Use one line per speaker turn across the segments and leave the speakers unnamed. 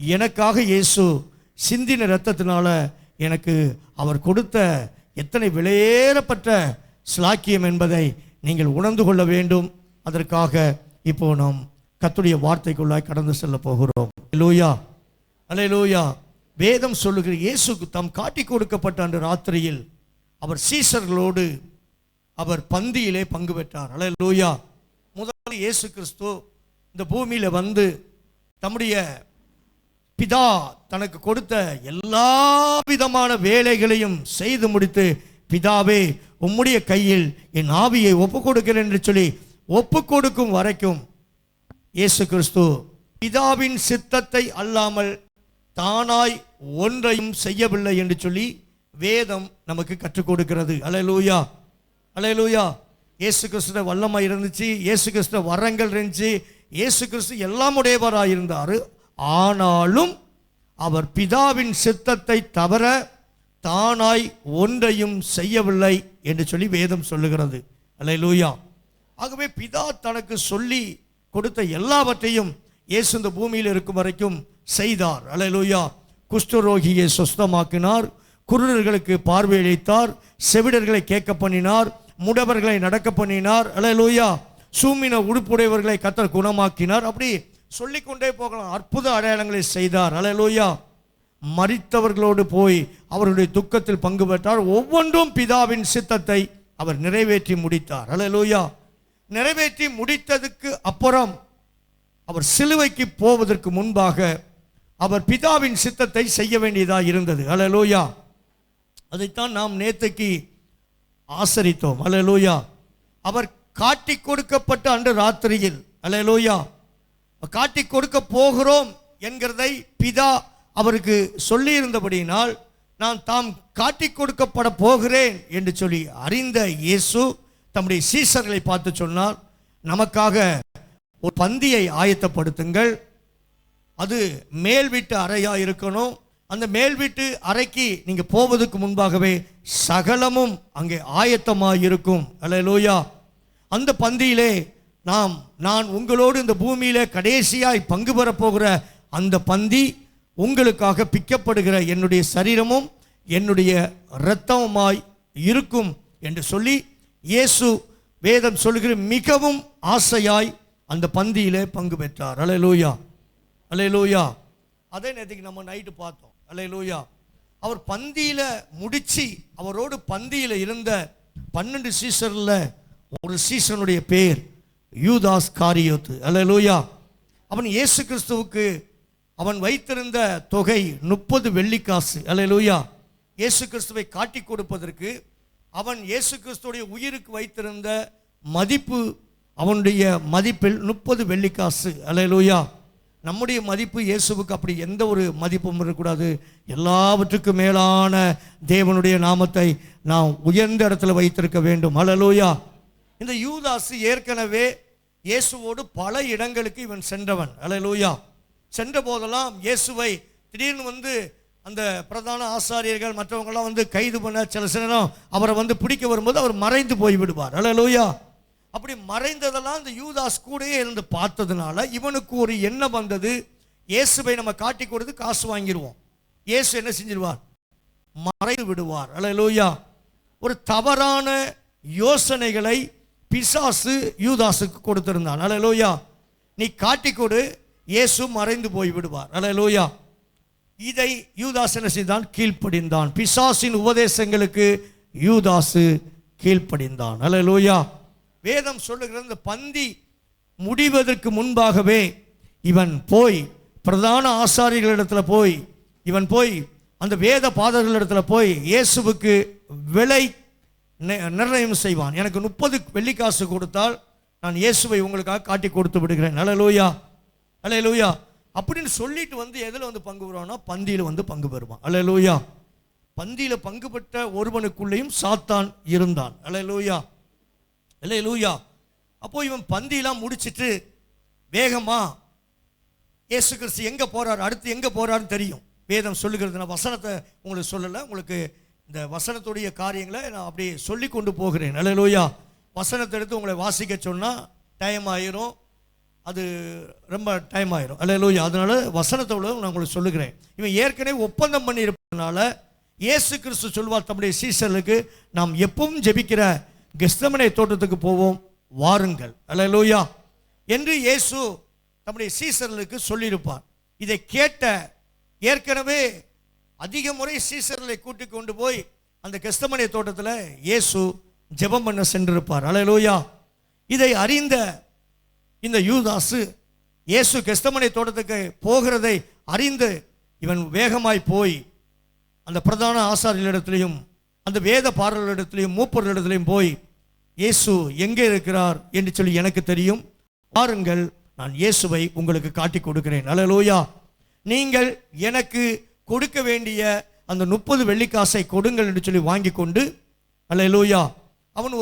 எனக்காக இயேசு சிந்தின இரத்தத்தினால எனக்கு அவர் கொடுத்த எத்தனை விலையேறப்பட்ட ஸ்லாக்கியம் என்பதை நீங்கள் உணர்ந்து கொள்ள வேண்டும். அதற்காக இப்போ நாம் கர்த்தருடைய வார்த்தைக்குள்ளாய் கடந்து செல்ல போகிறோம். அல்லேலூயா, அல்லேலூயா. வேதம் சொல்லுகிற இயேசு தாம் காட்டி கொடுக்கப்பட்ட அன்று ராத்திரியில் அவர் சீஷர்களோடு அவர் பந்தியிலே பங்கு பெற்றார். அல்லேலூயா. முதல்ல இயேசு கிறிஸ்து இந்த பூமியில வந்து தம்முடைய பிதா தனக்கு கொடுத்த எல்லா விதமான வேலைகளையும் செய்து முடித்து, பிதாவே உம்முடைய கையில் என் ஆவியை ஒப்பு கொடுக்கிறேன் என்று சொல்லி ஒப்பு கொடுக்கும் வரைக்கும் இயேசு கிறிஸ்து பிதாவின் சித்தத்தை அல்லாமல் தானாய் ஒன்றையும் செய்யவில்லை என்று சொல்லி வேதம் நமக்கு கற்றுக் கொடுக்கிறது. அல்லேலூயா, அல்லேலூயா. இயேசு கிறிஸ்து வல்லமை இருந்துச்சு, இயேசு கிறிஸ்து வரங்கள் இருந்துச்சு, இயேசு கிறிஸ்து எல்லாம் உடையவராக இருந்தார். ஆனாலும் அவர் பிதாவின் சித்தத்தை தவிர தானாய் ஒன்றையும் செய்யவில்லை என்று சொல்லி வேதம் சொல்லுகிறது. அல்லேலூயா. ஆகவே பிதா தனக்கு சொல்லி கொடுத்த எல்லாவற்றையும் இயேசு இந்த பூமியில் இருக்கும் வரைக்கும் செய்தார். அல்லேலூயா. குஷ்டரோகியை சுஸ்தமாக்கினார், குருடர்களுக்கு பார்வையளித்தார், செவிடர்களை கேட்க பண்ணினார், முடவர்களை நடக்க பண்ணினார். அல்லேலூயா. சூமின உடுப்புடையவர்களை கர்த்தர் குணமாக்கினார். அப்படி சொல்லிக்கொண்டே போகலாம். அற்புத அடையாளங்களை செய்தார். அல்லேலூயா. மரித்தவர்களோடு போய் அவருடைய துக்கத்தில் பங்கு பெற்றார். ஒவ்வொன்றும் பிதாவின் சித்தத்தை அவர் நிறைவேற்றி முடித்தார். அல்லேலூயா. நிறைவேற்றி முடித்ததுக்கு அப்புறம் அவர் சிலுவைக்கு போவதற்கு முன்பாக அவர் பிதாவின் சித்தத்தை செய்ய வேண்டியதாக இருந்தது. அல்லேலூயா. அதைத்தான் நாம் நேற்றுக்கு ஆசரித்தோம். அல்லேலூயா. அவர் காட்டி கொடுக்கப்பட்ட அன்று ராத்திரியில், அல்லேலூயா, காட்டி கொடுக்க போகிறோம் என்கிறதை பிதா அவருக்கு சொல்லி இருந்தபடியினால் நான் தாம் காட்டி கொடுக்கப்பட போகிறேன் என்று சொல்லி அறிந்த இயேசு தம்முடைய சீஷர்களை பார்த்து சொன்னார், நமக்காக ஒரு பந்தியை ஆயத்தப்படுத்துங்கள். அது மேல் வீட்டு அறையாக இருக்கணும். அந்த மேல் வீட்டு அறைக்கு நீங்க போவதற்கு முன்பாகவே சகலமும் அங்கே ஆயத்தமாக இருக்கும். அல்லேலூயா. அந்த பந்தியிலே நான் உங்களோடு இந்த பூமியிலே கடைசியாய் பங்கு பெறப் போகிற அந்த பந்தி உங்களுக்காக பிக்கப்படுகிற என்னுடைய சரீரமும் என்னுடைய இரத்தமுமாய் இருக்கும் என்று சொல்லி இயேசு வேதம் சொல்லுகிற மிகவும் ஆசையாய் அந்த பந்தியிலே பங்கு பெற்றார். அல்லேலூயா, அல்லேலூயா. அதே நேரத்துக்கு நம்ம நைட்டு பார்த்தோம். அல்லேலூயா. அவர் பந்தியில முடிச்சு அவரோடு பந்தியில இருந்த 12 சீஷர்ல ஒரு சீஷனுடைய பேர் யூதாஸ் காரியோத்து. அல்லேலூயா. அவன் இயேசு கிறிஸ்துவுக்கு அவன் வைத்திருந்த தொகை 30 வெள்ளிக்காசு. அல்லேலூயா. இயேசு கிறிஸ்துவை காட்டி கொடுப்பதற்கு அவன் இயேசு கிறிஸ்துடைய உயிருக்கு வைத்திருந்த மதிப்பு, அவனுடைய மதிப்பில் 30 வெள்ளிக்காசு. அல்லேலூயா. நம்முடைய மதிப்பு இயேசுவுக்கு அப்படி எந்த ஒரு மதிப்பும் இருக்கக்கூடாது. எல்லாவற்றுக்கும் மேலான தேவனுடைய நாமத்தை நாம் உயர்ந்த இடத்துல வைத்திருக்க வேண்டும். அல்லேலூயா. இந்த யூதாசு ஏற்கனவே இயேசுவோடு பல இடங்களுக்கு இவன் சென்றவன். அல்லேலூயா. சென்ற போதெல்லாம் இயேசுவை திடீர்னு வந்து அந்த பிரதான ஆசாரியர்கள் மற்றவங்கெல்லாம் வந்து கைது பண்ண சில நேரம் அவரை வந்து பிடிக்க வரும்போது அவர் மறைந்து போய் விடுவார். அல்லேலூயா. அப்படி மறைந்ததெல்லாம் இந்த யூதாஸ் கூடயே இருந்து பார்த்ததுனால இவனுக்கு ஒரு எண்ணம் வந்தது, இயேசுவை நம்ம காட்டி கொடுத்து காசு வாங்கிடுவோம், இயேசு என்ன செஞ்சிருவார், மறைந்து விடுவார். அல்லேலூயா. ஒரு தவறான யோசனைகளை பிசாசு யூதாசுக்கு கொடுத்திருந்தான். அல்லேலூயா. நீ காட்டி கொடு, இயேசு மறைந்து போய் விடுவார். அல்லேலூயா. இதை யூதாஸ் என்ன செய்தான், கீழ்ப்படிந்தான். பிசாசின் உபதேசங்களுக்கு யூதாசு கீழ்ப்படிந்தான். அல்லேலூயா. வேதம் சொல்லுகிற இந்த பந்தி முடிவதற்கு முன்பாகவே இவன் போய் பிரதான ஆசாரியர்களிடத்தில் போய் இவன் போய் அந்த வேத பாதர்களிடத்தில் போய் இயேசுவுக்கு விலை நிர்ணயம் செய்வான். எனக்கு 30 வெள்ளிக்காசு கொடுத்தால் நான் இயேசுவை உங்களுக்காக காட்டி கொடுத்து விடுகிறேன். அல்லேலூயா, அல்லேலூயா. அப்படின்னு சொல்லிட்டு வந்து எதில் வந்து பங்கு பெறுவான்னா பந்தியில் வந்து பங்கு பெறுவான். அல்லேலூயா. பந்தியில் பங்கு பெற்ற ஒருவனுக்குள்ளேயும் சாத்தான் இருந்தான். அல்லேலூயா, அல்லேலூயா. அப்போ இவன் பந்தியெல்லாம் முடிச்சிட்டு வேகமா இயேசு கிறிஸ்து எங்கே போறார், அடுத்து எங்கே போறாருன்னு தெரியும். வேதம் சொல்லுகிறது. நான் வசனத்தை உங்களுக்கு சொல்லலை, உங்களுக்கு இந்த வசனத்துடைய காரியங்களை நான் அப்படியே சொல்லி கொண்டு போகிறேன். அல்லேலூயா. வசனத்தை எடுத்து உங்களை வாசிக்க சொன்னால் டைம் ஆயிரும். அது ரொம்ப டைம் ஆயிரும். அல்லேலூயா. அதனால வசனத்தோடு நான் உங்களுக்கு சொல்லுகிறேன். இவன் ஏற்கனவே ஒப்பந்தம் பண்ணி இருப்பதனால இயேசு கிறிஸ்து சொல்வார் தம்முடைய சீஷர்களுக்கு, நாம் எப்பவும் ஜெபிக்கிற கெத்செமனே தோட்டத்துக்கு போவோம், வாருங்கள். அல்லேலூயா என்று இயேசு தம்முடைய சீஷர்களுக்கு சொல்லியிருப்பார். இதை கேட்ட ஏற்கனவே அதிக முறை சீஷர்களை கூட்டிக் கொண்டு போய் அந்த கெத்செமனே தோட்டத்தில் இயேசு ஜெபம் பண்ண சென்றிருப்பார். அல்லேலூயா. இதை அறிந்த இந்த யூதாசு இயேசு கெத்செமனே தோட்டத்துக்கு போகிறதை அறிந்து இவன் வேகமாய் போய் அந்த பிரதான ஆசாரியர்களிடத்திலையும் அந்த வேத பாரர்களிடத்திலையும் மூப்பர்களிடத்திலையும் போய், இயேசு எங்கே இருக்கிறார் என்று சொல்லி எனக்கு தெரியும், பாருங்கள், நான் இயேசுவை உங்களுக்கு காட்டி கொடுக்கிறேன். அல்லேலூயா. நீங்கள் எனக்கு கொடுக்க வேண்டிய அந்த 30 வெள்ளிக்காசை கொடுங்கள் என்று சொல்லி வாங்கி கொண்டு, அல்லேலூயா, அவன்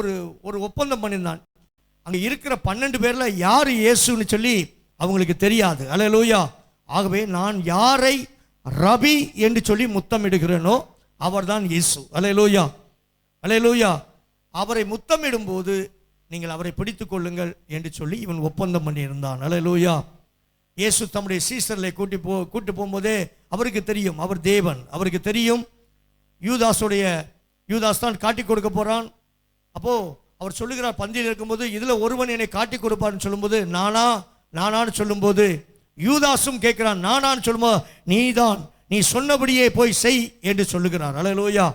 ஒரு ஒப்பந்தம் பண்ணினான். அங்கே இருக்கிற 12 பேர்ல யார் இயேசுன்னு சொல்லி அவங்களுக்கு தெரியாது. அல்லேலூயா. ஆகவே நான் யாரை ரபி என்று சொல்லி முத்தமிடுகிறேனோ அவர்தான் இயேசு. அல்லேலூயா. அல்லேலூயா. அவரை முத்தமிடும்போது நீங்கள் அவரை பிடித்து கொள்ளுங்கள் என்று சொல்லி இவன் ஒப்பந்தம் பண்ணியிருந்தான். அல்லேலூயா. இயேசு தம்முடைய சீஷர்களை கூட்டி போகும்போதே அவருக்கு தெரியும் அவர் தேவன். அவருக்கு தெரியும் யூதாஸ் தான் காட்டி கொடுக்க போறான். அப்போ அவர் சொல்லுகிறார், பந்தியில் இருக்கும்போது இதில் ஒருவன் என்னை காட்டி கொடுப்பார்னு சொல்லும்போது நானான்னு சொல்லும்போது யூதாசும் கேட்கிறான், நானான்னு சொல்லும்போது நீதான், நீ சொன்னபடியே போய் செய் என்று சொல்லுகிறார். அல்லேலூயா.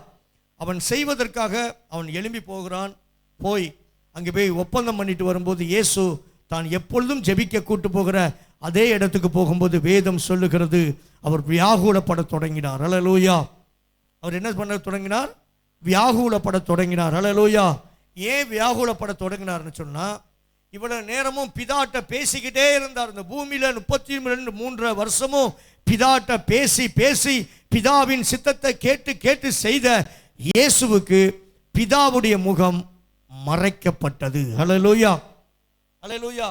அவன் செய்வதற்காக அவன் எழும்பி போகிறான். போய் அங்கே போய் ஒப்பந்தம் பண்ணிட்டு வரும்போது இயேசு தான் எப்பொழுதும் ஜெபிக்க கூட்டு போகிற அதே இடத்துக்கு போகும்போது வேதம் சொல்லுகிறது அவர் வியாகுலப்பட தொடங்கினார். அல்லேலூயா. அவர் என்ன பண்ண தொடங்கினார்? வியாகுலப்பட தொடங்கினார். அல்லேலூயா. ஏன் வியாகுலப்பட தொடங்கினார்னு சொன்னா, இவ்வளவு நேரமும் பிதாட்ட பேசிக்கிட்டே இருந்தார். இந்த பூமியில 33 வருஷமும் பிதாட்ட பேசி பேசி பிதாவின் சித்தத்தை கேட்டு கேட்டு செய்த இயேசுவுக்கு பிதாவுடைய முகம் மறைக்கப்பட்டது. அல்லேலூயா. அல்லேலூயா.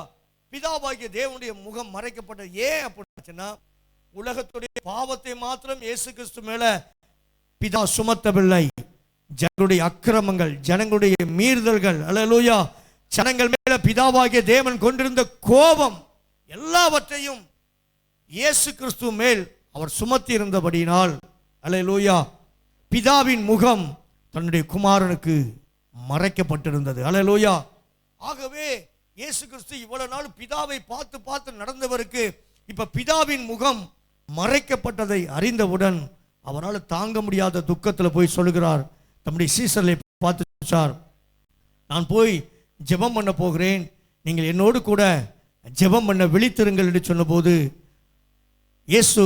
பிதாவாகிய தேவனுடைய முகம் மறைக்கப்பட்டது. ஏன் அப்படின்னா, உலகத்துடைய பாவத்தை மாத்திரம் இயேசு கிறிஸ்து மேல பிதா சுமத்தவில்லை. ஜனங்களுடைய அக்கிரமங்கள், ஜனங்களுடைய மீறுதல்கள், அல்லேலூயா, ஜனங்கள் மேல பிதாவாகிய தேவன் கொண்டிருந்த கோபம் எல்லாவற்றையும் இயேசு கிறிஸ்து மேல் அவர் சுமத்தி இருந்தபடியினால், அல்லேலூயா, பிதாவின் முகம் தன்னுடைய குமாரனுக்கு மறைக்கப்பட்டிருந்தது. அல்லேலூயா. ஆகவே இயேசு கிறிஸ்து இவ்வளவு நாள் பிதாவை பார்த்து பார்த்து நடந்தவருக்கு இப்ப பிதாவின் முகம் மறைக்கப்பட்டதை அறிந்தவுடன் அவரால் தாங்க முடியாத துக்கத்தில் போய் சொல்லுகிறார் தம்முடைய சீஷர்களை பார்த்து, சார், நான் போய் ஜெபம் பண்ண போகிறேன், நீங்கள் என்னோடு கூட ஜெபம் பண்ண விழித்திருங்கள் என்று சொன்னபோது இயேசு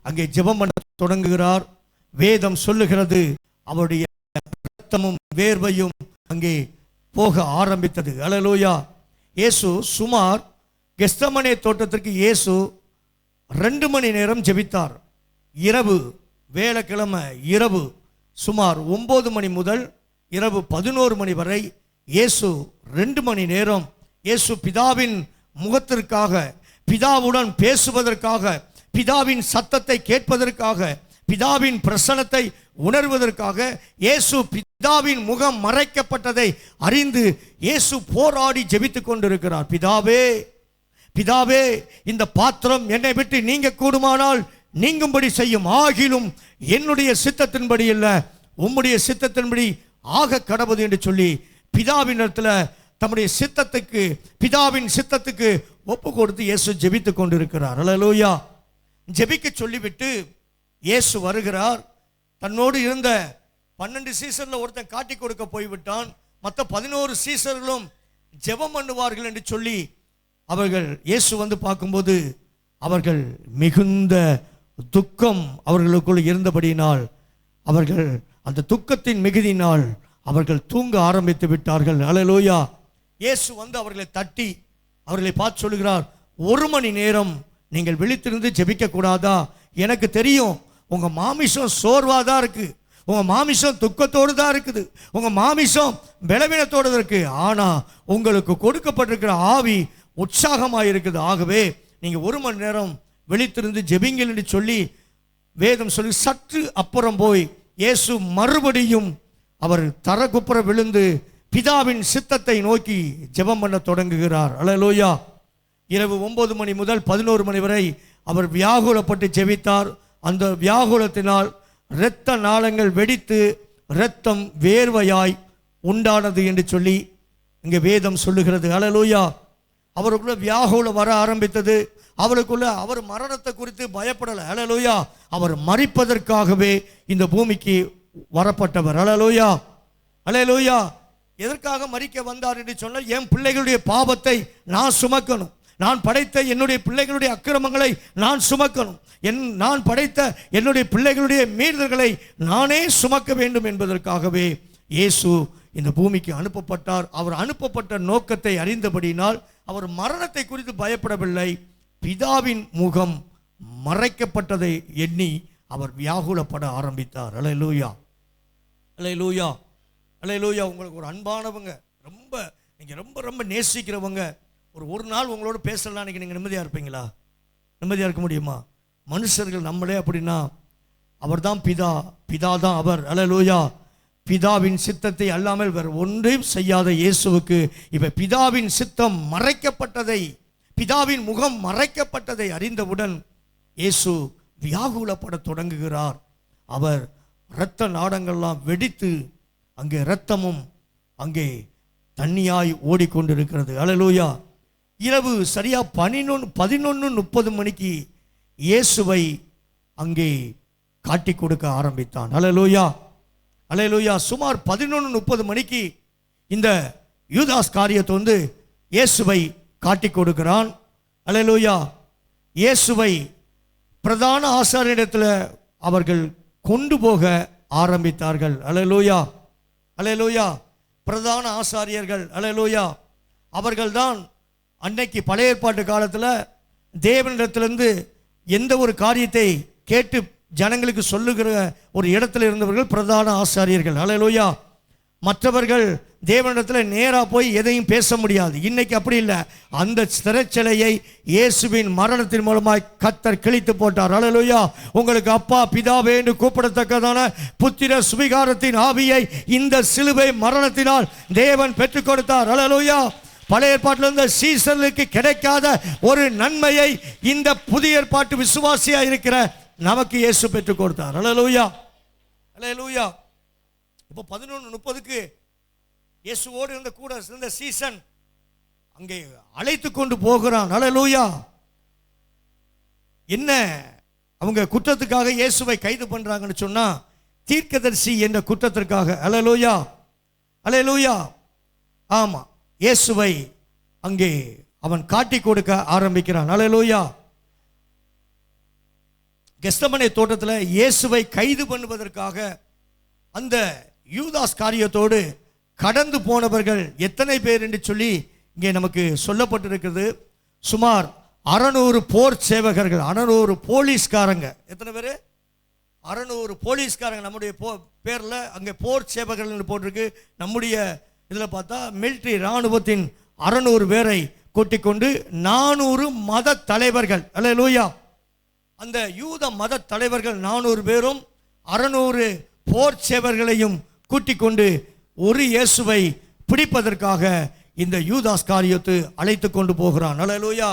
அங்கே ஜெபம் பண்ண தொடங்குகிறார். வேதம் சொல்லுகிறது அவருடைய இரத்தமும் வேர்வையும் அங்கே போக ஆரம்பித்தது. அல்லேலூயா. இயேசு சுமார் கெத்செமனே தோட்டத்திற்கு இயேசு 2 மணி நேரம் ஜெபித்தார். இரவு, வேளைக்கிழமை இரவு சுமார் 9 மணி முதல் இரவு 11 மணி வரை இயேசு 2 மணி நேரம் இயேசு பிதாவின் முகத்திற்காக, பிதாவுடன் பேசுவதற்காக, பிதாவின் சத்தத்தை கேட்பதற்காக, பிதாவின் பிரசன்னத்தை உணர்வதற்காக இயேசு பிதாவின் முகம் மறைக்கப்பட்டதை அறிந்து இயேசு போராடி ஜெபித்துக் கொண்டிருக்கிறார். பிதாவே, பிதாவே, இந்த பாத்திரம் என்னை விட்டு நீங்க கூடுமானால் நீங்கும்படி செய்யும், ஆகிலும் என்னுடைய சித்தத்தின்படி இல்ல உம்முடைய சித்தத்தின்படி ஆக கடவுது என்று சொல்லி பிதாவின் இடத்துல தம்முடைய சித்தத்துக்கு, பிதாவின் சித்தத்துக்கு ஒப்பு கொடுத்து இயேசு ஜெபித்துக் கொண்டிருக்கிறார். அல்லேலூயா. ஜெபிக்க சொல்லிவிட்டு இயேசு வருகிறார். தன்னோடு இருந்த 12 சீசர்ல ஒருத்தன் காட்டி கொடுக்க போய்விட்டான். மற்ற 11 சீசர்களும் ஜெபம் பண்ணுவார்கள் என்று சொல்லி அவர்கள் இயேசு வந்து பார்க்கும்போது அவர்கள் மிகுந்த துக்கம் அவர்களுக்குள் இருந்தபடியினால் அவர்கள் அந்த துக்கத்தின் மிகுதியினால் அவர்கள் தூங்க ஆரம்பித்து விட்டார்கள். அல்லேலூயா. இயேசு வந்து அவர்களை தட்டி அவர்களை பார்த்து சொல்லுகிறார், 1 மணி நேரம் நீங்கள் விழித்திருந்து ஜெபிக்க கூடாதா? எனக்கு தெரியும் உங்க மாமிசம் சோர்வாதான் இருக்கு, உங்க மாமிசம் துக்கத்தோடு தான் இருக்குது, உங்க மாமிசம் பலவீனத்தோடு இருக்கு, ஆனா உங்களுக்கு கொடுக்கப்பட்டிருக்கிற ஆவி உற்சாகமாக இருக்குது. ஆகவே நீங்க 1 மணி நேரம் விழித்திருந்து ஜெபிங்கள் என்று சொல்லி வேதம் சொல்லி சற்று அப்புறம் போய் இயேசு மறுபடியும் அவர் தரகுப்புற விழுந்து பிதாவின் சித்தத்தை நோக்கி ஜெபம் பண்ண தொடங்குகிறார். அல்லேலூயா. இரவு 9 மணி முதல் 11 மணி வரை அவர் வியாகுலப்பட்டு ஜெபித்தார். அந்த வியாகுலத்தினால் இரத்த நாளங்கள் வெடித்து இரத்தம் வேர்வையாய் உண்டானது என்று சொல்லி இங்கே வேதம் சொல்லுகிறது. ஹல்லேலூயா. அவருக்குள்ள வியாகுலம் வர ஆரம்பித்தது. அவருக்குள்ள அவர் மரணத்தை குறித்து பயப்படலை. ஹல்லேலூயா. அவர் மரிப்பதற்காகவே இந்த பூமிக்கு வரப்பட்டவர். ஹல்லேலூயா, ஹல்லேலூயா. எதற்காக மரிக்க வந்தார் என்று சொன்னால், என் பிள்ளைகளுடைய பாவத்தை நான் சுமக்கணும், நான் படைத்த என்னுடைய பிள்ளைகளுடைய அக்கிரமங்களை நான் சுமக்கணும், நான் படைத்த என்னுடைய பிள்ளைகளுடைய மீறுதல்களை நானே சுமக்க வேண்டும் என்பதற்காகவே இயேசு இந்த பூமிக்கு அனுப்பப்பட்டார். அவர் அனுப்பப்பட்ட நோக்கத்தை அறிந்தபடினால் அவர் மரணத்தை குறித்து பயப்படவில்லை. பிதாவின் முகம் மறைக்கப்பட்டதை எண்ணி அவர் வியாகுலப்பட ஆரம்பித்தார். அல்லேலூயா, அல்லேலூயா, அல்லேலூயா. உங்களுக்கு ஒரு அன்பானவங்க, நீங்கள் ரொம்ப நேசிக்கிறவங்க ஒரு நாள் உங்களோட பேசலாம், அன்றைக்கி நீங்கள் நிம்மதியாக இருப்பீங்களா? நிம்மதியாக இருக்க முடியுமா? மனுஷர்கள் நம்மளே அப்படின்னா, அவர் தான் பிதா, பிதா தான் அவர். அல்லேலூயா. பிதாவின் சித்தத்தை அல்லாமல் வேறு ஒன்றையும் செய்யாத இயேசுவுக்கு இப்போ பிதாவின் சித்தம் மறைக்கப்பட்டதை, பிதாவின் முகம் மறைக்கப்பட்டதை அறிந்தவுடன் இயேசு வியாகுலப்பட தொடங்குகிறார். அவர் இரத்த நாடங்கள்லாம் வெடித்து அங்கே இரத்தமும் அங்கே தண்ணியாய் ஓடிக்கொண்டிருக்கிறது. அல்லேலூயா. இரவு சரியா 11:30 மணிக்கு இயேசுவை அங்கே காட்டி கொடுக்க ஆரம்பித்தான். அல்லேலூயா, அல்லேலூயா. சுமார் 11:30 மணிக்கு இந்த யூதாஸ் காரியத்தை இயேசுவை காட்டி கொடுக்கிறான். அல்லேலூயா. இயேசுவை பிரதான ஆசாரியரிடத்தில் அவர்கள் கொண்டு போக ஆரம்பித்தார்கள். அல்லேலூயா, அல்லேலூயா. பிரதான ஆசாரியர்கள், அல்லேலூயா, அவர்கள்தான் அன்னைக்கு பழைய ஏற்பாட்டு காலத்தில் தேவனிடத்திலிருந்து எந்த ஒரு காரியத்தை கேட்டு ஜனங்களுக்கு சொல்லுகிற ஒரு இடத்துல இருந்தவர்கள் பிரதான ஆசாரியர்கள். அல்லேலூயா. மற்றவர்கள் தேவனிடத்தில் நேராக போய் எதையும் பேச முடியாது. இன்னைக்கு அப்படி இல்லை. அந்த சிறைச்சிலையை இயேசுவின் மரணத்தின் மூலமாய் கர்த்தர் கிழித்து போட்டார். அல்லேலூயா. உங்களுக்கு அப்பா பிதாவே என்று கூப்பிடத்தக்கதான புத்திர சுவிகாரத்தின் ஆவியை இந்த சிலுவை மரணத்தினால் தேவன் பெற்றுக் கொடுத்தார். அல்லேலூயா. பழைய ஏற்பாட்டில் இருந்த சீசர்களுக்கு கிடைக்காத ஒரு நன்மையை இந்த புதிய ஏற்பாட்டு விசுவாசியா இருக்கிற நமக்கு இயேசு பெற்றுக் கொடுத்தார். அல்லேலூயா, அல்லேலூயா. இப்போ 11:30 இயேசுவோடு இருந்த கூட இருந்த சீசன் அங்கே அழைத்து கொண்டு போகிறான். அல்லேலூயா. என்ன அவங்க குற்றத்துக்காக இயேசுவை கைது பண்றாங்கன்னு சொன்னா, தீர்க்கதரிசி என்ற குற்றத்திற்காக. அல்லேலூயா, அல்லேலூயா. ஆமா, இயேசுவை அங்கே அவன் காட்டி கொடுக்க ஆரம்பிக்கிறான். அல்லேலூயா. கெத்செமனே தோட்டத்தில் இயேசுவை கைது பண்ணுவதற்காக அந்த யூதாஸ் காரியத்தோடு கடந்து போனவர்கள் எத்தனை பேர் என்று சொல்லி இங்கே நமக்கு சொல்லப்பட்டிருக்கிறது. சுமார் 600 போர் சேவகர்கள், 600 போலீஸ்காரங்க. எத்தனை பேர்? 600 போலீஸ்காரங்க. நம்முடைய பேரில் அங்கே போர் சேவகர்கள் போட்டிருக்கு. நம்முடைய இதில் பார்த்தா மிலிட்ரி இராணுவத்தின் 600 பேரை கூட்டிக்கொண்டு 400 மத தலைவர்கள். அல்லேலூயா. அந்த யூத மத தலைவர்கள் 400 பேரும் 600 போர் சேவர்களையும் கூட்டிக் கொண்டு ஒரு இயேசுவை பிடிப்பதற்காக இந்த யூதாஸ் காரியத்து அழைத்து கொண்டு போகிறான். அல்லேலூயா.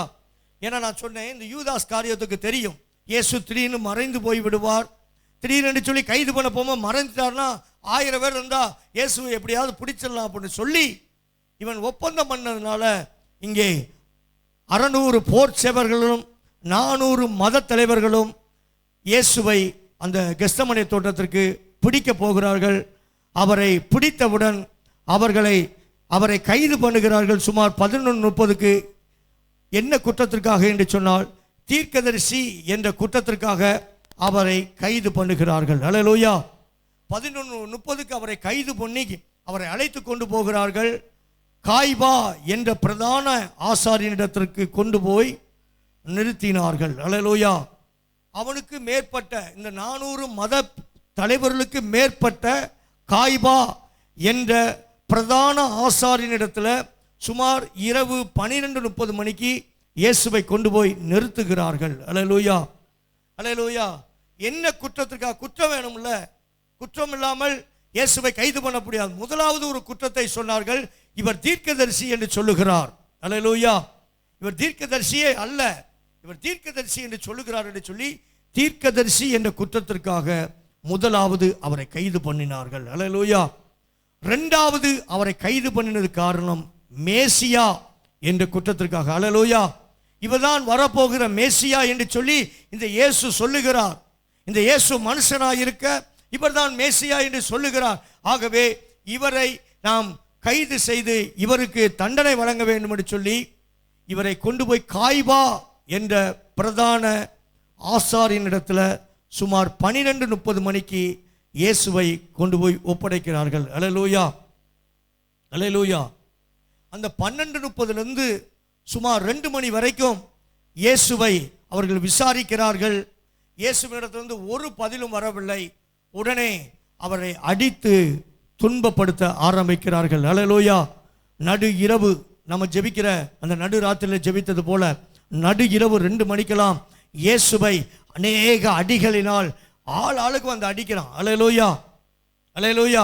ஏன்னா நான் சொன்னேன், இந்த யூதாஸ் காரியத்துக்கு தெரியும் இயேசு திடீர்னு மறைந்து போய் விடுவார். திடீர்னு சொல்லி கைது பண்ண போகும்போது மறைஞ்சிட்டார்னா 1000 பேர் இருந்தா இயேசுவை எப்படியாவது பிடிச்சிடலாம் அப்படின்னு சொல்லி இவன் ஒப்பந்தம் பண்ணதுனால இங்கே 600 போர் சேவர்களும் 400 மத தலைவர்களும் இயேசுவை அந்த கெத்செமனே தோட்டத்திற்கு பிடிக்க போகிறார்கள். அவரை பிடித்தவுடன் அவரை கைது பண்ணுகிறார்கள். சுமார் 11:30 என்ன குற்றத்திற்காக என்று சொன்னால், தீர்க்கதரிசி என்ற குற்றத்திற்காக அவரை கைது பண்ணுகிறார்கள். அல்லேலூயா. 11:30 அவரை கைது பண்ணி அவரை அழைத்து கொண்டு போகிறார்கள். காய்பா என்ற பிரதான ஆசாரியனிடத்திற்கு கொண்டு போய் நிறுத்தினார்கள். அல்லேலூயா. அவனுக்கு மேற்பட்ட இந்த 400 மத தலைவர்களுக்கு மேற்பட்ட காய்பா என்ற பிரதான ஆசாரியனிடத்தில் சுமார் இரவு 12:30 மணிக்கு இயேசுவை கொண்டு போய் நிறுத்துகிறார்கள். அல்லேலூயா, அல்லேலூயா. என்ன குற்றத்திற்காக? குற்றம் வேணும்ல. குற்றம் இல்லாமல் இயேசுவை கைது பண்ண முடியாது. முதலாவது ஒரு குற்றத்தை சொன்னார்கள், இவர் தீர்க்கதரிசி என்று சொல்லுகிறார். அல்லேலூயா. இவர் தீர்க்கதரிசியே அல்ல, இவர் தீர்க்கதரிசி என்று சொல்லுகிறார் என்று சொல்லி தீர்க்கதரிசி என்ற குற்றத்திற்காக முதலாவது அவரை கைது பண்ணினார்கள். அல்லேலூயா. இரண்டாவது அவரை கைது பண்ணினது காரணம் மேசியா என்ற குற்றத்திற்காக. அல்லேலூயா. இவர்தான் வரப்போகிற மேசியா என்று சொல்லி இந்த இயேசு சொல்லுகிறார். இந்த இயேசு மனுஷனாய் இருக்க இவர்தான் மேசியா என்று சொல்லுகிறார். ஆகவே இவரை நாம் கைது செய்து இவருக்கு தண்டனை வழங்க வேண்டும் என்று சொல்லி இவரை கொண்டு போய் காய்பா என்ற பிரதான ஆசாரியனிடத்தில் சுமார் 12:30 மணிக்கு இயேசுவை கொண்டு போய் ஒப்படைக்கிறார்கள். அல்லேலூயா, அல்லேலூயா. அந்த 12:30 சுமார் 2 மணி வரைக்கும் இயேசுவை அவர்கள் விசாரிக்கிறார்கள். இயேசுவினிடத்திலிருந்து ஒரு பதிலும் வரவில்லை. உடனே அவரை அடித்து துன்பப்படுத்த ஆரம்பிக்கிறார்கள். அல்லேலூயா. நடு இரவு நம்ம ஜெபிக்கிற அந்த நடு ராத்திரியில் ஜெபித்தது போல நடு இரவு 2 மணிக்கெல்லாம் இயேசுவை அநேக அடிகளினால் ஆளுக்கு வந்து அடிக்கிறான். அல்லேலூயா, அல்லேலூயா.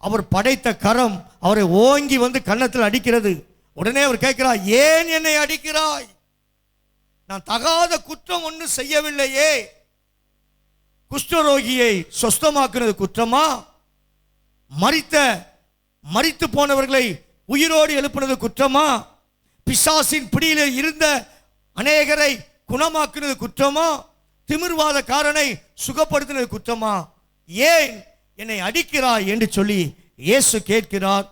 அவர் படைத்த கரம் அவரை ஓங்கி வந்து கன்னத்தில் அடிக்கிறது. உடனே அவர் கேட்கிறார், ஏன் என்னை அடிக்கிறாய்? நான் தகாத குற்றம் ஒன்றும் செய்யவில்லையே. குஷ்டரோகியை சொஸ்தமாக்குறது குற்றமா? மரித்து போனவர்களை உயிரோடு எழுப்பினது குற்றமா? பிசாசின் பிடியில இருந்த அநேகரை குணமாக்குனது குற்றமா? திமிர்வாதக்காரனை சுகப்படுத்தினது குற்றமா? ஏன் என்னை அடிக்கிறாய் என்று சொல்லி இயேசு கேட்கிறார்.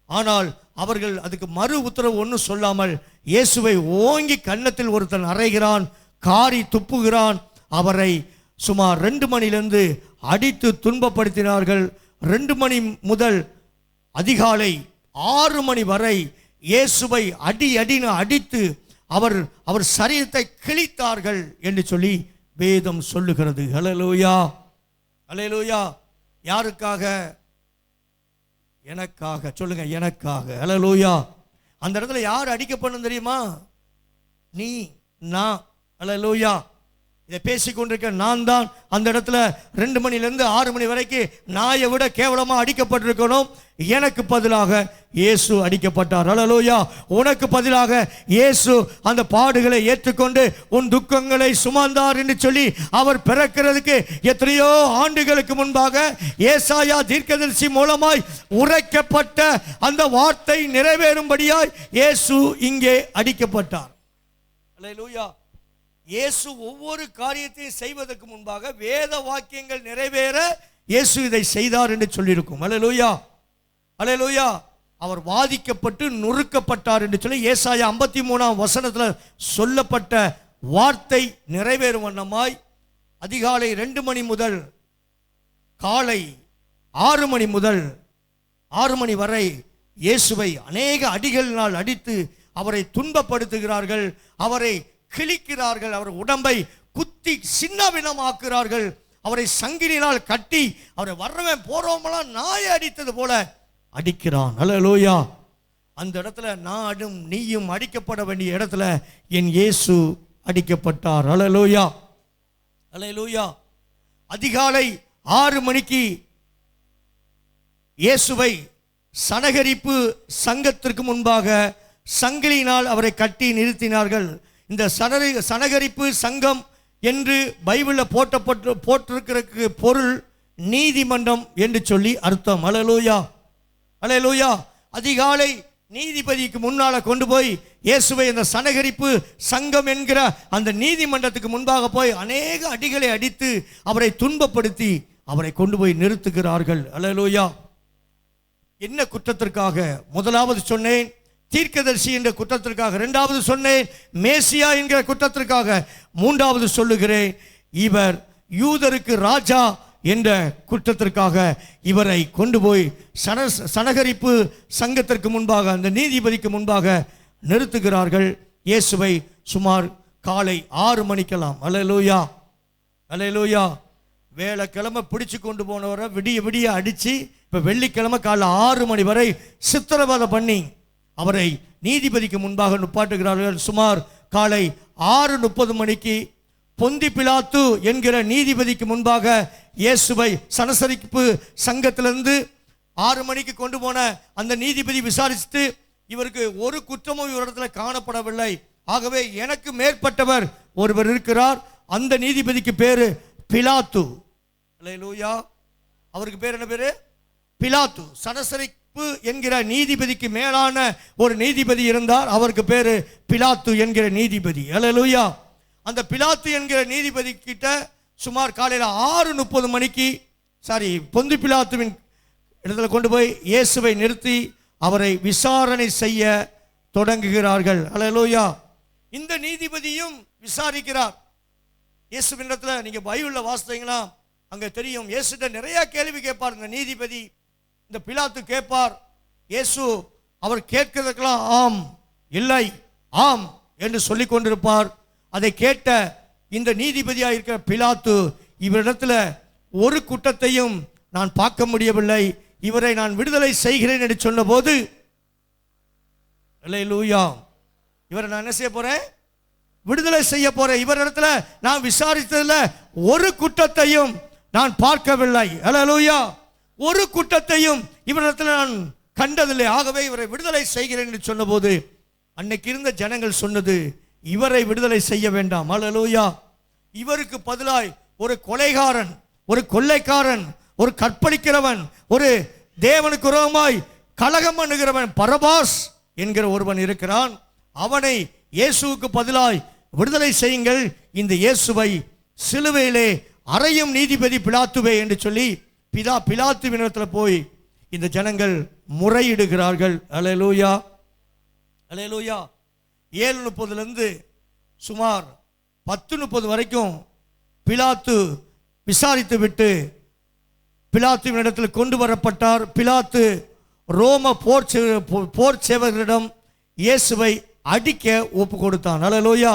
ஆனால் அவர்கள் அதுக்கு மறு உத்தரவு ஒன்றும் சொல்லாமல் இயேசுவை ஓங்கி கன்னத்தில் ஒருத்தன் அறைகிறான், காரி துப்புகிறான். அவரை சுமார் 2 மணியிலிருந்து அடித்து துன்பப்படுத்தினார்கள். 2 மணி முதல் அதிகாலை 6 மணி வரை இயேசுவை அடின்னு அடித்து அவர் சரீரத்தை கிழித்தார்கள் என்று சொல்லி வேதம் சொல்லுகிறது. அல்லேலூயா, அல்லேலூயா. யாருக்காக? எனக்காக. சொல்லுங்க, எனக்காக. அல்லேலூயா. அந்த இடத்துல யார் அடிக்கப்படும் தெரியுமா? நீ, நான். அல்லேலூயா. இதை பேசிக்கொண்டிருக்க நான் தான் அந்த இடத்துல 2 மணிலிருந்து 6 மணி வரைக்கும் நாயை விட கேவலமா அடிக்கப்பட்டிருக்கணும். எனக்கு பதிலாக இயேசு அடிக்கப்பட்டார். அல்லேலூயா. உனக்கு பதிலாக இயேசு அந்த பாடுகளை ஏற்றுக்கொண்டு உன் துக்கங்களை சுமந்தார் என்று சொல்லி அவர் பிறக்கிறதுக்கு எத்தனையோ ஆண்டுகளுக்கு முன்பாக ஏசாயா தீர்க்கதரிசி மூலமாய் உரைக்கப்பட்ட அந்த வார்த்தை நிறைவேறும்படியாய் இயேசு இங்கே அடிக்கப்பட்டார். அல்லேலூயா. இயேசு ஒவ்வொரு காரியத்தையும் செய்வதற்கு முன்பாக வேத வாக்கியங்கள் நிறைவேற இயேசு இதை செய்தார் என்று சொல்லியிருக்கும். அல்லேலூயா, அல்லேலூயா. அவர் வாதிக்கப்பட்டு நொறுக்கப்பட்டார் என்று சொல்லி ஏசாயா 53ஆம் வசனத்தில் சொல்லப்பட்ட வார்த்தை நிறைவேறும் வண்ணமாய் அதிகாலை 2 மணி முதல் காலை 6 மணி முதல் 6 மணி வரை இயேசுவை அநேக அடிகளினால் அடித்து அவரை துன்பப்படுத்துகிறார்கள், அவரை கிழிக்கிறார்கள், அவர் உடம்பை குத்தி சின்னபின்னமாக்குறார்கள், அவரை சங்கிலினால் கட்டி அவரை வர்றவன் போறவங்களாம் நாயை அடித்தது போல அடிக்கிறான். அல்லேலூயா. அந்த இடத்துல நானும் நீயும் அடிக்கப்பட வேண்டிய இடத்துல என் இயேசு அடிக்கப்பட்டார். அல்லேலூயா, அல்லேலூயா. அதிகாலை 6 மணிக்கு இயேசுவை சனகரிப்பு சங்கத்திற்கு முன்பாக சங்கிலியினால் அவரை கட்டி நிறுத்தினார்கள். இந்த சனகரிப்பு சங்கம் என்று பைபிளில் போட்டிருக்கிறதுக்கு பொருள் நீதிமன்றம் என்று சொல்லி அர்த்தம். அல்லேலூயா, அல்லேலூயா. அதிகாலை நீதிபதிக்கு முன்னால கொண்டு போய் இயேசுவை இந்த சனகரிப்பு சங்கம் என்கிற அந்த நீதிமன்றத்துக்கு முன்பாக போய் அநேக அடிகளை அடித்து அவரை துன்பப்படுத்தி அவரை கொண்டு போய் நிறுத்துகிறார்கள். அல்லேலூயா. என்ன குற்றத்திற்காக? முதலாவது சொன்னேன் தீர்க்கதரிசி என்ற குற்றத்திற்காக, இரண்டாவது சொன்னேன் மேசியா என்கிற குற்றத்திற்காக, மூன்றாவது சொல்லுகிறேன் இவர் யூதருக்கு ராஜா என்ற குற்றத்திற்காக இவரை கொண்டு போய் சனகரிப்பு சங்கத்திற்கு முன்பாக அந்த நீதிபதிக்கு முன்பாக நிறுத்துகிறார்கள். இயேசுவை சுமார் காலை 6 மணிக்கெல்லாம். அல்லேலூயா, அல்லேலூயா. வேலைக்கிழமை பிடிச்சு கொண்டு போனவரை விடிய விடிய அடித்து இப்போ வெள்ளிக்கிழமை காலை 6 மணி வரை சித்திரவதை பண்ணி அவரை நீதிபதிக்கு முன்பாக நுப்பாட்டுகிறார்கள். சுமார் காலை 6:30 மணிக்கு பொந்தி பிலாத்து என்கிற நீதிபதிக்கு முன்பாக இயேசுவை சனசரிப்பு சங்கத்திலிருந்து 6 மணிக்கு கொண்டு போன அந்த நீதிபதி விசாரிச்சுட்டு இவருக்கு ஒரு குற்றமும் இவரிடத்துல காணப்படவில்லை, ஆகவே எனக்கு மேற்பட்டவர் ஒருவர் இருக்கிறார். அந்த நீதிபதிக்கு பேரு பிலாத்து. அல்லேலூயா. அவருக்கு பேர் என்ன பேரு? பிலாத்து. சனசரிப்பு என்கிற நீதிபதிக்கு மேலான ஒரு நீதிபதி இருந்தார். அவருக்கு பேரு பிலாத்து என்கிற நீதிபதி. அல்லேலூயா. அந்த பிலாத்து என்கிற நீதிபதி கிட்ட சுமார் காலையில் 6:30 மணிக்கு பொந்து பிலாத்துவின் இடத்துல கொண்டு போய் இயேசுவை நிறுத்தி அவரை விசாரணை செய்ய தொடங்குகிறார்கள். அல்லேலூயா. இந்த நீதிபதியும் விசாரிக்கிறார். இயேசுவின் இடத்துல நீங்க பைபிள்ல வாசித்தீங்கன்னா அங்க தெரியும், இயேசுட்ட நிறைய கேள்வி கேட்பார் இந்த நீதிபதி. இந்த பிலாத்து கேட்பார். இயேசு அவர் கேட்கிறதுக்கெல்லாம் ஆம், இல்லை, ஆம் என்று சொல்லிக் கொண்டிருப்பார். அதை கேட்ட இந்த நீதிபதியாக இருக்கிற பிலாத்து இவரிடத்துல ஒரு குற்றத்தையும் நான் பார்க்க முடியவில்லை, இவரை நான் விடுதலை செய்கிறேன் என்று சொன்ன போது, அல்லேலூயா, இவரை நான் என்ன செய்ய போறேன்? விடுதலை செய்ய போறேன். இவரிடத்துல நான் விசாரித்ததுல ஒரு குற்றத்தையும் நான் பார்க்கவில்லை. அல்லேலூயா. ஒரு குற்றத்தையும் இவரிடத்துல நான் கண்டதில்லை. ஆகவே இவரை விடுதலை செய்கிறேன் என்று சொன்னபோது அன்னைக்கு இருந்த ஜனங்கள் சொன்னது, இவரை விடுதலை செய்ய வேண்டாம். அல்லேலூயா. இவருக்கு பதிலாய் ஒரு கொலைகாரன், ஒரு கொள்ளைக்காரன், ஒரு கற்பழிக்கிறவன், ஒரு தேவனுக்கு விரோதமாய் கலகம் பண்ணுகிறவன் பரபாஸ் என்கிற ஒருவன் இருக்கிறான். அவனை இயேசுவுக்கு பதிலாய் விடுதலை செய்யுங்கள், இந்த இயேசுவை சிலுவையிலே அறையும் நீதிபதி பிலாத்துவே என்று சொல்லி பிலாத்துவினிடத்தில் போய் இந்த ஜனங்கள் முறையிடுகிறார்கள். அல்லேலூயா. அல்லேலூயா. 7:30 சுமார் 10:30 வரைக்கும் பிலாத்து விசாரித்து விட்டு பிலாத்துவின் இடத்தில் கொண்டு வரப்பட்டார். பிலாத்து ரோம போர் சேவகரிடம் இயேசுவை அடிக்க ஒப்பு கொடுத்தான். அல்லேலூயா.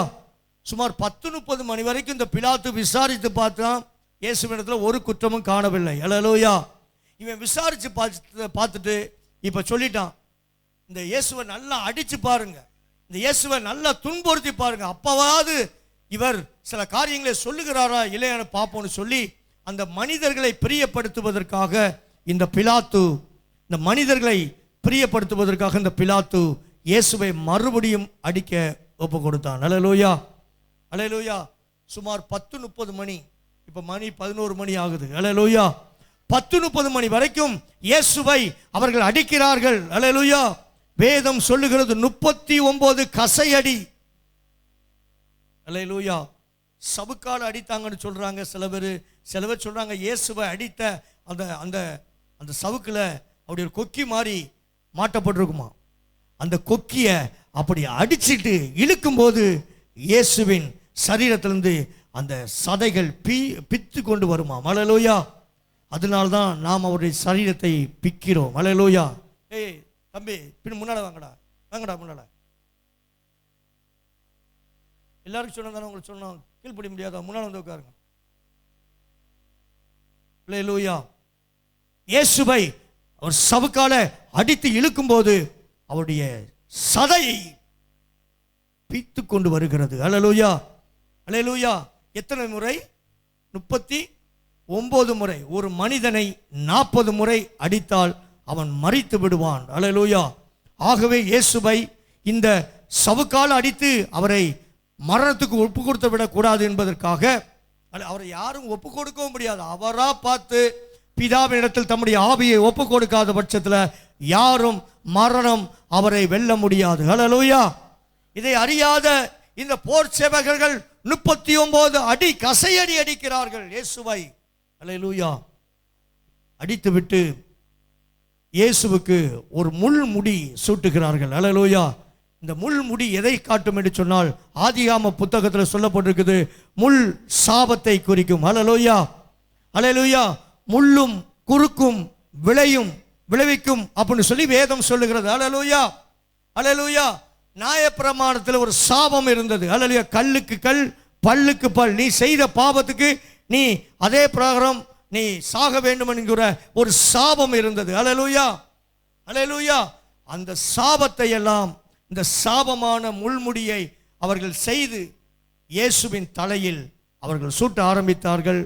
சுமார் 10:30 மணி வரைக்கும் இந்த பிலாத்து விசாரித்து பார்த்தான். இயேசுவின் இடத்துல ஒரு குற்றமும் காணவில்லை. அல்லேலூயா. இவன் விசாரிச்சு பார்த்துட்டு இப்ப சொல்லிட்டான், இந்த இயேசுவை நல்லா அடிச்சு பாருங்க, இந்த இயேசுவை நல்லா துன்புறுத்தி பாருங்க, அப்பவாவது இவர் சில காரியங்களை சொல்லுகிறாரா இல்லையான்னு பார்ப்போம்னு சொல்லி அந்த மனிதர்களை பிரியப்படுத்துவதற்காக இந்த பிலாத்து இந்த பிலாத்து இயேசுவை மறுபடியும் அடிக்க ஒப்பு கொடுத்தான். அல்லேலூயா. அல்லேலூயா. சுமார் 10:30 மணி, இப்ப மணி 11 மணி ஆகுது. அல்லேலூயா. 10:30 மணி வரைக்கும் இயேசுவை அவர்கள் அடிக்கிறார்கள். அல்லேலூயா. வேதம் சொல்லுகிறது 39 கசையடி. அல்லேலூயா. சவுக்கால அடித்தாங்கன்னு சொல்றாங்க சில பேர் சொல்றாங்க இயேசுவை அடித்த அந்த அந்த அந்த சவுக்குல அப்படி ஒரு கொக்கி மாதிரி மாட்டப்பட்டிருக்குமா, அந்த கொக்கிய அப்படி அடிச்சிட்டு இழுக்கும் போது இயேசுவின் சரீரத்திலிருந்து அந்த சதைகள் பித்து கொண்டு வருமா. அல்லேலூயா. அதனால்தான் நாம் அவருடைய சரீரத்தை பிக்கிறோம். அல்லேலூயா. ஏய் தம்பி, பின் முன்னால வாங்கடா முன்னால. எல்லாருக்கும் சொன்னதானே உங்களுக்கு சொன்னோம், கீழ்ப்படி முடியாதா? முன்னால வந்து உட்காருங்க. அல்லேலூயா. இயேசுவை அவர் சவுக்கால அடித்து இழுக்கும் போது அவருடைய சதையை பித்து கொண்டு வருகிறது. அல்லேலூயா. அல்லேலூயா. எத்தனை முறை? 39 முறை. ஒரு மனிதனை 40 முறை அடித்தால் அவன் மரித்து விடுவான். அல்லேலூயா. ஆகவே இயேசுவை இந்த சவுக்கால அடித்து அவரை மரணத்துக்கு ஒப்பு கொடுத்து விடக்கூடாது என்பதற்காக அவரை யாரும் ஒப்பு கொடுக்கவும் முடியாது. அவரா பார்த்து பிதாவின் இடத்தில் தம்முடைய ஆவியை ஒப்பு கொடுக்காத பட்சத்தில் யாரும் மரணம் அவரை வெல்ல முடியாது. அல்லேலூயா. இதை அறியாத இந்த போர் சேவகர்கள் 39 கசையடி அடிக்கிறார்கள் இயேசுவை. அல்லேலூயா. அடித்து விட்டு இயேசுவுக்கு ஒரு முள் முடி சூட்டுகிறார்கள். அல்லேலூயா. இந்த முள் முடி எதை காட்டும் என்று சொன்னால் ஆதியாகம புத்தகத்தில் சொல்லப்பட்டிருக்குது, முள் சாபத்தை குறிக்கும். அல்லேலூயா. அல்லேலூயா. முள்ளும் குறுக்கும் விளைவிக்கும் அப்படின்னு சொல்லி வேதம் சொல்லுகிறது. அல்லேலூயா. அல்லேலூயா. நியாயப்பிரமாணத்தில் ஒரு சாபம் இருந்தது. அல்லேலூயா. கல்லுக்கு கல், பல்லுக்கு பல், நீ செய்த பாவத்துக்கு நீ அதே பிரகாரம் நீ சாக வேண்டும் என்கிற ஒரு சாபம் இருந்தது. அல்லேலூயா. அல்லேலூயா. அந்த சாபத்தை எல்லாம், இந்த சாபமான முள்முடியை அவர்கள் செய்து இயேசுவின் தலையில் அவர்கள் சூட்ட ஆரம்பித்தார்கள்.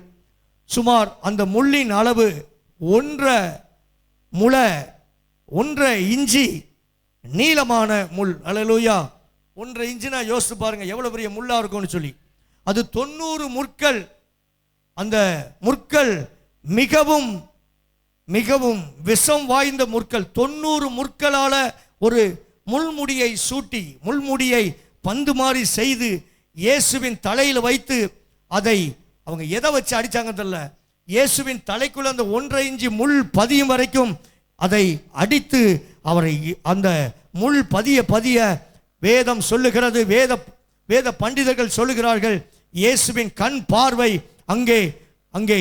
சுமார் அந்த முள்ளின் அளவு 1.5 இன்ச்சி நீளமான முள். அல்லேலூயா. 1.5 இன்ச்சுனா யோசித்து பாருங்க எவ்வளவு பெரிய முள்ளா இருக்கும்னு சொல்லி. அது 90 முற்கள். அந்த முற்கள் மிகவும் மிகவும் விஷம் வாய்ந்த முற்கள். 90 முற்களால ஒரு முள்முடியை சூட்டி, முள்முடியை பந்து மாதிரி செய்து இயேசுவின் தலையில் வைத்து, அதை அவங்க எதை வச்சு அடிச்சாங்க தெரியல, இயேசுவின் தலைக்குள்ள அந்த 1.5 இன்ச்சு முள் பதியும் வரைக்கும் அதை அடித்து அவரை அந்த முள் பதிய பதிய வேதம் சொல்லுகிறது, வேத பண்டிதர்கள் சொல்லுகிறார்கள், இயேசுவின் கண் பார்வை அங்கே அங்கே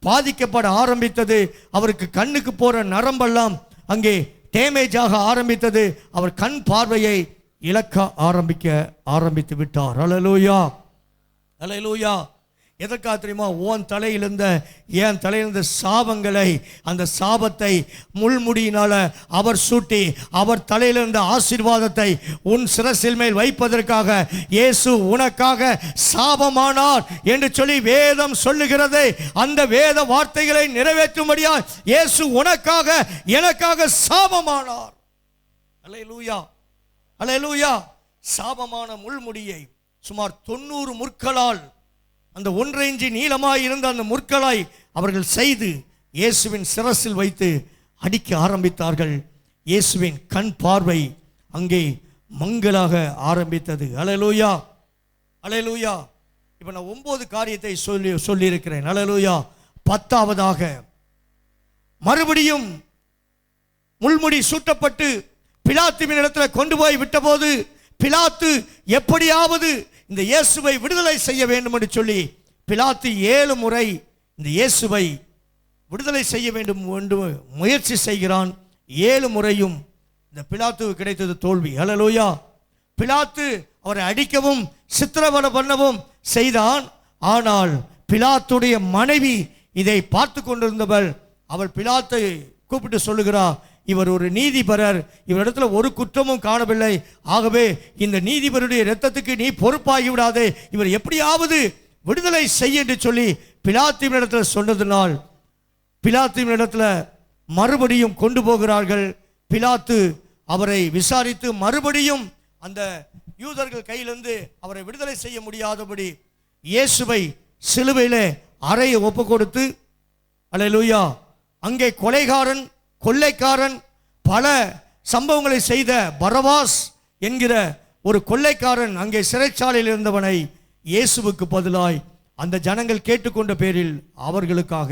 பாதிக்கப்பட ஆரம்பித்தது. அவருக்கு கண்ணுக்கு போற நரம்பெல்லாம் அங்கே டேமேஜ் ஆக ஆரம்பித்தது. அவர் கண் பார்வையை இழக்க ஆரம்பித்து விட்டார். அல்லேலூயா, அல்லேலூயா. எதற்காக தெரியுமா? உன் தலையிலிருந்த என் தலையிலிருந்த சாபங்களை, அந்த சாபத்தை முள்முடியினால அவர் சூட்டி அவர் தலையிலிருந்த ஆசீர்வாதத்தை உன் சிரசில் மேல் வைப்பதற்காக இயேசு உனக்காக சாபமானார் என்று சொல்லி வேதம் சொல்லுகிறது. அந்த வேத வார்த்தைகளை நிறைவேற்றும்படியா இயேசு உனக்காக எனக்காக சாபமானார். அல்லேலூயா, அல்லேலூயா. சாபமான முள்முடியை சுமார் 90 முற்களால், அந்த 1.5 இன்ச்சு நீளமாய் இருந்த அந்த முற்களாய் அவர்கள் செய்து இயேசுவின் சிரசில் வைத்து அடிக்க ஆரம்பித்தார்கள். இயேசுவின் கண் பார்வை அங்கே மங்கலாக ஆரம்பித்தது. அல்லேலூயா, அல்லேலூயா. இப்போ நான் 9 காரியத்தை சொல்லியிருக்கிறேன். அல்லேலூயா. 10ஆவதாக மறுபடியும் முள்முடி சூட்டப்பட்டு பிலாத்துவின் இடத்துல கொண்டு போய் விட்டபோது, பிலாத்து எப்படியாவது இந்த இயேசுவை விடுதலை செய்ய வேண்டும் என்று சொல்லி பிலாத்து 7 முறை இந்த இயேசுவை விடுதலை செய்ய வேண்டும் என்று முயற்சி செய்கிறான். 7 முறையும் இந்த பிலாத்துவுக்கு கிடைத்தது தோல்வி. அல்லேலூயா. பிலாத்து அவரை அடிக்கவும் சித்திரவதை பண்ணவும் செய்தான். ஆனால் பிலாத்துடைய மனைவி இதை பார்த்து கொண்டிருந்தவள், அவள் பிலாத்தை கூப்பிட்டு சொல்லுகிறார், இவர் ஒரு நீதிபரர், இவரிடத்துல ஒரு குற்றமும் காணவில்லை, ஆகவே இந்த நீதிபருடைய இரத்தத்துக்கு நீ பொறுப்பாகி விடாதே, இவர் எப்படியாவது விடுதலை செய்ய என்று சொல்லி பிலாத்துவின் இடத்துல சொன்னதினால் பிலாத்துவின் இடத்துல மறுபடியும் கொண்டு போகிறார்கள். பிலாத்து அவரை விசாரித்து மறுபடியும் அந்த யூதர்கள் கையிலிருந்து அவரை விடுதலை செய்ய முடியாதபடி இயேசுவை சிலுவையிலே அறைய ஒப்பு கொடுத்து, அல்லேலூயா, அங்கே கொலைகாரன் கொள்ளைக்காரன் பல சம்பவங்களை செய்த பரபாஸ் என்கிற ஒரு கொள்ளைக்காரன் அங்கே சிறைச்சாலையில் இருந்தவனை இயேசுவுக்கு பதிலாய் அந்த ஜனங்கள் கேட்டுக்கொண்ட பேரில் அவர்களுக்காக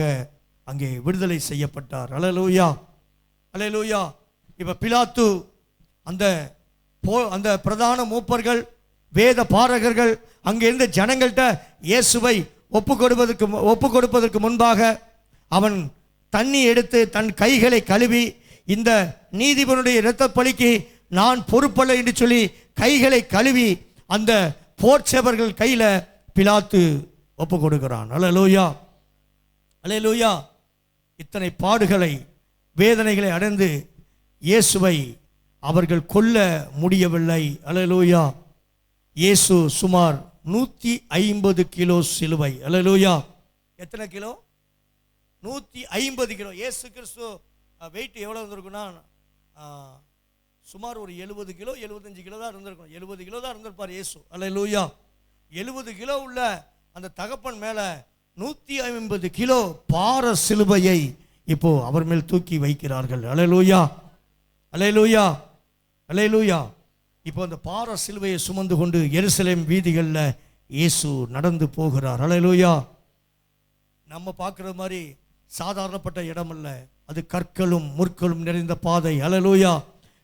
அங்கே விடுதலை செய்யப்பட்டார். அல்லேலூயா, அல்லேலூயா. இப்ப பிலாத்து அந்த பிரதான மூப்பர்கள் வேத பாரகர்கள் அங்கே இருந்த ஜனங்கள்கிட்ட இயேசுவை ஒப்பு கொடுப்பதற்கு முன்பாக அவன் தண்ணி எடுத்து தன் கைகளை கழுவி, இந்த நீதிபதியுடைய இரத்த பலிக்கு நான் பொறுப்பல்ல என்று சொல்லி கைகளை கழுவி அந்த போர்ச்சேவர்கள் கையில பிலாத்து ஒப்பு கொடுக்கிறான். அல்லேலூயா, அல்லேலூயா. இத்தனை பாடுகளை வேதனைகளை அடைந்து இயேசுவை அவர்கள் கொல்ல முடியவில்லை. அல்லேலூயா. இயேசு சுமார் 150 கிலோ சிலுவை. அல்லேலூயா. எத்தனை கிலோ? 150 கிலோ. இயேசு கிறிஸ்து வெயிட் எவ்வளோ இருந்திருக்குன்னா சுமார் ஒரு 70 கிலோ 75 கிலோ தான் இருந்திருக்கும். 70 கிலோ தான் இருந்திருப்பார் இயேசு. அல்லேலூயா. 70 கிலோ உள்ள அந்த தகப்பன் மேல 150 கிலோ பார சிலுவையை இப்போ அவர் மேல் தூக்கி வைக்கிறார்கள். அல்லேலூயா, அல்லேலூயா, அல்லேலூயா. இப்போ அந்த பார சிலுவையை சுமந்து கொண்டு எருசலேம் வீதிகளில் இயேசு நடந்து போகிறார். அல்லேலூயா. நம்ம பார்க்குற மாதிரி சாதாரணப்பட்ட இடம் அல்ல, அது கற்களும் முற்களும் நிறைந்த பாதை. அல்லேலூயா.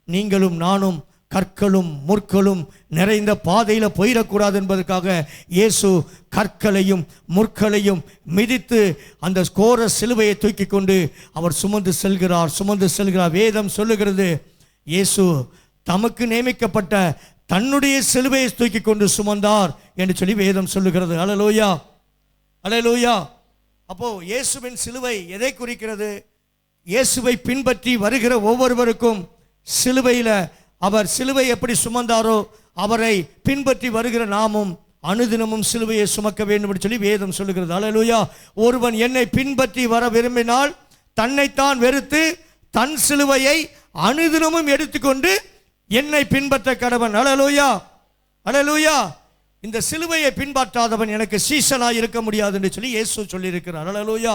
நீங்களும் நானும் கற்களும் முற்களும் நிறைந்த பாதையில் போயிடக்கூடாது என்பதற்காக இயேசு கற்களையும் முற்களையும் மிதித்து அந்த கோர சிலுவையை தூக்கி கொண்டு அவர் சுமந்து செல்கிறார். வேதம் சொல்லுகிறது, இயேசு தமக்கு நியமிக்கப்பட்ட தன்னுடைய சிலுவையை தூக்கி கொண்டு சுமந்தார் என்று சொல்லி வேதம் சொல்லுகிறது. அல்லேலூயா, அல்லேலூயா. அப்போ இயேசுவின் சிலுவை எதை குறிக்கிறது? இயேசுவை பின்பற்றி வருகிற ஒவ்வொருவருக்கும் சிலுவையில் அவர் சிலுவை எப்படி சுமந்தாரோ அவரை பின்பற்றி வருகிற நாமும் அனுதினமும் சிலுவையை சுமக்க வேண்டும் என்று சொல்லி வேதம் சொல்லுகிறது. அல்லேலூயா. ஒருவன் என்னை பின்பற்றி வர விரும்பினால் தன்னைத்தான் வெறுத்து தன் சிலுவையை அனுதினமும் எடுத்துக்கொண்டு என்னை பின்பற்ற கடவன். அல்லேலூயா, அல்லேலூயா. இந்த சிலுவையை பின்பற்றாதவன் எனக்கு சீசனாய் இருக்க முடியாது என்று சொல்லி இயேசு சொல்லியிருக்கிறார். அல்லேலூயா.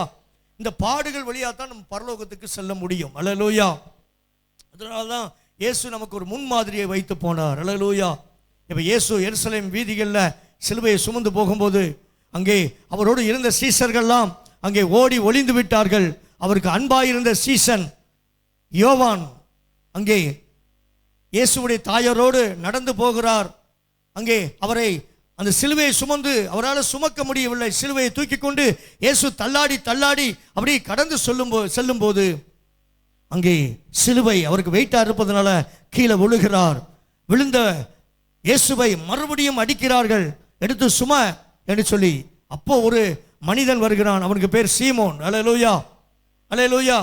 இந்த பாடுகள் வழியாக தான் நம்ம பரலோகத்துக்கு செல்ல முடியும். அல்லேலூயா. அதனால தான் இயேசு நமக்கு ஒரு முன்மாதிரியை வைத்து போனார். அல்லேலூயா. இப்போ இயேசு எருசலேம் வீதிகளில் சிலுவையை சுமந்து போகும்போது அங்கே அவரோடு இருந்த சீசர்கள்லாம் அங்கே ஓடி ஒளிந்து விட்டார்கள். அவருக்கு அன்பாயிருந்த சீசன் யோவான் அங்கே இயேசுவுடைய தாயாரோடு நடந்து போகிறார். அங்கே அவரை அந்த சிலுவையை சுமந்து அவரால் சுமக்க முடியவில்லை. சிலுவையை தூக்கி கொண்டு இயேசு தள்ளாடி தள்ளாடி அப்படி கடந்து செல்லும்போது அங்கே சிலுவை அவருக்கு வெயிட்டாக இருப்பதனால கீழே விழுகிறார். விழுந்த இயேசுவை மறுபடியும் அடிக்கிறார்கள். எடுத்து சும என்று சொல்லி அப்போ ஒரு மனிதன் வருகிறான். அவனுக்கு பேர் சீமோன். அல்லேலூயா. அல்லேலூயா.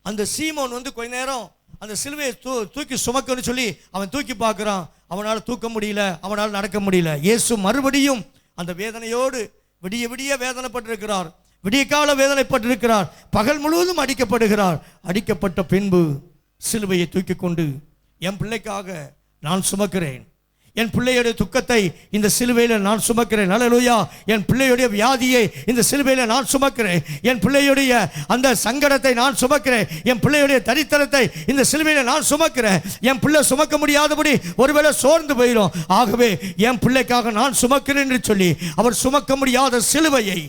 அந்த சீமோன் கொஞ்ச நேரம் அந்த சிலுவையை தூக்கி சுமக்கன்னு சொல்லி அவன் தூக்கி பார்க்குறான். அவனால் தூக்க முடியல, அவனால் நடக்க முடியல. இயேசு மறுபடியும் அந்த வேதனையோடு விடிய விடிய வேதனைப்பட்டிருக்கிறார். விடிய கால வேதனைப்பட்டிருக்கிறார். பகல் முழுவதும் அடிக்கப்படுகிறார். அடிக்கப்பட்ட பின்பு சிலுவையை தூக்கி கொண்டு என் பிள்ளைக்காக நான் சுமக்கிறேன், என் பிள்ளையுடைய துக்கத்தை இந்த சிலுவையில் நான் சுமக்கிறேன். அல்லேலூயா. என் பிள்ளையுடைய வியாதியை இந்த சிலுவையில் நான் சுமக்கிறேன். என் பிள்ளையுடைய அந்த சங்கடத்தை நான் சுமக்கிறேன். என் பிள்ளையுடைய தரித்திரத்தை இந்த சிலுவையில் நான் சுமக்கிறேன். என் பிள்ளை சுமக்க முடியாதபடி ஒருவேளை சோர்ந்து போயிடும். ஆகவே என் பிள்ளைக்காக நான் சுமக்கிறேன் என்று சொல்லி அவர் சுமக்க முடியாத சிலுவையை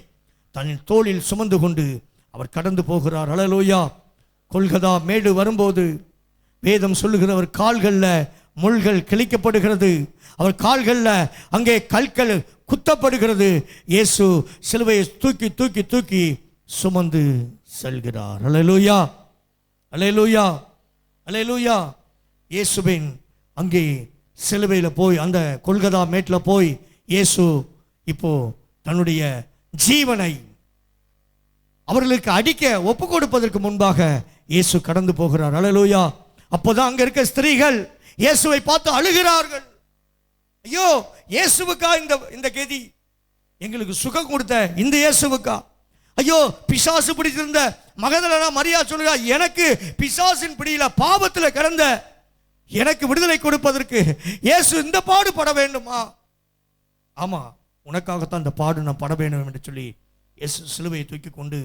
தன் தோளில் சுமந்து கொண்டு அவர் கடந்து போகிறார். அல்லேலூயா. கொல்கதா மேடு வரும்போது வேதம் சொல்லுகிறவர் கால்களில் முள்கள் கிழிக்கப்படுகிறது. அவர் கால்களில் அங்கே கற்கள் குத்தப்படுகிறது. இயேசு சிலுவையை தூக்கி தூக்கி தூக்கி சுமந்து செல்கிறார். அல்லேலூயா. அல்லேலூயா. அல்லேலூயா. இயேசுவின் அங்கே சிலுவையில் போய் அந்த கொல்கதா மேட்டில் போய் இயேசு இப்போ தன்னுடைய ஜீவனை அவர்களுக்கு அடிக்க ஒப்பு கொடுப்பதற்கு முன்பாக இயேசு கடந்து போகிறார். அல்லேலூயா. அப்போதான் அங்க இருக்க ஸ்திரீகள் இயேசுவை பார்த்து அழுகிறார்கள். ஐயோ, இயேசுவுக்கா இந்த கதி? எங்களுக்கு சுகம் கொடுத்த இந்த இயேசுவுக்கா? ஐயோ, பிசாசு பிடித்திருந்த மகதலேனா மரியா சொல்லுறா, எனக்கு பிசாசின் பிடியில பாவத்தில் கிடந்த எனக்கு விடுதலை கொடுப்பதற்கு இயேசு இந்த பாடு பட வேண்டுமா? ஆமா, உனக்காகத்தான் இந்த பாடு நான் பட வேண்டும் என்று சொல்லி இயேசு சிலுவையை தூக்கி கொண்டு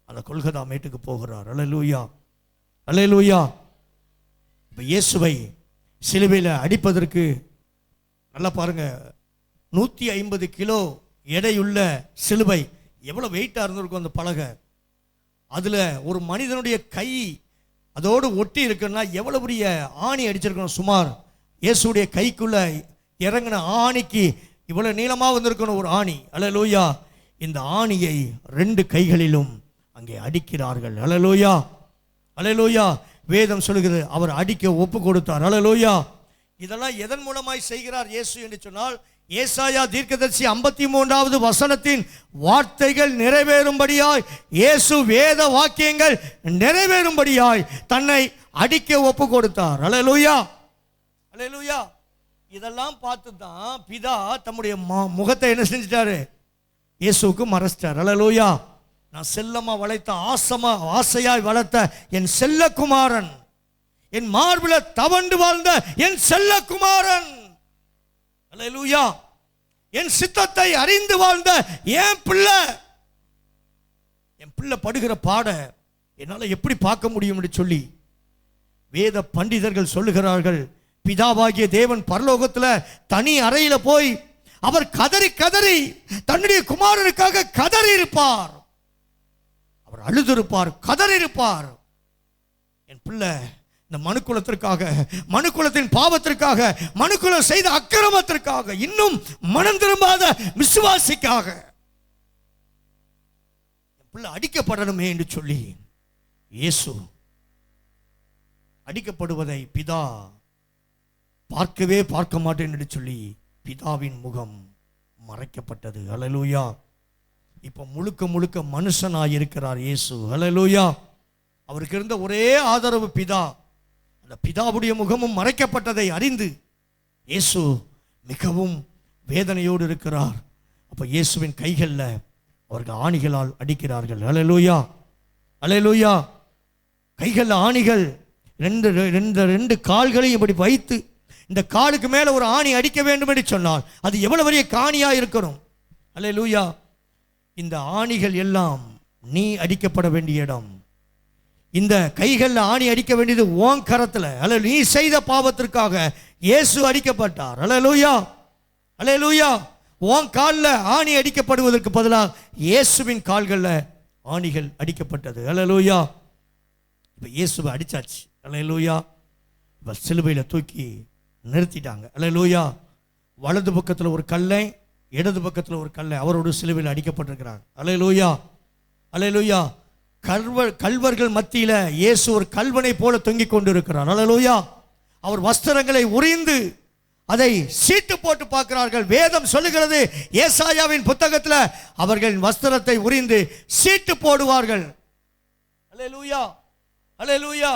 அந்த கொல்கதா மேட்டுக்கு போகிறார். அல்லேலூயா. அல்லேலூயா. இப்போ இயேசுவை சிலுவையில் அடிப்பதற்கு நல்லா பாருங்க, 150 கிலோ எடையுள்ள சிலுவை எவ்வளோ வெயிட்டாக இருந்திருக்கும் அந்த பலகை. அதில் ஒரு மனிதனுடைய கை அதோடு ஒட்டி இருக்குன்னா எவ்வளோ பெரிய ஆணி அடிச்சிருக்கணும். சுமார் இயேசுடைய கைக்குள்ள இறங்கின ஆணிக்கு இவ்வளோ நீளமாக வந்திருக்கணும் ஒரு ஆணி. அல்லேலூயா. இந்த ஆணியை 2 கைகளிலும் அங்கே அடிக்கிறார்கள். அல்லேலூயா. அல்லேலூயா. வேதம் சொல்லுகிறது அவர் அடிக்க ஒப்பு கொடுத்தார். அல்லேலூயா. இதெல்லாம் எதன் மூலமாய் செய்கிறார் இயேசு என்று சொன்னால், ஏசாயா தீர்க்கதரிசி 53வது வசனத்தின் வார்த்தைகள் நிறைவேறும்படியாய், இயேசு வேத வாக்கியங்கள் நிறைவேறும்படியாய் தன்னை அடிக்க ஒப்பு கொடுத்தார். அல்லேலூயா. அல்லேலூயா. இதெல்லாம் பார்த்து தான் பிதா தம்முடைய முகத்தை என்ன செஞ்சிட்டாரு? இயேசுவுக்கு மறைச்சிட்டார். அல்லேலூயா. நான் செல்லமா வளைத்த ஆசையாய் வளர்த்த என் செல்லகுமாரன், என் மார்பில தவண்டு வாழ்ந்த என் செல்லகுமாரன். அல்லேலூயா. என் சித்தத்தை அறிந்து வாழ்ந்த என் பிள்ளை படுகிற பாட என்னால் எப்படி பார்க்க முடியும் என்று சொல்லி வேத பண்டிதர்கள் சொல்லுகிறார்கள். பிதாவாகிய தேவன் பரலோகத்தில் தனி அறையில போய் அவர் கதறி கதறி தன்னுடைய குமாரனுக்காக கதறி இருப்பார். அவர் அழுதிருப்பார், கதறி இருப்பார். என் பிள்ளை இந்த மனுக்குலத்திற்காக, மனுக்குலத்தின் பாவத்திற்காக, மனுக்குலம் செய்த அக்கிரமத்திற்காக, இன்னும் மனம் திரும்பாத விசுவாசிக்காக என் பிள்ளை அடிக்கப்படணுமே என்று சொல்லி இயேசு அடிக்கப்படுவதை பிதா பார்க்கவே பார்க்க மாட்டேன் என்று சொல்லி பிதாவின் முகம் மறைக்கப்பட்டது. அல்லேலூயா. இப்போ முழுக்க முழுக்க மனுஷனாய் இருக்கிறார் இயேசு. அல்லேலூயா. அவருக்கு இருந்த ஒரே ஆதரவு பிதா. அந்த பிதாவுடைய முகமும் மறைக்கப்பட்டதை அறிந்து இயேசு மிகவும் வேதனையோடு இருக்கிறார். அப்போ இயேசுவின் கைகளில் அவர்கள் ஆணிகளால் அடிக்கிறார்கள். அல்லேலூயா. அல்லேலூயா. கைகளில் ஆணிகள், ரெண்டு கால்களையும் இப்படி வைத்து இந்த காலுக்கு மேலே ஒரு ஆணி அடிக்க வேண்டும் என்று சொன்னால் அது எவ்வளவு பெரிய காணியா இருக்கணும். அல்லேலூயா. இந்த ஆணிகள் எல்லாம் நீ அடிக்கப்பட வேண்டிய இடம். இந்த கைகளில் ஆணி அடிக்க வேண்டியது உன் கரத்தில். அல்ல, நீ செய்த பாவத்திற்காக இயேசு அடிக்கப்பட்டார். அல்லேலூயா, அல்லேலூயா. உன் காலில் ஆணி அடிக்கப்படுவதற்கு பதிலாக இயேசுவின் கால்களில் ஆணிகள் அடிக்கப்பட்டது. அல்லேலூயா. இப்போ இயேசுவை அடிச்சாச்சு. அல்லேலூயா. இப்போ சிலுவையில் தூக்கி நிறுத்திட்டாங்க. அல்லேலூயா. வலது பக்கத்தில் ஒரு கல்லை, இடது பக்கத்தில் ஒரு கல்லை அவரோட சிலுவையில் அடிக்கப்பட்டிருக்கிறாங்க. அல்லேலூயா, அல்லேலூயா. கல்வர்கள் மத்தியில் இயேசு ஒரு கல்வனை போல தொங்கிக் கொண்டிருக்கிறார். அல்லேலூயா. அவர் வஸ்திரங்களை உரிந்து அதை சீட்டு போட்டு பார்க்கிறார்கள். வேதம் சொல்லுகிறது, ஏசாயாவின் புத்தகத்தில் அவர்கள் வஸ்திரத்தை உரிந்து சீட்டு போடுவார்கள். அல்லேலூயா, அல்லேலூயா.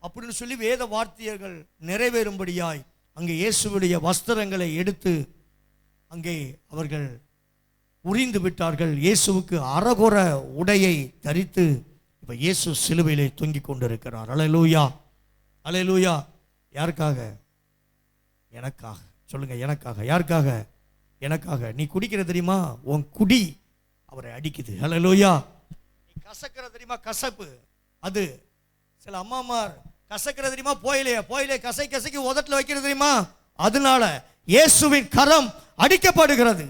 அப்படின்னு சொல்லி வேத வார்த்தைகள் நிறைவேறும்படியாய் அங்கே இயேசுவுடைய வஸ்திரங்களை எடுத்து அங்கே அவர்கள் உரிந்து விட்டார்கள். இயேசுவுக்கு அரகுர உடையை தரித்து இப்போ இயேசு சிலுவையிலே தொங்கிக் கொண்டிருக்கிறார். அல்லேலூயா, அல்லேலூயா. யாருக்காக? எனக்காக. சொல்லுங்க, எனக்காக. யாருக்காக? எனக்காக. நீ குடிக்கிற தெரியுமா? உன் குடி அவரை அடிக்குது. அல்லேலூயா. நீ கசக்கிற தெரியுமா? கசப்பு. அது சில அம்மாமார் கசக்கிற தெரியுமா? போயிலே கசைக்கு உதட்டில் வைக்கிறது தெரியுமா? அதனால இயேசுவின் கரம் அடிக்கப்படுகிறது.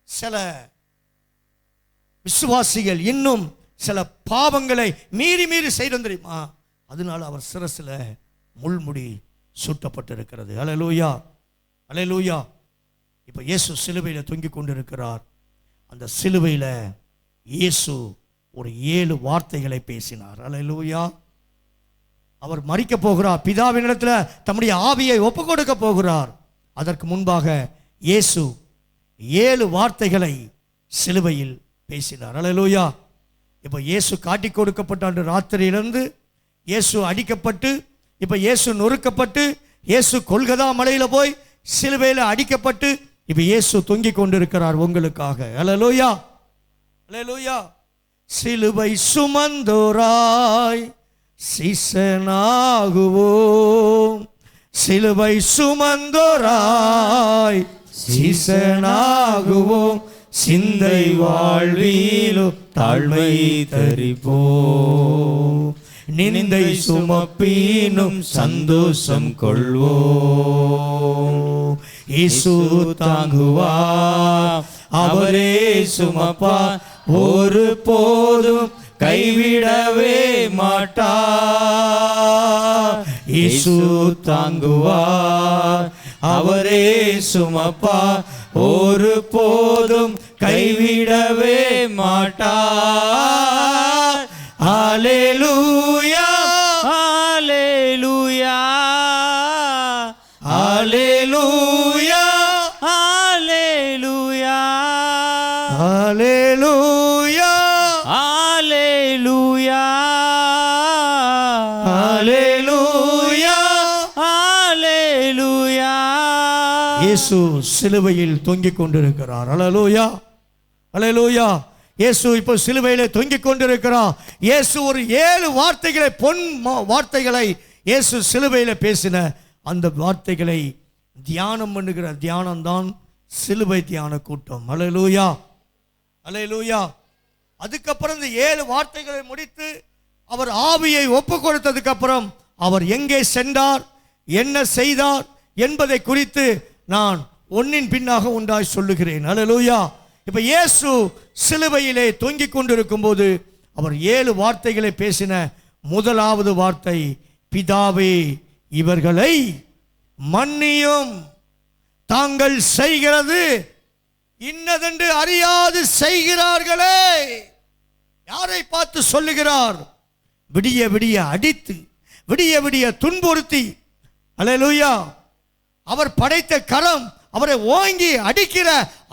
சில விசுவாசிகள் இன்னும் சில பாவங்களை மீறி செய்து தெரியுமா? அதனால அவர் சிரசில் முள்முடி சூட்டப்பட்டிருக்கிறது. அல்லேலூயா, அல்லேலூயா. இப்போ இயேசு சிலுவையில் தொங்கிக் கொண்டிருக்கிறார். அந்த சிலுவையில் இயேசு ஒரு 7 வார்த்தைகளை பேசினார். அல்லேலூயா. அவர் மரிக்க போகிறார். பிதாவினிடத்தில் தம்முடைய ஆவியை ஒப்பு கொடுக்க போகிறார். அதற்கு முன்பாக இயேசு 7 வார்த்தைகளை சிலுவையில் பேசினார். அல்லேலூயா. இப்போ இயேசு காட்டி கொடுக்கப்பட்ட அன்று ராத்திரியிலிருந்து இயேசு அடிக்கப்பட்டு, இப்போ இயேசு நொறுக்கப்பட்டு, இயேசு கொல்கதா மலையில் போய் சிலுவையில் அடிக்கப்பட்டு, இப்போ இயேசு தொங்கிக் கொண்டிருக்கிறார் உங்களுக்காக. அல்லேலூயா, அல்லேலூயா. சிலுவை சுமந்தோராய் சீசனாகுவோம். சிலுவை சுமந்தோராய் சீசனாகுவோம். சிந்தை வாழ்விலும் தாழ்மை தரிப்போம். நிந்தை சுமப்பீனும் சந்தோஷம் கொள்வோம். இயேசு தாங்குவார், அவரே சுமப்பார், ஒரு போதும் கைவிடவே மாட்டார். இயேசு தாங்குவார், அவரே சுமப்பார், ஒரு போதும் கைவிடவே மாட்டார். அல்லேலூயா, அல்லேலூயா, அல்லேலூயா, அல்லேலூயா, அல்லேலூயா, அல்லேலூயா, அல்லேலூயா, அல்லேலூயா. இயேசு சிலுவையில் தொங்கிக் கொண்டிருக்கிறார். அல்லேலூயா, அல்லேலூயா. இயேசு இப்போ சிலுவையிலே தொங்கிக் கொண்டிருக்கிறார். இயேசு ஒரு 7 வார்த்தைகளை, பொன் வார்த்தைகளை இயேசு சிலுவையிலே பேசின அந்த வார்த்தைகளை தியானம் பண்ணுகிற தியானம்தான் சிலுவை தியான கூட்டம். அல்லேலூயா, அல்லேலூயா. அதுக்கப்புறம் இந்த 7 வார்த்தைகளை முடித்து அவர் ஆவியை ஒப்பு கொடுத்ததுக்கு அப்புறம் அவர் எங்கே சென்றார், என்ன செய்தார் என்பதை குறித்து நான் ஒன்னின் பின்னாக ஒன்றாய் சொல்லுகிறேன். அல்லேலூயா. இப்ப இயேசு சிலுவையிலே தொங்கிக் கொண்டிருக்கும் போது அவர் 7 வார்த்தைகளை பேசின முதலாவது வார்த்தை, பிதாவே இவர்களை மன்னியும், தாங்கள் செய்கிறது இன்னதென்று அறியாது செய்கிறார்களே. யாரை பார்த்து சொல்லுகிறார்? விடிய விடிய அடித்து, விடிய விடிய துன்புறுத்தி, அல்லேலூயா, அவர் படைத்த கரம் அவரை ஓங்கி அடிக்கிற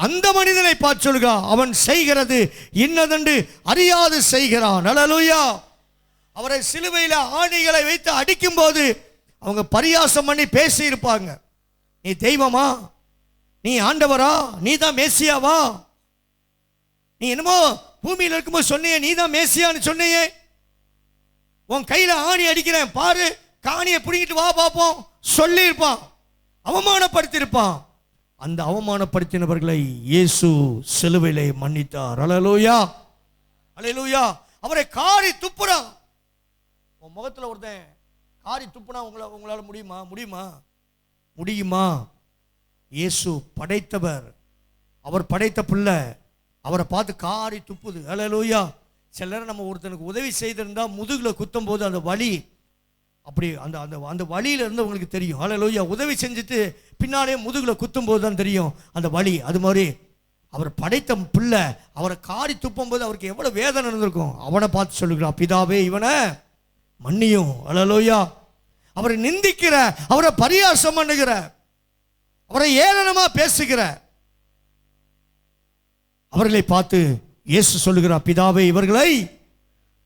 அந்த மனிதனை பார்த்து சொல்கிறார், அவன் செய்கிறது இன்னதென்று அறியாது செய்கிறான். அல்லேலூயா. அவரை சிலுவையில் ஆணிகளை வைத்து அடிக்கும் போது அவங்க பரியாசம் பண்ணி பேசி இருப்பாங்க. நீ தெய்வமா? நீ ஆண்டவரா? நீ தான் மேசியாவா? நீ என்னமோ பூமியில் இருக்கும்போது சொன்னியே, நீ தான் மேசியான்னு சொன்னியே, உன் கையில் ஆணி அடிக்கிறேன் பாரு, காணியை பிடிங்கிட்டு வா பார்ப்போம் சொல்லியிருப்பான், அவமானப்படுத்தியிருப்பான். அந்த அவமானப்படுத்தினவர்களை இயேசு சிலுவையிலே மன்னித்தார். அல்லேலூயா, அல்லேலூயா. அவரை காரி துப்புறான். உன் முகத்தில் ஒருத்தன் காரி துப்புனா உங்களால முடியுமா? முடியுமா? முடியுமா? இயேசு படைத்தவர், அவர் படைத்த பிள்ளை, அவரை பார்த்து காரி துப்புது. அல்லேலூயா. சில நேரம் நம்ம ஒருத்தனுக்கு உதவி செய்திருந்தா முதுகில் குத்தும் போது அந்த வலி அப்படி அந்த அந்த அந்த வலியில இருந்து உங்களுக்கு தெரியும். அல்லேலூயா. உதவி செஞ்சுட்டு பின்னாலே முதுகில் குத்தும் போது தான் தெரியும் அந்த வலி. அது மாதிரி அவர் படைத்த பிள்ளை அவரை காரி துப்பும் போது அவருக்கு எவ்வளவு வேதனை இருந்திருக்கும். அவனை பார்த்து சொல்லுகிறான், பிதாவே இவனை மன்னியும். அல்லேலூயா. அவரை நிந்திக்கிற, அவரை பரியாசம் பண்ணுகிற, அவரை ஏளனமா பேசுகிற அவர்களை பார்த்து இயேசு சொல்லுகிறார், பிதாவே இவர்களை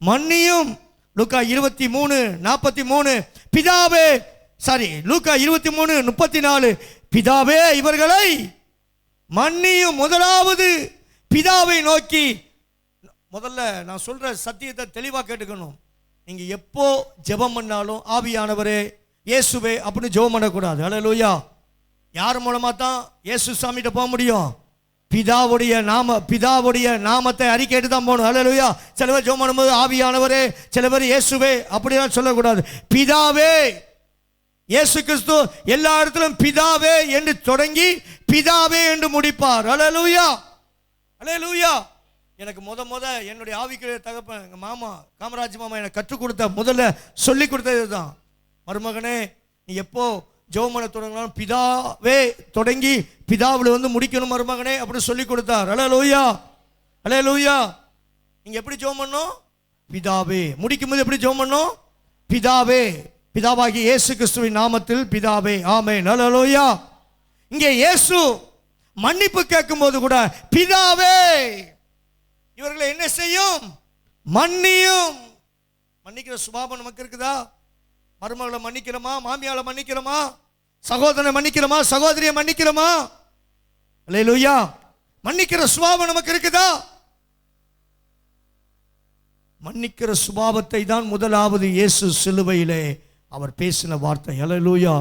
மன்னியும். லூக்கா 23:43 பிதாவே, லூக்கா 23:34 பிதாவே இவர்களை மன்னியும். முதலாவது பிதாவை நோக்கி. முதல்ல நான் சொல்ற சத்தியத்தை தெளிவாக கேட்டுக்கணும். நீங்க எப்போ ஜெபம் பண்ணாலும் ஆவியானவரே இயேசுவே அப்படின்னு ஜெபம் பண்ணக்கூடாது. அல்லேலூயா. யார் மூலமா தான் இயேசு சாமிகிட்ட போக முடியும்? பிதாவுடைய நாமத்தை அறிக்கையிட்டு தான் போகணும். அல்லேலூயா. சில பேர் ஜெபம் பண்ணும்போது ஆவியானவரே, சில பேர் இயேசுவே அப்படிலாம் சொல்லக்கூடாது. பிதாவே, இயேசு கிறிஸ்து எல்லா இடத்திலும் பிதாவே என்று தொடங்கி பிதாவே என்று முடிப்பார். அல்லேலூயா, அல்லேலூயா. எனக்கு என்னுடைய ஆவிக்குரிய தகப்பன் எங்கள் மாமா காமராஜ் மாமா எனக்கு கற்றுக் கொடுத்த முதல்ல சொல்லி கொடுத்தது தான், மருமகனே நீ எப்போ ஜெபம் பண்ண தொடங்கினாலும் பிதாவே தொடங்கி பிதாவில் முடிக்கணும் மருமகனே அப்படின்னு சொல்லி கொடுத்தார். அல்லேலூயா, அல்லேலூயா. நீங்க எப்படி ஜெபம் பண்ணணும்? பிதாவே. முடிக்கும் போது எப்படி ஜெபம் பண்ணணும்? பிதாவே, பிதாவாகிய இயேசு கிறிஸ்துவின் நாமத்தில் பிதாவே, ஆமென். அல்லேலூயா. இங்கே இயேசு மன்னிப்பு கேட்கும் போது கூட பிதாவே இவர்களை என்ன செய்யும்? மன்னியும். மன்னிக்கிற சுபாவம் நமக்கு இருக்குதா? மருமகளை மன்னிக்கிறோமா? மாமியாரை மன்னிக்கிறோமா? சகோதரனை மன்னிக்கிறோமா? சகோதரியை மன்னிக்கிறோமா? அல்லேலூயா. மன்னிக்கிற சுபாவம் நமக்கு இருக்குதா? மன்னிக்கிற சுபாவத்தை தான் முதலாவது இயேசு சிலுவையிலே அவர் பேசின வார்த்தை. அல்லேலூயா.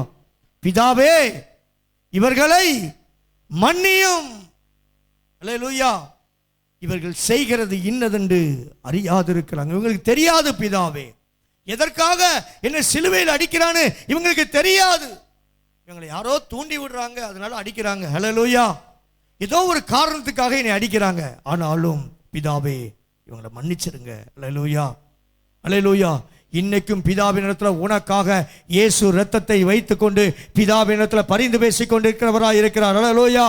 பிதாவே இவர்களை மன்னியும். அல்லேலூயா. இவர்கள் செய்கிறது இன்னதென்று அறியாதிருக்கிறாங்க. இவங்களுக்கு தெரியாது பிதாவே எதற்காக என்ன சிலுவையில் அடிக்கிறான்னு இவங்களுக்கு தெரியாது. இவங்களை யாரோ தூண்டி விடுறாங்க, அதனால அடிக்கிறாங்க. அல்லேலூயா. ஏதோ ஒரு காரணத்துக்காக என்னை அடிக்கிறாங்க, ஆனாலும் பிதாவே இவங்களை மன்னிச்சிருங்க. அல்லேலூயா, அல்லேலூயா. இன்னைக்கும் பிதாவின் இடத்துல உனக்காக இயேசு இரத்தத்தை வைத்துக் கொண்டு பிதாவின் இடத்துல பரிந்து பேசிக் கொண்டிருக்கிறவராய் இருக்கிறார். அல்லேலூயா,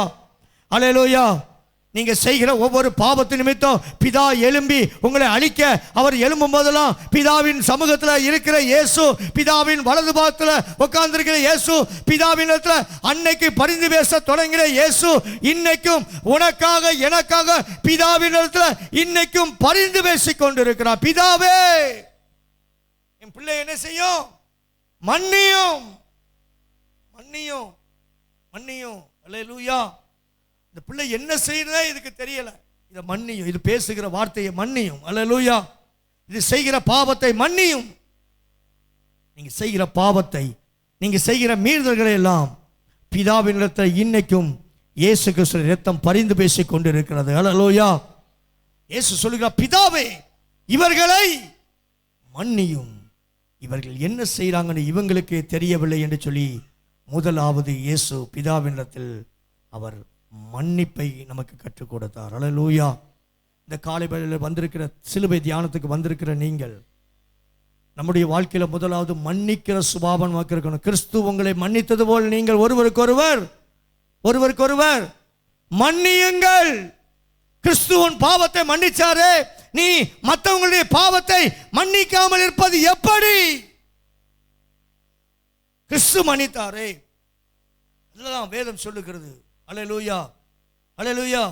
அல்லேலூயா. நீங்க செய்கிற ஒவ்வொரு பாவத்து நிமித்தம் பிதா எழும்பி உங்களை அழிக்க அவர் எழும்பும் போதெல்லாம் பிதாவின் சமூகத்தில் இருக்கிற இயேசு, பிதாவின் வலது பாகத்தில் உட்கார்ந்திருக்கிற இயேசு, பிதாவின் இடத்துல அன்னைக்கு பரிந்து பேச தொடங்கிற இயேசு இன்னைக்கும் உனக்காக எனக்காக பிதாவின் இடத்துல இன்னைக்கும் பரிந்து பேசிக் கொண்டிருக்கிறார். பிதாவே என் பிள்ளை என்ன செய்யும்? மன்னியும், மன்னியும், மன்னியும். அல்லேலூயா. இந்த பிள்ளை என்ன செய்யறதே இதுக்கு தெரியல, இதை மன்னியும். இது பேசுகிற வார்த்தையை மன்னியும். அல்லேலூயா. இது செய்கிற பாவத்தை மன்னியும். நீங்க செய்கிற பாவத்தை, நீங்க செய்கிற மீறுதல்களை எல்லாம் பிதாவின் இடத்தில் இன்னைக்கும் இயேசு கிறிஸ்துவின் இரத்தம் பரிந்து பேசிக் கொண்டிருக்கிறது. அல்லேலூயா. இயேசு சொல்லுகிறார், பிதாவே இவர்களை மன்னியும், இவர்கள் என்ன செய்கிறாங்கன்னு இவங்களுக்கு தெரியவில்லை என்று சொல்லி முதலாவது இயேசு பிதாவினிடத்தில் அவர் மன்னிப்பை நமக்கு கற்றுக் கொடுத்தார். அல்லேலூயா. இந்த காலை வேளையில் வந்திருக்கிற சிலுவை தியானத்துக்கு வந்திருக்கிற நீங்கள், நம்முடைய வாழ்க்கையில முதலாவது மன்னிக்கிற சுபாவம் நமக்கு இருக்கணும். கிறிஸ்து உங்களை மன்னித்தது போல் நீங்கள் ஒருவருக்கொருவர் மன்னியுங்கள். கிறிஸ்துவின் பாவத்தை மன்னிச்சாரே, நீ மற்றவங்களுடைய பாவத்தை மன்னிக்காமல் இருப்பது எப்படி? கிறிஸ்து மன்னித்தாரே, அதுதான் வேதம் சொல்லுகிறது. அல்லேலூயா, அல்லேலூயா.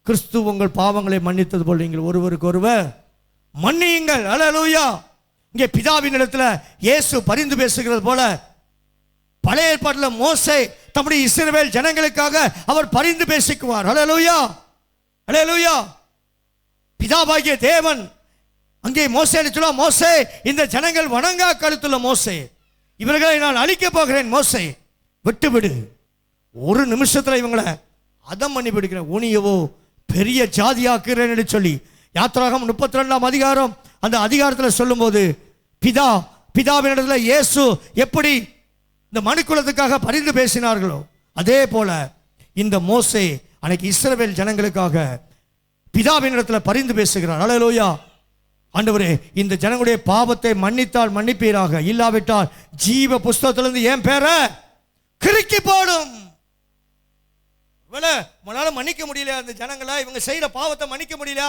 கிறிஸ்து உங்கள் பாவங்களை மன்னித்தது போல் நீங்கள் ஒருவருக்கொருவர் மன்னியுங்கள். அல்லேலூயா. இங்கே பிதாவின் இடத்துல இயேசு பரிந்து பேசுகிறது போல பழைய ஏற்பாட்டில் மோசே தம்முடைய இஸ்ரவேல் ஜனங்களுக்காக அவர் பரிந்து பேசிக்குவார். அல்லேலூயா, அல்லேலூயா. பிதாவாகிய தேவன் அங்கே மோசே சொல்ல, மோசே இந்த ஜனங்கள் வணங்கா கழுத்துள்ள மோசே, இவர்களை நான் அழிக்கப் போகிறேன், மோசே விட்டுவிடு, ஒரு நிமிஷத்துல இவங்களை அதம் பண்ணி விடுகிறேன், உனியவோ பெரிய ஜாதியாக்குறேன் என்று சொல்லி யாத்திராகமம் 32ஆம் அதிகாரம் அந்த அதிகாரத்தில் சொல்லும்போது பிதாவினிடத்தில் இயேசு எப்படி இந்த மனுக்குலத்துக்காக பரிந்து பேசினார்களோ அதே போல இந்த மோசே அன்னைக்கு இஸ்ரவேல் ஜனங்களுக்காக பிதாவினிடத்தில் பரிந்து பேசுகிறார். அல்லேலூயா. ஆண்டவரே, இந்த ஜனங்களுடைய பாவத்தை மன்னித்தால் மன்னிப்பீராக, இல்லாவிட்டால் ஜீவ புஸ்தகத்திலிருந்து என் பேரை கிறுக்கி போடும். உங்களால மன்னிக்க முடியல அந்த ஜனங்களை, இவங்க செய்யற பாவத்தை மன்னிக்க முடியல.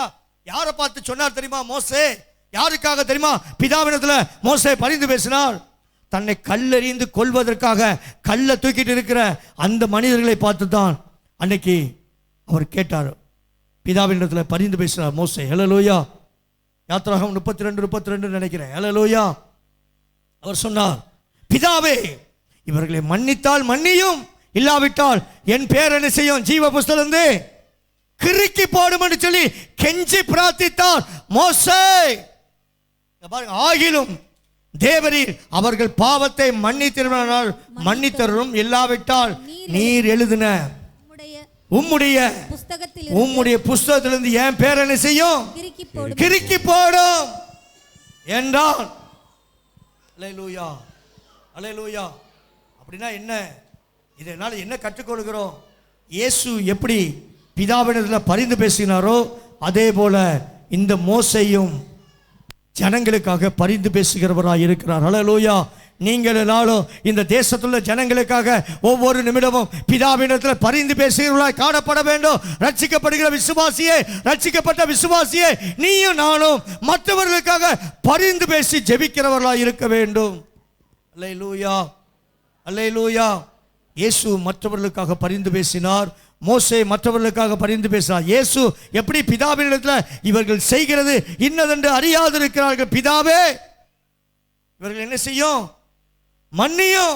யாரை பார்த்து சொன்னார் தெரியுமா மோசே? யாருக்காக தெரியுமா பிதாவினிடத்தில் மோசே பரிந்து பேசினார்? தன்னை கல்லெறிந்து கொல்வதற்காக கல்லை தூக்கிட்டு இருக்கிற அந்த மனிதர்களை பார்த்து தான் அன்னைக்கு அவர் கேட்டார், பிதாவினிடத்தில் பரிந்து பேசினார் மோசே. ஹல்லேலூயா. யாத்திராகமம் 32 நினைக்கிறேன். ஹல்லேலூயா. அவர் சொன்னார், பிதாவே, இவர்களை மன்னித்தால் மன்னியும், இல்லாவிட்டால் என் பேர் என்ன செய்யும்? ஜீவ புஸ்தகத்திலிருந்து கிறுக்கி போடும் என்று சொல்லி கெஞ்சி பிரார்த்தித்தார் மோசே. ஆகிலும் தேவரீர் அவர்கள் பாவத்தை மன்னித்திருந்தால் மன்னித்தரும், இல்லாவிட்டால் நீர் எழுதின உம்முடைய புஸ்தகத்திலிருந்து என் பேர் என்ன செய்யும்? கிறுக்கி போடும் என்றால். அல்லேலூயா, அல்லேலூயா. அப்படின்னா என்ன? இதனால என்ன கற்றுக்கொள்கிறோம்? இயேசு எப்படி பிதாவினிடத்தில் பரிந்து பேசினாரோ அதே போல இந்த மோசேயும் ஜனங்களுக்காக பரிந்து பேசுகிறவராக இருக்கிறார். ஹல்லேலூயா. நீங்கள் எல்லாரும் இந்த தேசத்துள்ள ஜனங்களுக்காக ஒவ்வொரு நிமிடமும் பிதாவினிடத்தில் பரிந்து பேசுகிறவர்களாய் காணப்பட வேண்டும். ரட்சிக்கப்படுகிற விசுவாசியே, ரட்சிக்கப்பட்ட விசுவாசியே, நீயும் நானும் மற்றவர்களுக்காக பரிந்து பேசி ஜெபிக்கிறவர்களாய் இருக்க வேண்டும். அல்லேலூயா, அல்லேலூயா. இயேசு மற்றவர்களுக்காக பரிந்து பேசினார், மோசே மற்றவர்களுக்காக பரிந்து பேசினார். இயேசு எப்படி பிதாவினிடத்தில் இவர்கள் செய்கிறது இன்னதென்று அறியாதிருக்கிறார்கள், பிதாவே இவர்கள் என்ன செய்யும்? மன்னியும்.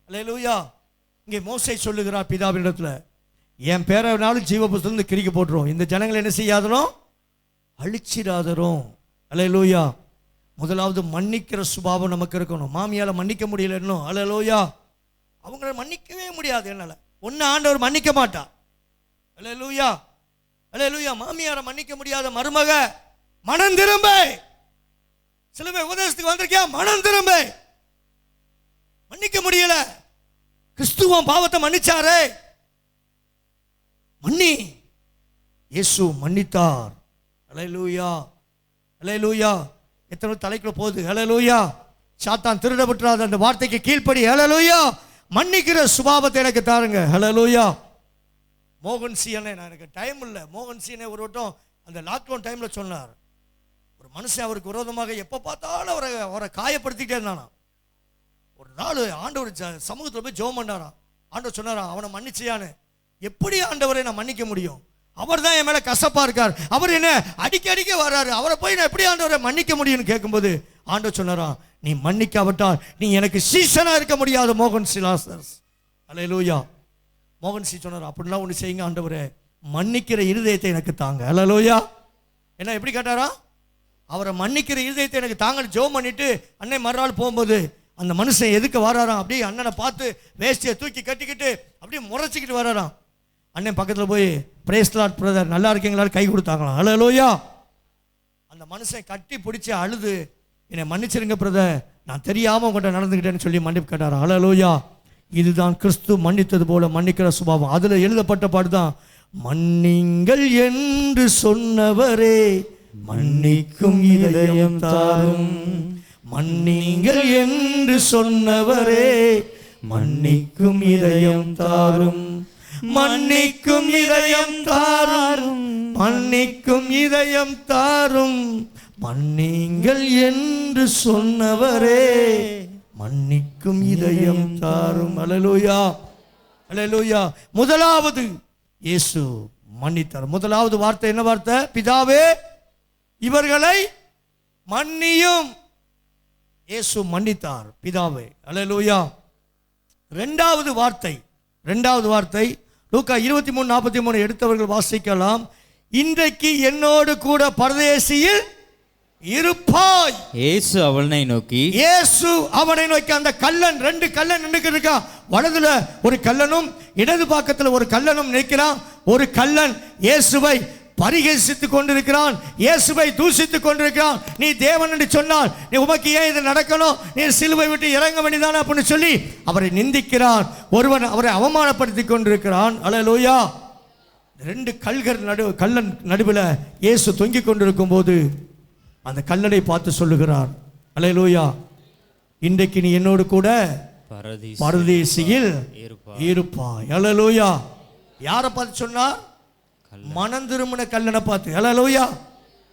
அல்லேலூயா. இங்கே மோசே சொல்லுகிறார் பிதாவினிடத்தில், என் பேரனாலும் ஜீவ புஸ்தகத்திலிருந்து கிறுக்கி போட்டுரும், இந்த ஜனங்களை என்ன செய்யாதரும்? அழிச்சிடாதரும். அல்லேலூயா. முதலாவது மன்னிக்கிற சுபாவம் நமக்கு இருக்கணும். மாமியால மன்னிக்க முடியல இன்னும். அல்லேலூயா. அவங்கள மன்னிக்கவே முடியாது என்னால. ஒன்னு ஆண்டவர் மன்னிக்க மாட்டார். அல்லேலூயா, அல்லேலூயா. மாமியாரை மன்னிக்க முடியாத மருமக மனம் திரும்ப. சில பேர் உபதேசத்துக்கு வந்திருக்கியா? மனம் திரும்ப. மன்னிக்க முடியல. கிறிஸ்துவம் பாவத்தை மன்னிச்சாரே, மன்னி. இயேசு மன்னித்தார். அல்லேலூயா, அல்லேலூயா. எத்தனை தலைக்குள்ள போகுது. அல்லேலூயா. சாத்தான் திருட விட்டுறாத அந்த வார்த்தைக்கு கீழ்ப்படி. அல்லேலூயா. மன்னிக்கிற சுபாவத்தை எனக்கு தாருங்க. ஹல்லேலூயா. மோகன் சி அண்ணே, நான் எனக்கு டைம் இல்லை. மோகன் சி அண்ணே ஒரு வட்டம் அந்த லாக்டவுன் டைம்ல சொன்னார், ஒரு மனுஷன் அவருக்கு விரோதமாக எப்போ பார்த்தாலும் அவரை காயப்படுத்திக்கிட்டே இருந்தானா. ஒரு நாள் ஆண்டவர் சமூகத்தில் போய் ஜெபம் பண்ணாராம். ஆண்டவர் சொன்னாரா, அவனை மன்னிச்சியான்னு. எப்படி ஆண்டவரை நான் மன்னிக்க முடியும்? அவர் தான் என் மேல கசப்பா இருக்கார், அவர் என்ன அடிக்க வர்றாரு, அவரை போய் நான் எப்படி ஆண்டவரை மன்னிக்க முடியும்னு கேட்கும்போது ஆண்டவர் சொன்னாரா, நீ மன்னிக்காவிட்டால் நீ எனக்கு சீசனா இருக்க முடியாது மோகன் சிலாசஸ். அல்லேலூயா. மோகன் சி சொன்னார், அப்படிலாம் ஒன்று செய்யுங்க ஆண்டவரே, மன்னிக்கிற இருதயத்தை எனக்கு தாங்க. அல்லேலூயா. என்ன எப்படி கேட்டாரா? அவரை மன்னிக்கிற இருதயத்தை எனக்கு தாங்கன்னு ஜெபம் பண்ணிட்டு அன்னை மறுநாள் போகும்போது அந்த மனுஷன் எதுக்கு வராராம்? அப்படியே அண்ணனை பார்த்து வேஷ்டியை தூக்கி கட்டிக்கிட்டு அப்படியே முறைச்சிக்கிட்டு வராராம். அண்ணன் பக்கத்தில் போய் பிரேஸ் லார்ட் பிரதர் நல்லா இருக்கீங்களான்னு கை கொடுத்தாங்களாம். அல்லேலூயா. அந்த மனுஷன் கட்டி பிடிச்சி அழுது, என்னை மன்னிச்சிருங்க பிரதர், நான் தெரியாமல் உங்கள்கிட்ட நடந்துக்கிட்டேன்னு சொல்லி மன்னிப்பு கேட்டாராம். அல்லேலூயா. இதுதான் கிறிஸ்து மன்னித்தது போல மன்னிக்கிற சுபாவம். அதில் எழுதப்பட்ட பாடுதான், மன்னிங்கள் என்று சொன்னவரே மன்னிக்கும் இதயம் தாரும், மன்னிங்கள் என்று சொன்னவரே மன்னிக்கும் இதயம் தாரும், மன்னிக்கும் இதயம் தாரும், மன்னிக்கும் இதயம் தாரும், மன்னிங்கள் என்று சொன்னவரே மன்னிக்கும் இதயம் தாரும். அல்லேலூயா, அல்லேலூயா. முதலாவது இயேசு மன்னித்தார். முதலாவது வார்த்தை என்ன வார்த்தை? பிதாவே இவர்களை மன்னியும். இயேசு மன்னித்தார், பிதாவே. அல்லேலூயா. இரண்டாவது வார்த்தை லூக்கா 23:43 எடுத்தவர்கள் வாசிக்கலாம். இன்றைக்கு என்னோடு கூட பரதேசியில் இருப்பாய்.
இயேசு அவனை நோக்கி
அந்த கல்லன், 2 கல்லன் நின்னுக்கிட்டு, வலதுல ஒரு கல்லனும் இடது பக்கத்துல ஒரு கல்லனும் நிற்கிறான். ஒரு கல்லன் இயேசுவை பரிகசித்துக் கொண்டிருக்கிறான், இயேசுவை தூஷித்துக் கொண்டிருக்கிறான். நீ தேவன் என்று சொன்னால் நீ உமக்கு ஏன் இது நடக்கணும், நீ சிலுவை விட்டு இறங்க வேண்டியதானே அப்படின்னு சொல்லி அவரை நிந்திக்கிறான். ஒருவன் அவரை அவமானப்படுத்தி கொண்டிருக்கிறான். அல்லேலூயா. 2 கல்லன் நடுவில் இயேசு தொங்கிக் கொண்டிருக்கும் போது அந்த கல்லனை பார்த்து சொல்லுகிறார், அல்லேலூயா, இன்றைக்கு நீ என்னோடு கூட பரதேசியில் இருப்பாய். அல்லேலூயா. யாரை பார்த்து சொன்னார்? மனம் திரும்பின கல்லனை பார்த்து. அல்லேலூயா.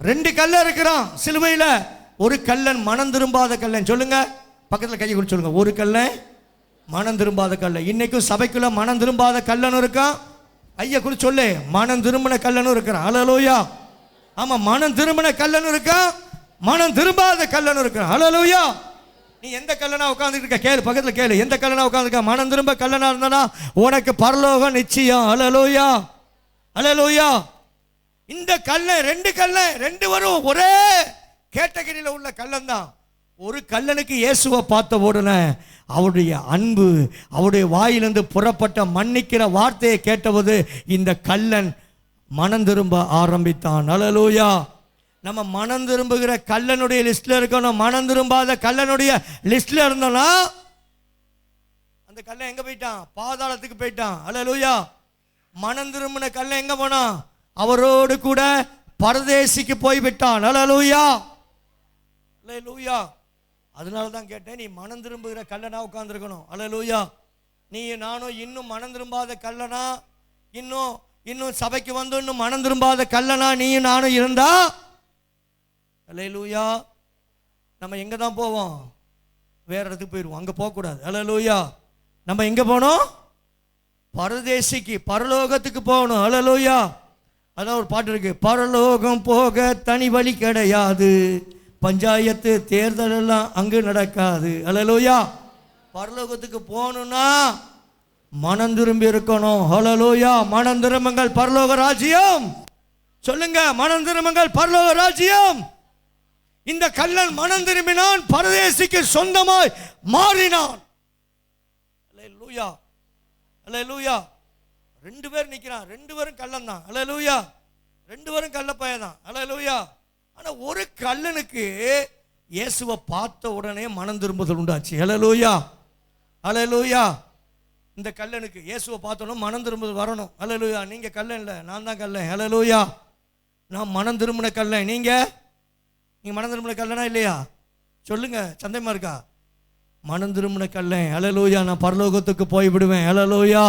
2 கல்லன் இருக்கிறான் சிலுவையில. ஒரு கல்லன் மனம் திரும்பாத கல்லன். சொல்லுங்க, பக்கத்தில் கையை கொடுத்து சொல்லுங்க, ஒரு கல்லன் மனம் திரும்பாத கல்லன். இன்னைக்கும் சபைக்குள்ள மனம் திரும்பாத கல்லனும் இருக்கான். ஐயா குறி சொல்லு, மனம் திரும்பின கல்லனும் இருக்கிறான். அல்லேலூயா. ஆமா, மனம் திரும்பின கல்லனும் இருக்கான், மனம் திரும்பாத கல்லனும் இருக்கிறான். அல்லேலூயா. நீ எந்த கல்லனா உட்கார்ந்துட்டு இருக்க கேளு, பக்கத்தில் கேளு, எந்த கல்லனா உட்கார்ந்துருக்க? மனம் திரும்ப கல்லனா இருந்தானா உனக்கு பரலோகம் நிச்சயம். அல்லேலூயா. அல்லேலூயா. இந்த கல்லன் 2 கல்லன், 2 வரும் ஒரே கேட்டகரியில் உள்ள கல்லன் தான். ஒரு கல்லனுக்கு இயேசுவை பார்த்த உடனே அவருடைய அன்பு, அவருடைய வாயிலிருந்து புறப்பட்ட மன்னிக்கிற வார்த்தையை கேட்டபோது இந்த கல்லன் மனம் திரும்ப ஆரம்பித்தான். அல்லேலூயா. நம்ம மனம் திரும்புகிற கல்லனுடைய லிஸ்ட்ல இருக்கணும். மனம் திரும்பாத கல்லனுடைய லிஸ்ட்ல இருந்தோம்னா அந்த கல்லன் எங்க போயிட்டான்? பாதாளத்துக்கு போயிட்டான். அல்லேலூயா. மனம் திரும்பின கல்லன் எங்க போனான்? அவரோடு கூட பரதேசிக்கு போய் விட்டான். அல்லேலூயா. அல்லேலூயா. அதனால தான் கேட்டேன், நீ மனம் திரும்புகிற கல்லனா உட்கார்ந்துருக்கணும். அல்லேலூயா. நீ நானும் இன்னும் மனம் திரும்பாத கல்லனா, இன்னும் சபைக்கு வந்து இன்னும் மனம் திரும்பாத கல்லனா நீயும் நானும் இருந்தா, அல்லேலூயா, நம்ம எங்க தான் போவோம்? வேற இடத்துக்கு போயிடுவோம். அங்க போகக்கூடாது. அல்லேலூயா. நம்ம எங்க போனோம்? பரதேசிக்கு, பரலோகத்துக்கு போகணும். அல்லேலூயா. அதான் ஒரு பாட்டு இருக்கு, பரலோகம் போக தனி வழி கிடையாது, பஞ்சாயத்து தேர்தல் எல்லாம் அங்கு நடக்காது. அல்லேலூயா. பரலோகத்துக்கு போகணும்னா மனம் திரும்பி இருக்கணும். அல்லேலூயா. மனம் திரும்புங்கள் பரலோக ராஜ்யம். சொல்லுங்க, மனம் திரும்புங்கள் பரலோக ராஜ்யம். இந்த கல்லன் மனம் திரும்பினான், பரதேசிக்கு சொந்தமாய் மாறினான். அல்லேலூயா. அல்லேலூயா. 2 பேர் நிற்கிறான், 2 பேரும் கல்லன் தான். அல்லேலூயா. 2 பேரும் கள்ளப்பையன் தான். அல்லேலூயா. ஆனா ஒரு கல்லனுக்கு இயேசுவை பார்த்த உடனே மனம் திரும்புதல் உண்டாச்சு. அல்லேலூயா. அல்லேலூயா. இந்த கல்லனுக்கு இயேசுவை பார்த்தோம் மனம் திரும்புதல் வரணும். அல்லேலூயா. நீங்க கல்லன் இல்லை, நான் தான் கல்லன். அல்லேலூயா. நான் மனம் திரும்பின கல்லன். நீங்க மனம் திரும்பின கல்லனா இல்லையா? சொல்லுங்க, சந்தேகமா இருக்கா? மனம் திரும்பின கல்லன். அல்லேலூயா. நான் பரலோகத்துக்கு போய் விடுவேன். அல்லேலூயா.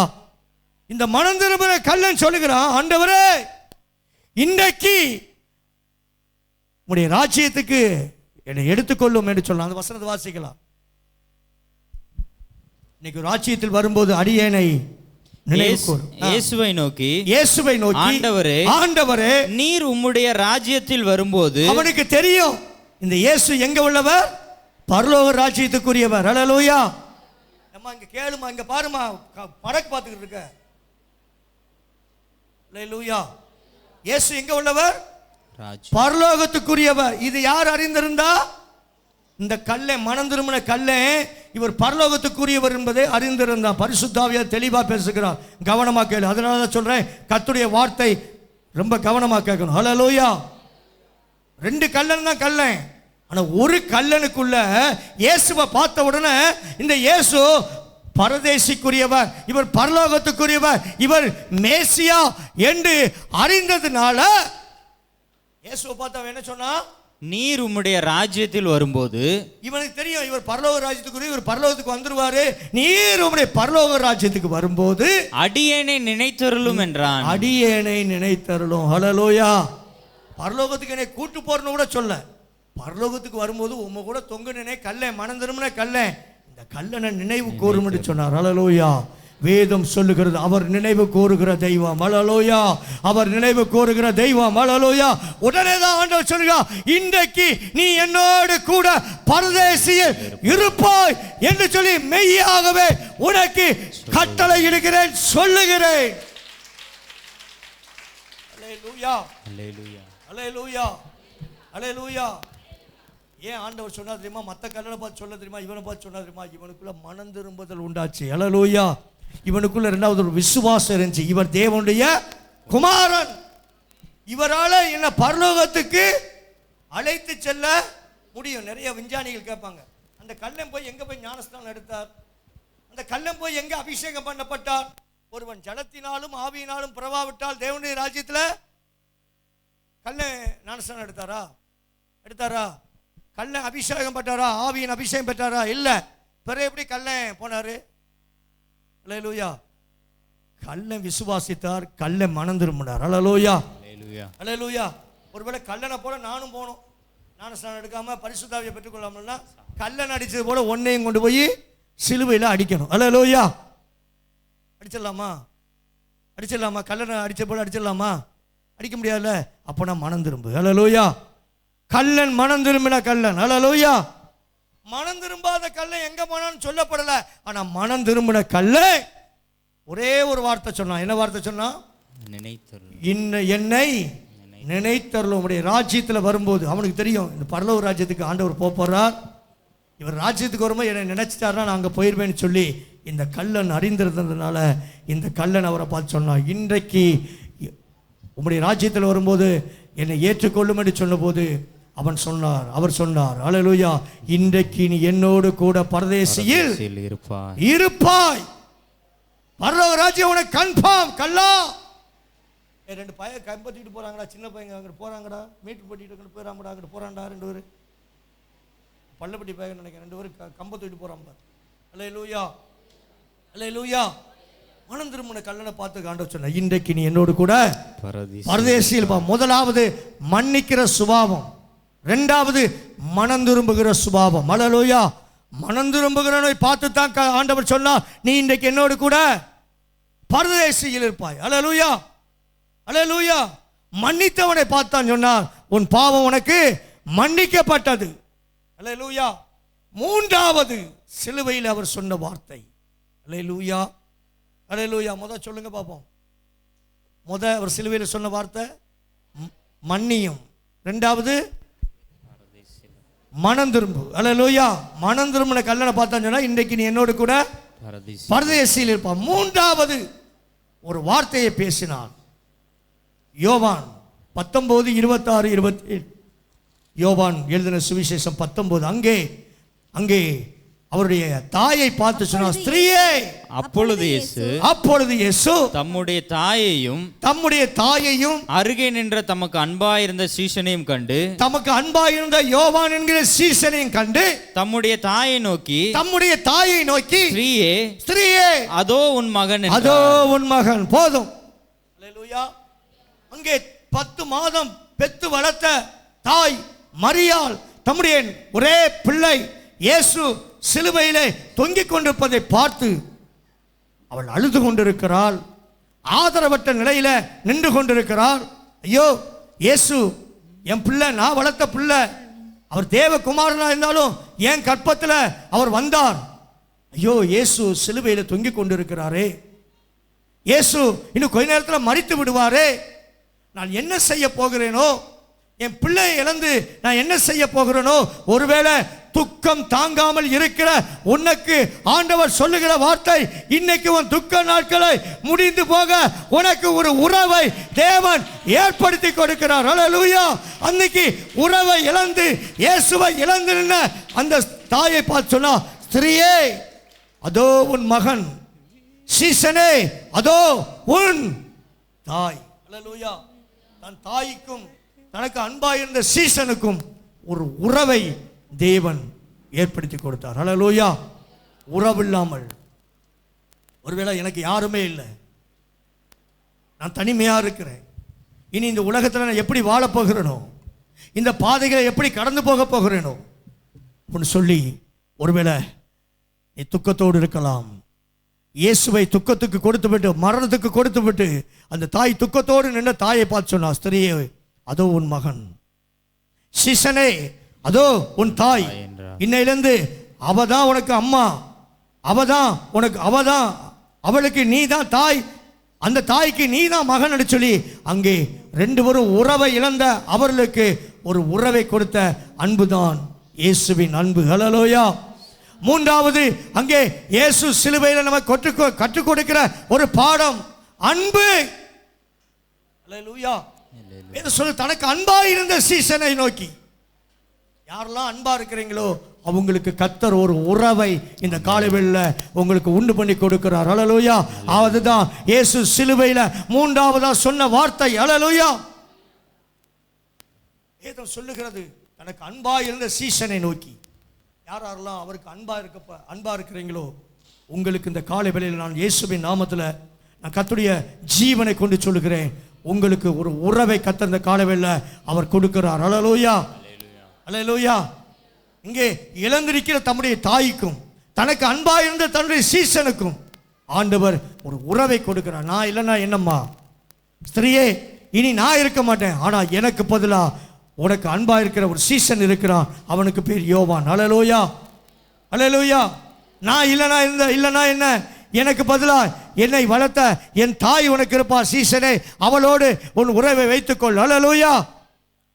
இந்த மனம் திரும்பின கல்லன் சொல்லுகிறான், ஆண்டவரே, இன்றைக்கு உடைய ராஜ்யத்துக்கு என்னை எடுத்துக்கொள்ளும் என்று சொல்லலாம். அந்த வசனத்தை வாசிக்கலாம். இன்னைக்கு ராஜ்யத்தில் வரும்போது அடியேனை
இயேசுவை நோக்கி
ஆண்டவரே,
நீர் உம்முடைய ராஜ்யத்தில் வரும்போது,
அவனுக்கு தெரியும் இந்த இயேசு எங்க உள்ளவர்? பரலோக ராஜ்யத்துக்குரியவர். அல்லேலூயா. நம்ம இங்க கேளுமா, இங்க பாருமா, படக்கு பார்த்துக்கிட்டு இருக்க. அல்லேலூயா. இயேசு எங்க உள்ளவர்? பரலோகத்துக்குரியவர். இது யார் அறிந்திருந்தா? இந்த கல்லை, மனம் திரும்பின கல்லை, இவர் பரலோகத்துக்குரியவர் என்பதை அறிந்திருந்தான். பரிசுத்த ஆவியார் தெளிவா பேசுகிறார். கவனமா கேளு. அதனால தான் சொல்றேன், கர்த்தருடைய வார்த்தை ரொம்ப கவனமா கேட்கணும். அல்லேலூயா. 2 கல்லன் தான் கல்லன். ஆனா ஒரு கல்லனுக்குள்ள இயேசுவை பார்த்த உடனே இந்த இயேசு பரதேசிக்குரியவர், இவர் பரலோகத்துக்குரியவர், இவர் மேசியா என்று அறிந்ததுனால இயேசுவை பார்த்து அவன் என்ன சொன்னா?
நீர் உம்முடைய ராஜ்யத்தில் வரும்போது,
இவனுக்கு தெரியும் இவர் பரலோக ராஜ்யத்துக்குரிய, இவர் பரலோகத்துக்கு வந்துருவாரு. நீர் உம்முடைய பரலோக ராஜ்யத்துக்கு வரும்போது
அடியேனை நினைத்தருளும் என்றான்.
அடியேனை நினைத்தருளும். அல்லேலூயா. பரலோகத்துக்கு என்னை கூட்டு போறன்னு கூட சொல்ல, பரலோகத்துக்கு வரும்போது உம்ம கூட தொங்கு நினை கல்லை, மனம் திரும்பின கல்லை, இந்த கல்லனை நினைவு கூறும் என்று சொன்னார். அல்லேலூயா. வேதம் சொல்லுகிறது, அவர் நினைவு கூறுகிற தெய்வம். அல்லேலூயா. அவர் நினைவு கூறுகிற தெய்வம். அல்லேலூயா. உடனே தான் ஆண்டவர் சொல்கிறார், இன்றைக்கு நீ என்னோடு கூட பரதேசியில் இருப்பாய் என்று சொல்லி மெய்யாகவே உனக்கு கட்டளை இடுகிறேன், சொல்லுகிறேன். அல்லேலூயா. அல்லேலூயா. அல்லேலூயா. அல்லேலூயா. ஏன் ஆண்டவர் சொன்னா தெரியுமா? மற்ற கல்லனை பார்த்து சொல்ல தெரியுமா? இவனை பார்த்து சொன்னா தெரியுமா? இவனுக்குள்ள மனம் திரும்புதல் உண்டாச்சு. ஹல்லேலூயா. இவனுக்குள்ள இரண்டாவது ஒரு விசுவாசம் இருந்துச்சு. இவர் தேவனுடைய குமாரன், இவரால என்ன பரலோகத்துக்கு அழைத்து செல்ல முடியும். நிறைய விஞ்ஞானிகள் கேட்பாங்க, அந்த கல்லன் போய் எங்க போய் ஞானஸ்நானம் எடுத்தார்? அந்த கல்லன் போய் எங்க அபிஷேகம் பண்ணப்பட்டார்? ஒருவன் ஜலத்தினாலும் ஆவியினாலும் பிறவாவிட்டால் தேவனுடைய ராஜ்யத்தில் கல்லன் ஞானஸ்நானம் எடுத்தாரா? கல்லன் அபிஷேகம் பெற்றாரா? ஆவியின் அபிஷேகம் பெற்றாரா? இல்ல. பிறகு எப்படி கல்லன் போனாரு? அல்லேலூயா. கல்லன் விசுவாசித்தார், கல்லன் மனம் திரும்பினார். அல்லேலூயா, அல்லேலூயா. ஒருவேளை கல்லனை போல நானும் போனோம், ஞானஸ்நானம் எடுக்காம பரிசுத்தாவியை பெற்றுக்கொள்ளாமல்னா கல்லன் அடிச்சது போல ஒன்னையும் கொண்டு போய் சிலுவையில் அடிக்கணும். அல்லேலூயா. அடிச்சிடலாமா? கல்லனை அடிச்ச போல அடிச்சிடலாமா? அடிக்க முடியாதுல்ல. அப்போ நான் மனம் திரும்பு. அல்லேலூயா. கல்லன் மனம் திரும்பின கல்லன். அல்லேலூயா. மனம் திரும்பாத கல்லன் எங்க போனான்னு சொல்லப்படல. ஆனா மனம் திரும்பின கல்லன் ஒரே ஒரு வார்த்தை சொன்னான். என்ன வார்த்தை சொன்னான்? என்னை நினைத்தருளும். உடைய ராஜ்யத்தில் வரும்போது அவனுக்கு தெரியும், இந்த பரலோக ராஜ்யத்துக்கு ஆண்டவர் போறார், இவர் ராஜ்யத்துக்கு வரும்போது என்னை நினைச்சிட்டாருன்னா நான் அங்கே போயிருவேன்னு சொல்லி இந்த கல்லன் அறிந்திருந்ததுனால இந்த கல்லன் அவரை பார்த்து சொன்னான், இன்றைக்கு உம்முடைய ராஜ்யத்தில் வரும்போது என்னை ஏற்றுக்கொள்ளும் என்று சொன்னபோது அவர் சொன்னார் அல்லேலூயா, இன்றைக்கு நீ என்னோடு கூட பரதேசியில் இருப்பாய். பரலோக ராஜ்யம் உனக்கு கன்ஃபார்ம். கல்லா, ரெண்டு பையன் கம்பத்திட்டு போறாங்கடா, சின்ன பையங்க அங்கிட்டு போறாங்கடா, மீட்டு போட்டிட்டு அங்கிட்டு போயிடாமடா, அங்கிட்டு போறான்டா. ரெண்டு பேர் பள்ளப்பட்டி பையன் நினைக்கிறேன், ரெண்டு பேரும் கம்பத்திட்டு போறான் பார். அல்லேலூயா, அல்லேலூயா. மனம் திரும்பின கல்லனை பார்த்து ஆண்டவர் சொன்னார், இன்றைக்கு நீ என்னோடு கூட பரதேசியில். முதலாவது மன்னிக்கிற சுபாவம், இரண்டாவது மனம் திரும்புகிற சுபாவம். அல்லேலூயா. மனம் திரும்புகிறவனை பார்த்து தான் ஆண்டவர் சொன்னார், நீ இன்றைக்கு என்னோடு கூட பரதேசியில் இருப்பாய். அல்லேலூயா, அல்லேலூயா. மன்னித்தவனை பார்த்தான் சொன்னார், உன் பாவம் உனக்கு மன்னிக்கப்பட்டது. அல்லேலூயா. மூன்றாவது சிலுவையில் அவர் சொன்ன வார்த்தை. அல்லேலூயா, அல்லேலூயா. முத சொல்லுங்க பாப்போம். முத அவர் சிலுவையில் சொன்ன வார்த்தை மன்னியும், இரண்டாவது மனம் திரும்பு. அல்லேலூயா. மனம் திரும்பின கல்லனை பார்த்தான் சொன்னா, இன்றைக்கு நீ என்னோடு கூட பரதேசியில் இருப்பான். மூன்றாவது ஒரு வார்த்தையை பேசினான். யோவான் 19:26-27. யோவான் எழுதின சுவிசேஷம் 19. அங்கே அவருடைய தாயை பார்த்து சொன்னார், ஸ்திரீயே.
அப்பொழுது இயேசு தம்முடைய தாயையும் அருகே நின்ற தமக்கு அன்பாயிருந்த சீஷனையும் கண்டு,
யோவான் என்கிற சீஷனையும் கண்டு தம்முடைய தாயை நோக்கி ஸ்திரீயே
அதோ உன் மகன்.
போதும். அல்லேலூயா. அங்கே 10 மாதம் பெத்து வளர்த்த தாய் மரியாள் தம்முடைய ஒரே பிள்ளை இயேசு சிலுவையிலே தொங்கிக் கொண்டிருப்பதை பார்த்து அவள் அழுது கொண்டிருக்கிறாள். ஆதரவற்ற நிலையில நின்று கொண்டிருக்கிறாள். ஐயோ இயேசு என் பிள்ளை, நான் வளர்த்த பிள்ளை, அவர் தேவகுமாரனா இருந்தாலும் என் கற்பத்தில் அவர் வந்தார். ஐயோ இயேசு சிலுவையில தொங்கிக் கொண்டிருக்கிறாரே, இயேசு இன்னும் கொஞ்ச நேரத்தில் மரித்து விடுவாரே, நான் என்ன செய்ய போகிறேனோ, என் பிள்ளையை இழந்து நான் என்ன செய்ய போகிறேனோ. ஒருவேளை துக்கம் தாங்காமல் இருக்கிற உனக்கு ஆண்டவர் சொல்லுகிற வார்த்தை, இன்னைக்கு உன் துக்க நாட்களை முடிந்து போக உனக்கு ஒரு உறவை தேவன் ஏற்படுத்தி கொடுக்கிறார். அல்லேலூயா. அன்னைக்கு உறவை இழந்து இயேசுவை இழந்து நின்ன அந்த தாயை பார்த்து சொன்னா, ஸ்திரீயே அதோ உன் மகன், சீசனே அதோ உன் தாய். அல்லேலூயா. தன் தாய்க்கும் தனக்கு அன்பாயிருந்த சீசனுக்கும் ஒரு உறவை தேவன் ஏற்படுத்தி கொடுத்தார். அல்லேலூயா. உறவு இல்லாமல், ஒருவேளை எனக்கு யாருமே இல்லை, நான் தனிமையா இருக்கிறேன், இனி இந்த உலகத்தில் நான் எப்படி வாழப் போகிறேனோ, இந்த பாதைகளை எப்படி கடந்து போக போகிறேனோ அப்படின்னு சொல்லி ஒருவேளை நீ துக்கத்தோடு இருக்கலாம். இயேசுவை துக்கத்துக்கு கொடுத்து விட்டு, மரணத்துக்கு கொடுத்து விட்டு அந்த தாய் துக்கத்தோடு நின்ற தாயை பார்த்து சொன்னா, ஸ்திரீயே அதோ உன் மகன், சீசனே அதோ உன் தாய். இன்னையிலிருந்து அவதான் உனக்கு அம்மா, அவளுக்கு நீ தான் தாய், அந்த தாய்க்கு நீ தான் மகன் சொல்லி அங்கே ரெண்டு பேரும் உறவை இழந்த அவர்களுக்கு ஒரு உறவை கொடுத்த அன்புதான் இயேசுவின் அன்பு. ஹல்லேலூயா. மூன்றாவது, அங்கே இயேசு சிலுவையில் நமக்கு கற்றுக் கொடுக்கிற ஒரு பாடம் அன்பு. ஹல்லேலூயா. சொல்லு, தனக்கு அன்பா இருந்த சீசனை நோக்கி, யாரெல்லாம் அன்பா இருக்கிறீங்களோ அவங்களுக்கு கர்த்தர் ஒரு உறவை இந்த காலைவேளையில் உங்களுக்கு உண்டு பண்ணி கொடுக்கிறார். ஹல்லேலூயா. அதுதான் இயேசு சிலுவையில் மூன்றாவதா சொன்ன வார்த்தை. ஹல்லேலூயா. ஏதோ சொல்லுகிறது, தனக்கு அன்பா இருந்த சீசனை நோக்கி. யாரெல்லாம் அவருக்கு அன்பா இருக்கிறீங்களோ உங்களுக்கு இந்த காலைவேளையில் நான் இயேசுவின் நாமத்தில் நான் கர்த்தருடைய ஜீவனை கொண்டு சொல்லுகிறேன், உங்களுக்கு ஒரு உறவை கர்த்தர் இந்த காலைவேளையில் அவர் கொடுக்கிறார். ஹல்லேலூயா. ஹல்லேலூயா. இங்கே இழந்திருக்கிற தம்முடைய தாய்க்கும் தனக்கு அன்பா இருந்த தன்னுடைய சீசனுக்கும் ஆண்டவர் ஒரு உறவை கொடுக்கிறார். நான் இல்லைன்னா என்னம்மா ஸ்திரியே, இனி நான் இருக்க மாட்டேன், ஆனா எனக்கு பதிலா உனக்கு அன்பா இருக்கிற ஒரு சீசன் இருக்கிறான், அவனுக்கு பேர் யோவான். ஹல்லேலூயா. ஹல்லேலூயா. நான் இல்லைனா என்ன, எனக்கு பதிலா என்னை வளர்த்த என் தாய் உனக்கு இருப்பா சீசனே, அவளோடு உன் உறவை வைத்துக்கொள். ஹல்லேலூயா.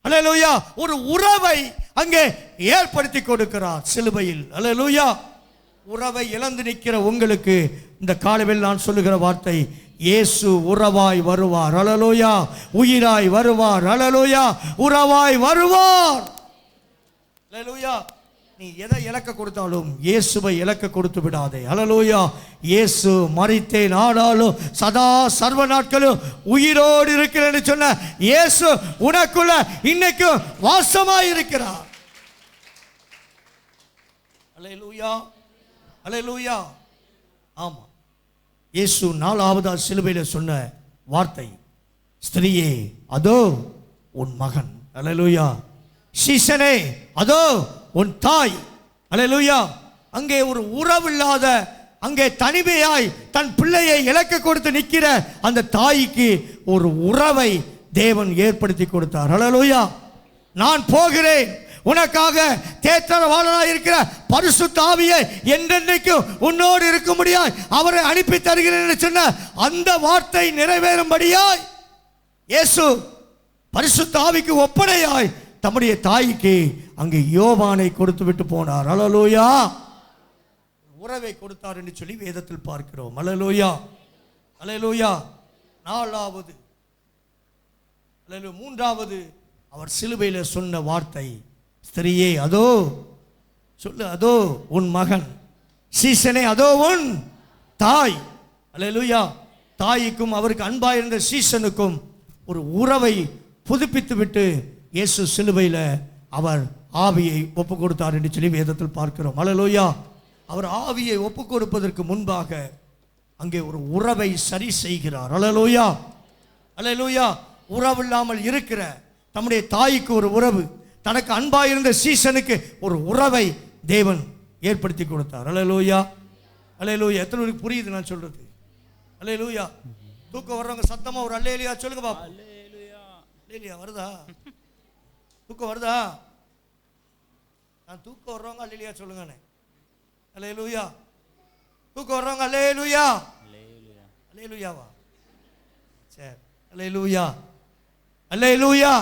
ஹல்லேலூயா. ஒரு உறவை அங்கே ஏற்படுத்தி கொடுக்கிறார் சிலுவையில். ஹல்லேலூயா. உறவை இழந்து நிற்கிற உங்களுக்கு இந்த காலையில் நான் சொல்லுகிற வார்த்தை, இயேசு உறவாய் வருவார். ஹல்லேலூயா. உயிராய் வருவார். ஹல்லேலூயா. உறவாய் வருவார். ஹல்லேலூயா. நீ எதை இழக்க கொடுத்தாலும் இயேசுவை இழக்க கொடுத்து விடாதே. ஹல்லேலூயா. இயேசு மரித்தேன் ஆனாலும் சதா சர்வ நாட்களும் உயிரோடு இருக்கிறேன்னு சொன்ன இயேசு உனக்குள்ள இன்னைக்கு வாசமாய் இருக்கிறார். ஹல்லேலூயா. ஹல்லேலூயா. ஆமா, இயேசு நாலாவதா சிலுவையில் சொன்ன வார்த்தை, ஸ்திரியே அதோ உன் மகன். ஹல்லேலூயா. சீசனே அதோ உன் தாய். ஹல்லேலூயா. அங்கே ஒரு உறவில்லாத, அங்கே தனிமையாய் தன் பிள்ளையை இழக்க கொடுத்து நிற்கிற அந்த தாய்க்கு ஒரு உறவை தேவன் ஏற்படுத்தி கொடுத்தார். ஹல்லேலூயா. நான் போகிறேன், உனக்காக தேற்றரவாளனாய் இருக்கிற பரிசுத்த ஆவியை என்றென்றைக்கும் உன்னோடு இருக்க முடியாய் அவரை அனுப்பி தருகிறேன் சொன்ன அந்த வார்த்தை நிறைவேறும்படியாய் இயேசு பரிசுத்த ஆவிக்கு ஒப்பனையாய் தம்முடைய தாய்க்கு அங்கே யோவானை கொடுத்து விட்டு போனார். ஹல்லேலூயா. உறவை கொடுத்தார் என்று சொல்லி வேதத்தில் பார்க்கிறோம். ஹல்லேலூயா. ஹல்லேலூயா. நாலாவது, மூன்றாவது அவர் சிலுவையில் சொன்ன வார்த்தை, ஸ்திரியே அதோ சொல்லு, அதோ உன் மகன். சீசனே அதோ உன் தாய். ஹல்லேலூயா. தாய்க்கும் அவருக்கு அன்பாயிருந்த சீசனுக்கும் ஒரு உறவை புதுப்பித்து விட்டு இயேசு சிலுவையில் அவர் ஆவியை ஒப்பு கொடுத்தார் என்று சொல்லி வேதத்தில் பார்க்கிறோம். ஹல்லேலூயா. அவர் ஆவியை ஒப்பு கொடுப்பதற்கு முன்பாக அங்கே ஒரு உறவை சரி செய்கிறார். ஹல்லேலூயா. ஹல்லேலூயா. உறவு இல்லாமல் இருக்கிற தம்முடைய தாய்க்கு ஒரு உறவு, தனக்கு அன்பாக இருந்த சீசனுக்கு ஒரு உறவை தேவன் ஏற்படுத்தி கொடுத்தார். ஹல்லேலூயா. ஹல்லேலூயா. எத்தனை பேருக்கு புரியுது நான் சொல்றது? ஹல்லேலூயா. தூக்கம் வர்றவங்க சத்தமா ஒரு அல்லேலூயா சொல்லுங்க பாப்போம். அல்லேலூயா வருதா? தூக்கம் வருதா? நான் தூக்கம் வர்றவங்க அல்லேலூயா சொல்லுங்கண்ணே. அல்லேலூயா. தூக்கம் வர்றவங்க அல்லேலூயா. அல்லேலூயாவா? சரி. அல்லேலூயா. அல்லேலூயா.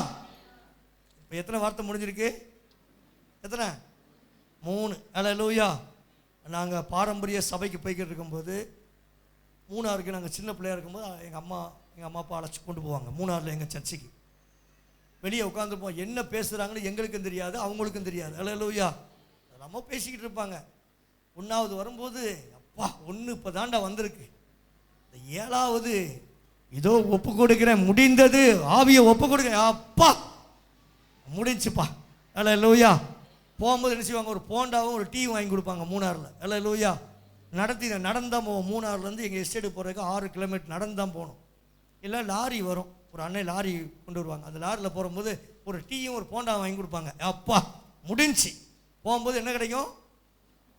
இப்போ எத்தனை வார்த்தை முடிஞ்சிருக்கு? எத்தனை? 3. அல்லேலூயா. நாங்கள் பாரம்பரிய சபைக்கு போய்கிட்டு இருக்கும்போது, மூணாருக்கு நாங்கள் சின்ன பிள்ளையாக இருக்கும்போது எங்கள் அம்மா அப்பா அழைச்சி கொண்டு போவாங்க மூணாரில் எங்கள் சர்ச்சுக்கு. வெளியே உட்காந்துருப்போம், என்ன பேசுகிறாங்கன்னு எங்களுக்கும் தெரியாது, அவங்களுக்கும் தெரியாது. அல்லேலூயா. நம்ம பேசிக்கிட்டு இருப்பாங்க. 1வது வரும்போது, அப்பா 1 இப்போ தாண்டா வந்திருக்கு, இந்த 7வது இதோ ஒப்பு கொடுக்கிறேன், முடிந்தது, ஆவியை ஒப்பு கொடுக்கிறேன், அப்பா முடிஞ்சுப்பா. அல்லேலூயா. போகும்போது என்ன செய்வாங்க, ஒரு போண்டாவும் ஒரு டீ வாங்கி கொடுப்பாங்க மூணாரில். அல்லேலூயா. நடந்தான் போவோம். மூணாறுலேருந்து எங்கள் எஸ்டேட்டு போகிறதுக்கு 6 கிலோமீட்டர் நடந்தான் போகணும். இல்லை லாரி வரும், ஒரு அண்ணன் லாரி கொண்டு வருவாங்க. அந்த லாரியில் போகும்போது ஒரு டீயும் ஒரு போண்டாவும் வாங்கி கொடுப்பாங்க. அப்பா முடிஞ்சு. போகும்போது என்ன கிடைக்கும்?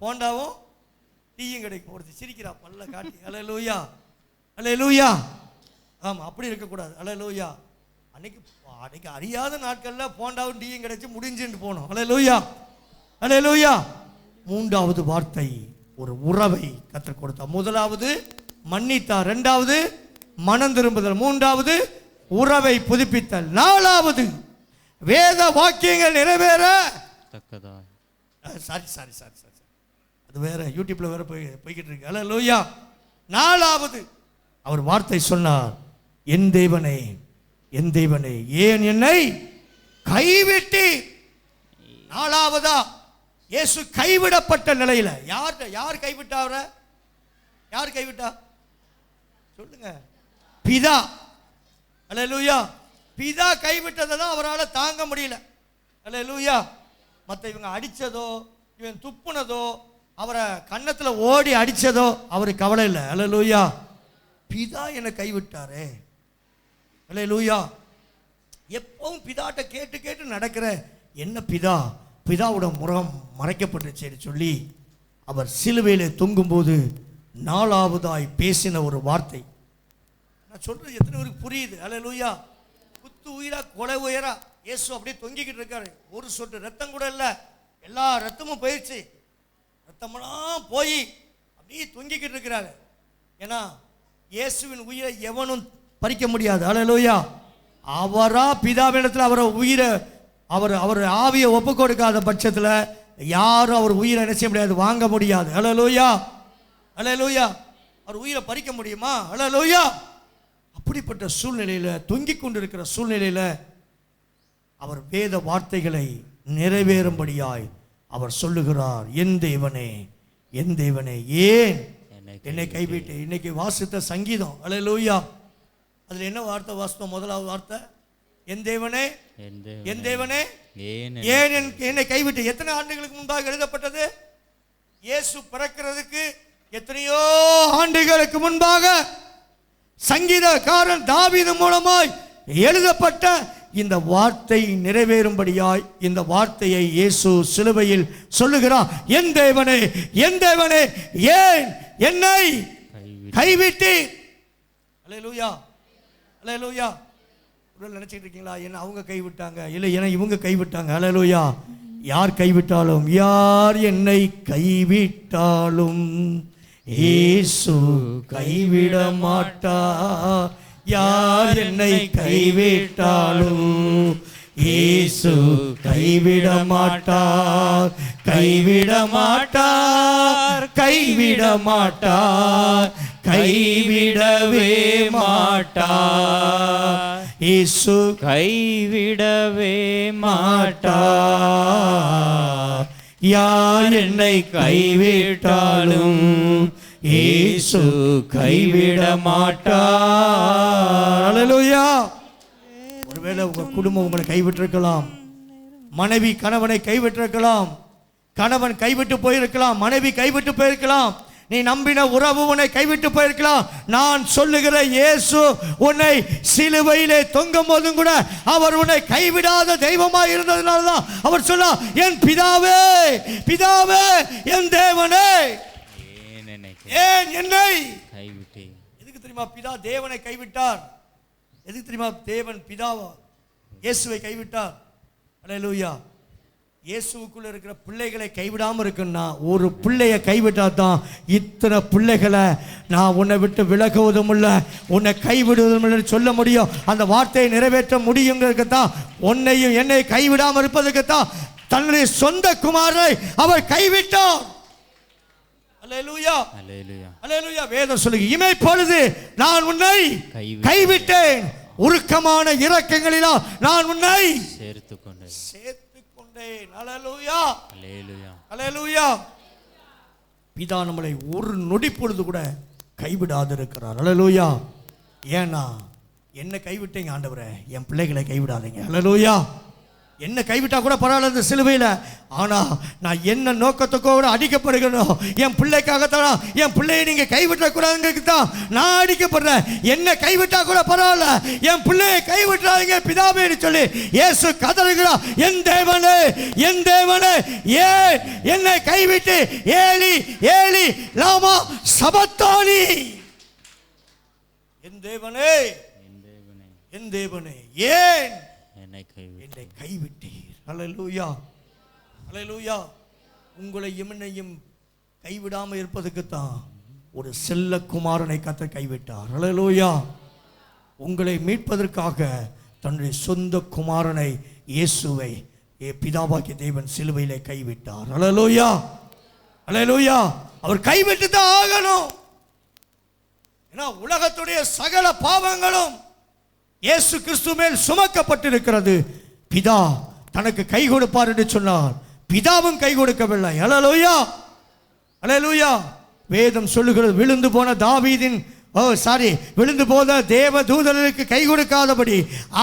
போண்டாவும் டீயும் கிடைக்கும். ஒருத்தர் சிரிக்கிறா பல்ல காட்டி. அல்லேலூயா. அல்லேலூயா. ஆமாம், அப்படி இருக்கக்கூடாது. அல்லேலூயா. அன்னைக்கு அறியாத நாட்களில் போண்டாவும் டீயும் கிடைச்சி முடிஞ்சுன்னு போனோம். அல்லேலூயா. அல்லேலூயா. 3வது வார்த்தை, ஒரு உறவை கற்றுக் கொடுத்தார். 1வது மன்னித்தார், 2வது மனம் திரும்புதல், 3வது உறவை புதுப்பித்தல், 4வது வேத வாக்கியங்கள் நிறைவேற சாரி சாரி சாரி சாரி அது வேற, யூடியூப்ல வேற போய்கிட்டு இருக்கு. அல்லேலூயா. 4வது அவர் வார்த்தை சொன்னார், என் தேவனே என் தேவனே ஏன் என்னை கைவிட்டு. 4வதா இயேசு கைவிடப்பட்ட நிலையில. யார் கைவிட்டா அவரை? யார் கைவிட்டா சொல்லுங்க? பிதா. அல்லேலூயா. பிதா கைவிட்டதை தான் அவரால் தாங்க முடியல. அல்லேலூயா. மற்ற இவங்க அடிச்சதோ, இவன் துப்புனதோ, அவரை கன்னத்தில் ஓடி அடிச்சதோ அவருக்கு கவலை இல்லை. அல்லேலூயா. பிதா என்னை கைவிட்டாரே. அல்லேலூயா. எப்பவும் பிதாட்ட கேட்டு கேட்டு நடக்கிற என்ன பிதா, பிதாவோட முகம் மறைக்கப்பட்டுச்சேன்னு சொல்லி அவர் சிலுவையிலே தொங்கும்போது 4வதாய் பேசின ஒரு வார்த்தை. நான் சொல்றது எத்தனை பேருக்கு புரியுது? அல்லேலூயா. குத்து உயிரா கொலை உயிரா இயேசு அப்படியே தொங்கிக்கிட்டு இருக்காரு. ஒரு சொட்டு ரத்தம் கூட இல்லை, எல்லா ரத்தமும் போயிடுச்சு. ரத்தமெல்லாம் போய் அப்படியே தொங்கிக்கிட்டு இருக்கிறாரு. ஏன்னா இயேசுவின் உயிரை எவனும் பறிக்க முடியாது. அல்லேலூயா. அவரா பிதாவிடத்தில் அவரை உயிரை அவர் ஆவியை ஒப்பு கொடுக்காத பட்சத்தில் யாரும் அவர் உயிரை என்ன செய்ய முடியாது, வாங்க முடியாது. அல்லேலூயா. அல்லேலூயா. அவர் உயிரை பறிக்க முடியுமா? அல்லேலூயா. அப்படிப்பட்ட சூழ்நிலையில், தொங்கிக் கொண்டிருக்கிற சூழ்நிலையில் அவர் வேத வார்த்தைகளை நிறைவேறும்படியாய் அவர் சொல்லுகிறார், என் தேவனே என் தேவனே ஏன் என்னை கைவிட்டு. இன்னைக்கு வாசித்த சங்கீதம், அல்லேலூயா, அதுல என்ன வார்த்தை வாசித்தோம்? முதலாவது வார்த்தை, என் தேவனே என் தேவனே ஏன் என்னை கைவிட்டு. எத்தனை ஆண்டுகளுக்கு முன்பாக எழுதப்பட்டது? இயேசு பிறக்கிறதுக்கு எத்தனையோ ஆண்டுகளுக்கு முன்பாக சங்கீதக்காரன் தாவீது மூலமாய் எழுதப்பட்ட இந்த வார்த்தை நிறைவேறும்படியாய் இந்த வார்த்தையை இயேசு சிலுவையில் சொல்லுகிறார், என் தேவனே என் தேவனே ஏன் என்னை கைவிட்டு. அல்லேலூயா. அல்லேலூயா. நினைச்சிட்டு இருக்கீங்களா என்ன அவங்க கைவிட்டாங்க, இல்லை ஏன்னா இவங்க கைவிட்டாங்க? அல்லேலூயா. யார் கைவிட்டாலும், யார் என்னை கைவிட்டாலும் இயேசு கைவிட மாட்டார். யார் என்னை கைவிட்டாலும் இயேசு கைவிட மாட்டார். கைவிட மாட்டார். கைவிட மாட்டார். கைவிடவே மாட்டார். இயேசு கைவிடவே மாட்டார். யார் என்னை கைவிட்டாலும் இயேசு கைவிட மாட்டார். அல்லேலூயா. ஒருவேளை உங்க குடும்பம் உங்களை கைவிட்டிருக்கலாம், மனைவி கணவனை கைவிட்டிருக்கலாம், கணவன் கைவிட்டு போயிருக்கலாம், மனைவி கைவிட்டு போயிருக்கலாம், நீ நம்பின உறவு உன்னை கைவிட்டு போயிருக்கலாம். நான் சொல்லுகிற இயேசு உன்னை சிலுவையிலே தொங்கும் போதும் கூட அவர் உன்னை கைவிடாத தெய்வமாய் இருந்ததுனால தான் அவர் சொன்னார், என் பிதாவே பிதாவே என் தேவனே ஏன் என்னை கைவிட்டே. எதுக்கு தெரியுமா பிதா தேவனை கைவிட்டார்? எதுக்கு தெரியுமா தேவன் பிதாவா இயேசுவை கைவிட்டார்? அல்லேலூயா. இயேசுவுக்குள்ள இருக்கிற பிள்ளைகளை கைவிடாமல் இருக்குன்னா, ஒரு பிள்ளையை கைவிட்டா தான் இத்தனை பிள்ளைகளை நான் உன்னை விட்டு விலகுவதும் இல்லை, உன்னை கைவிடுவதும் இல்லை சொல்ல முடியும். அந்த வார்த்தையை நிறைவேற்ற முடியுங்கிறதுக்கு தான், உன்னையும் என்னை கைவிடாமல் இருப்பதற்கு தான் தன்னுடைய சொந்த குமாரனை அவர் கைவிட்டார். அல்லேலூயா. அல்லேலூயா. அல்லேலூயா. வேதம் சொல்லுங்க, இமைப்பொழுது நான் உன்னை கைவிட்டேன், உருக்கமான இரக்கங்களினால் நான் உன்னை சேர்த்துக் கொண்டேன். அல்லேலூயா. அல்லேலூயா. அல்லேலூயா. பிதா நம்மளை ஒரு நொடி பொழுது கூட கைவிடாது இருக்கிறார். அல்லேலூயா. ஏன்னா என்ன கைவிட்டீங்க ஆண்டவரே, என் பிள்ளைகளை கைவிடாதீங்க. அல்லேலூயா. என்ன கைவிட்டா கூட பரவாயில்ல இந்த சிலுவையில், ஆனால் நான் என்ன நோக்கத்துக்கோட அடிக்கப்படுகிறோம், என் பிள்ளைக்காகத்தான். என் பிள்ளையை நீங்கள் கைவிட்டக்கூடாதுங்கிறது தான் நான் அடிக்கப்படுறேன். என்ன கைவிட்டா கூட பரவாயில்ல, என் பிள்ளையை கைவிட்டாதீங்க பிதாவே சொல்லி இயேசு கதறுகிறார், என் தேவனே என் தேவனே ஏன் என்னை கைவிட்டு. ஏலி ஏலி லாமா சபத்தானி. என் தேவனே என் தேவனே ஏன் என்னை கைவிட்டீர். அல்லேலூயா. அல்லேலூயா. உங்களை என்னையும் கைவிடாமல் இருப்பதுக்குத்தான் ஒரு செல்ல குமாரனை கர்த்தர் கைவிட்டார். அல்லேலூயா. உங்களை மீட்பதற்காக தன்னுடைய சொந்த குமாரனை இயேசுவை பிதாவாகிய தேவன் சிலுவையிலே கைவிட்டார். அல்லேலூயா, அல்லேலூயா. அவர் கைவிட்டு தான் ஆகணும். ஏன்னா உலகத்துடைய சகல பாவங்களும் இயேசு கிறிஸ்து மேல் சுமக்கப்பட்டிருக்கிறது. பிதா தனக்கு கை கொடுப்பார் என்று சொன்னார். பிதாவும் கை கொடுக்கவில்லை. அல்லேலூயா, அல்லேலூயா. வேதம் சொல்லுகிறது, விழுந்து போன தாவீதின் விழுந்து போன தேவ தூதர்களுக்கு கை கொடுக்காதபடி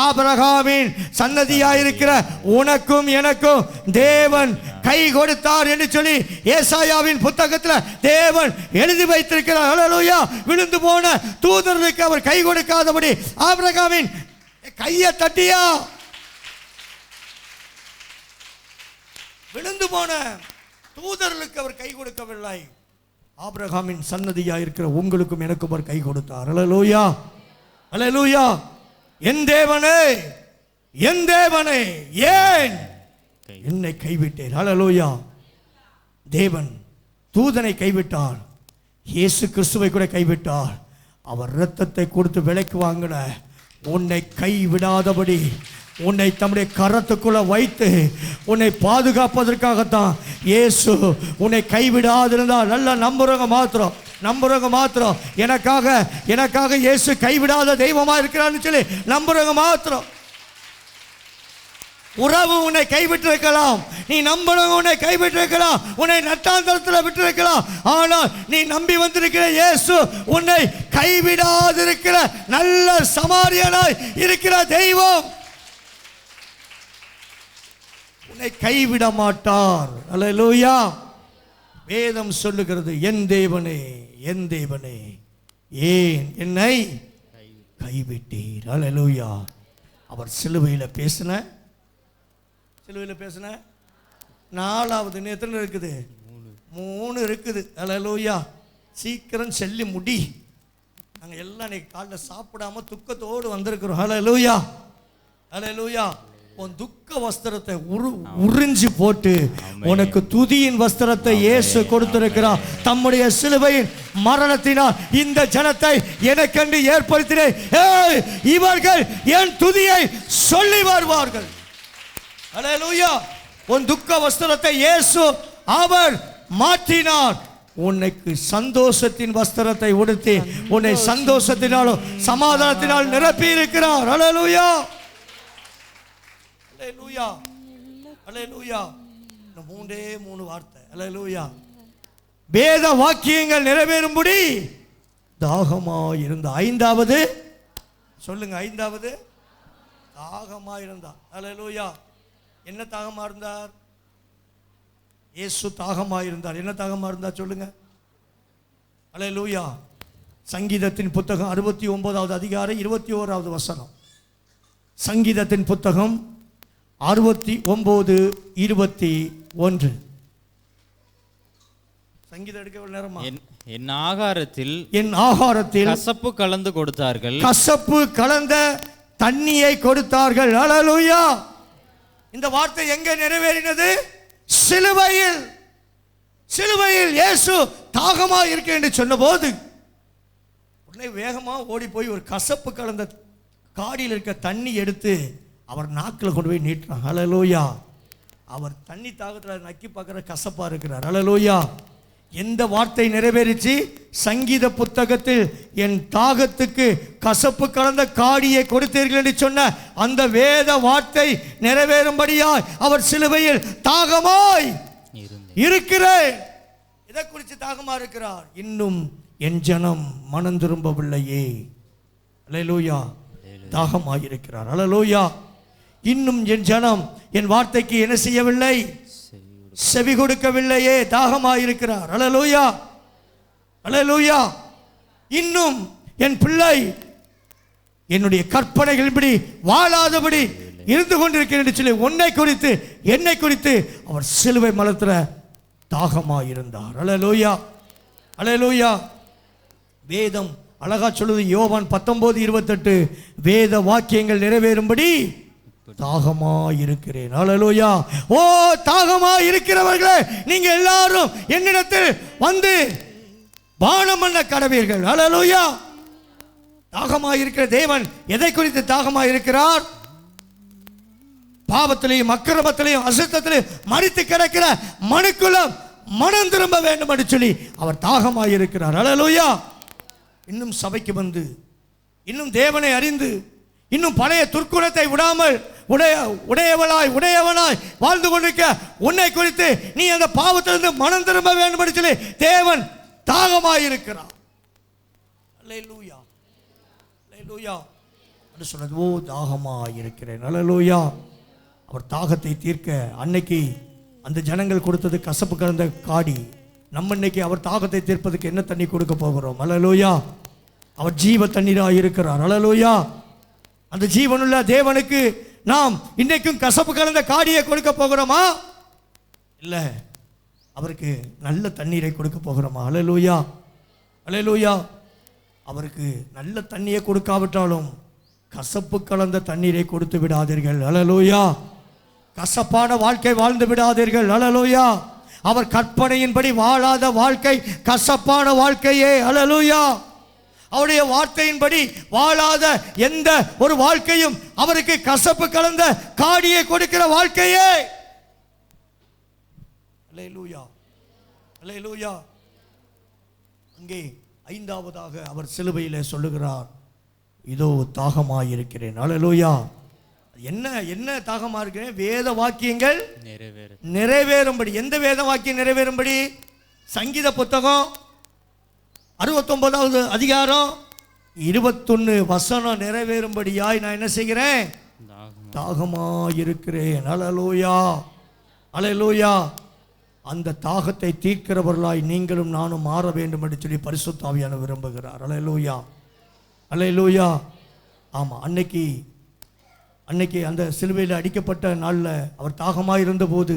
ஆபிரகாமின் சன்னதியாயிருக்கிற உனக்கும் எனக்கும் தேவன் கை கொடுத்தார் என்று சொல்லி ஏசாயாவின் புத்தகத்தில் தேவன் எழுதி வைத்திருக்கிறார். அல்லேலூயா. விழுந்து போன தூதர்களுக்கு அவர் கை கொடுக்காதபடி ஆபிரகாமின் கையை தட்டியா? விழுந்து போன தூதர்களுக்கு அவர் கை கொடுக்கவில்லை. ஆபிரகாமின் சன்னதியாக இருக்கிற உங்களுக்கும் எனக்கும் அவர் கை கொடுத்தார். அல்லேலூயா, அல்லேலூயா. என் தேவனே, என் தேவனே, ஏன் என்னை கைவிட்டேன்? அல்லேலூயா. தேவன் தூதனை கைவிட்டார், இயேசு கிறிஸ்துவை கூட கைவிட்டார். அவர் இரத்தத்தை கொடுத்து விலைக்கு வாங்கின உன்னை கைவிடாதபடி உன்னை தம்முடைய கரத்துக்குள்ள வைத்து உன்னை பாதுகாப்பதற்காகத்தான் இயேசு உன்னை கைவிடாதிருந்தால். நல்ல நம்புறவங்க மாத்திரம் எனக்காக இயேசு கைவிடாத தெய்வமா இருக்கிறான்னு சொல்லி நம்புறவங்க மாத்திரம். உறவு உன்னை கைவிட்டிருக்கலாம், நீ நம்புறவங்க உன்னை கைவிட்டிருக்கலாம், உன்னை நட்டாந்தரத்தில் விட்டிருக்கலாம். ஆனால் நீ நம்பி வந்திருக்கிற இயேசு உன்னை கைவிடாதிருக்கிற நல்ல சமாரியனாய் இருக்கிற தெய்வம். உன்னை கைவிட மாட்டார். அல்லேலூயா. வேதம் சொல்லுகிறது, என் தேவனே, என் தேவனே, ஏன் என்னை கைவிட்டீர்? அல்லேலூயா. அவர் சிலுவையில் பேசின 4வது எத்தனை இருக்குது? 3 இருக்குது. அல்லேலூயா. சீக்கிரம் சொல்லி முடி. நாங்கள் எல்லாம் இன்னைக்கு காலைல சாப்பிடாம துக்கத்தோடு வந்திருக்கிறோம். அல்லேலூயா, அல்லேலூயா. உன் துக்க வஸ்திரத்தை உறிஞ்சி போட்டு உனக்கு துதியின் வஸ்திரத்தை இயேசு கொடுத்திருக்கிறார். தம்முடைய சிலுவையின் மரணத்தினால் இந்த ஜனத்தை எனக்கென்று ஏற்படுத்தினேன். இவர்கள் என் துதியை சொல்லி வருவார்கள். அல்லேலூயா. உன் துக்க வஸ்திரத்தை இயேசு அவர் மாற்றினார். உனக்கு சந்தோஷத்தின் வஸ்திரத்தை உடுத்தி உன்னை சந்தோஷத்தினாலும் சமாதானத்தினால் நிரப்பி இருக்கிறார். அல்லேலூயா, அல்லேலூயா, அல்லேலூயா. இந்த 3 வார்த்தை. அல்லேலூயா. வேத வாக்கியங்கள் நிறைவேறும்படி தாகமாயிருந்த. 5வது சொல்லுங்க, 5வது தாகமாயிருந்தார். அல்லேலூயா. என்ன தாகமா இருந்தார்? இயேசு தாகமாயிருந்தார். என்ன தாகமா இருந்தார் சொல்லுங்க? அல்லேலூயா. சங்கீதத்தின் புத்தகம் 69வது அதிகாரம் 21வது வசனம். சங்கீதத்தின் புத்தகம் 69:21. சங்கீதம் எடுக்க நேரமா?
என் ஆகாரத்தில் கசப்பு கலந்து கொடுத்தார்கள்,
கசப்பு கலந்த தண்ணியை கொடுத்தார்கள். அல்லேலூயா. இந்த வார்த்தை எங்கே நிறைவேறினது? சிலுவையில். சிலுவையில் இயேசு தாகமா இருக்கு என்று சொன்னபோது உடனே வேகமா ஓடி போய் ஒரு கசப்பு கலந்த காடியில் இருக்க தண்ணி எடுத்து அவர் நாக்கில் கொண்டு போய் நீட்டுறாங்க. அல்லேலூயா. அவர் தண்ணி தாகத்தில் நக்கி பார்க்குற கசப்பா இருக்கிறார். அல்லேலூயா. எந்த வார்த்தை நிறைவேறிச்சு? சங்கீத புத்தகத்தில் என் தாகத்துக்கு கசப்பு கலந்த காடியை கொடுத்தீர்கள் என்று சொன்ன அந்த வேத வார்த்தை நிறைவேறும்படியாய் அவர் சிலுவையில் தாகமாய் இருக்கிறேன். இதை குறித்து தாகமா இருக்கிறார். இன்னும் என் ஜனம் மனம் திரும்பவில்லையே. அல்லேலூயா. தாகமாய் இருக்கிறார். அல்லேலூயா. இன்னும் என் ஜனம் என் வார்த்தைக்கு என்ன செய்யவில்லை? செவி கொடுக்கவில்லையே. தாகமாயிருக்கிறார். அல்லேலூயா, அல்லேலூயா. இன்னும் என் பிள்ளை என்னுடைய கற்பனைகளின்படி வாழாதபடி இருந்து கொண்டிருக்கிறேன் என்று சொல்லி உன்னை குறித்து என்னை குறித்து அவர் சிலுவை மலத்துல தாகமாயிருந்தார். அல்லேலூயா, அல்லேலூயா. வேதம் அழகா சொல்லுது. யோவான் 19:28 வேத வாக்கியங்கள் நிறைவேறும்படி தாகமாயிருக்கிறேன். அல்லேலூயா. ஓ தாகமாயிருக்கிறவர்களே, நீங்க எல்லாரும் என்னிடத்தில் வந்து பானம் பண்ண கடவீர்கள். அல்லேலூயா. தாகமாயிருக்கிற தேவன் எதை குறித்து தாகமாயிருக்கிறார்? பாவத்திலையும் அக்கிரமத்திலையும் அசுத்தத்திலையும் மரித்து கிடக்கிற மனுக்குலம் மனம் திரும்ப வேண்டும் என்று சொல்லி அவர் தாகமாயிருக்கிறார். அல்லேலூயா. இன்னும் சபைக்கு வந்து, இன்னும் தேவனை அறிந்து, இன்னும் பழைய துர்க்குணத்தை விடாமல் உடையவனாய் வாழ்ந்து கொண்டிருக்க உன்னை குறித்து நீ அந்த பாவத்திலிருந்து மனம் திரும்ப வேண்டும் என்று சொல்லி தேவன் தாகமாயிருக்கிறார். அல்லேலூயா, அல்லேலூயா என்று சொன்னது. ஓ, தாகமாயிருக்கிறேன். அல்லேலூயா. அவர் தாகத்தை தீர்க்க அன்னைக்கு அந்த ஜனங்கள் கொடுத்தது கசப்பு கலந்த காடி. நம்ம இன்னைக்கு அவர் தாகத்தை தீர்ப்பதுக்கு என்ன தண்ணி கொடுக்க போகிறோம்? அல்லேலூயா. அவர் ஜீவ தண்ணீராக இருக்கிறார். அல்லேலூயா. அந்த ஜீவனுள்ள தேவனுக்கு நாம் இன்றைக்கும் கசப்பு கலந்த காடியை கொடுக்க போகிறோமா? இல்லை, அவருக்கு நல்ல தண்ணீரை கொடுக்க போகிறோமா? அல்லேலூயா, அல்லேலூயா. அவருக்கு நல்ல தண்ணியை கொடுக்காவிட்டாலும் கசப்பு கலந்த தண்ணீரை கொடுத்து விடாதீர்கள். அல்லேலூயா. கசப்பான வாழ்க்கை வாழ்ந்து விடாதீர்கள். அல்லேலூயா. அவர் கற்பனையின்படி வாழாத வாழ்க்கை கசப்பான வாழ்க்கையே. அல்லேலூயா. அவருடைய வார்த்தையின்படி வாழாத எந்த ஒரு வாழ்க்கையும் அவருக்கு கசப்பு கலந்த காடியை கொடுக்கிற வாழ்க்கையே. அல்லேலூயா, அல்லேலூயா. அங்கே ஐந்தாவதாக அவர் சிலுவையிலே சொல்லுகிறார், இதோ தாகமாயிருக்கிறேன். அல்லேலூயா. என்ன தாகமா இருக்கிறேன்? வேத வாக்கியங்கள் நிறைவேறும்படி. எந்த வேத வாக்கியம் நிறைவேறும்படி? சங்கீத புத்தகம் 69வது அதிகாரம் 21 வசனம் நிறைவேறும்படியாய் நான் என்ன செய்கிறேன்? தாகமாயிருக்கிறேன். அல்லேலூயா, அல்லேலூயா. அந்த தாகத்தை தீர்க்கிறவர்களாய் நீங்களும் நானும் மாற வேண்டும் என்று சொல்லி பரிசுத்த ஆவியானவர் விரும்புகிறார். அல்லேலூயா, அல்லேலூயா. ஆமாம், அன்னைக்கு அந்த சிலுவையில் அடிக்கப்பட்ட நாளில் அவர் தாகமாக இருந்தபோது,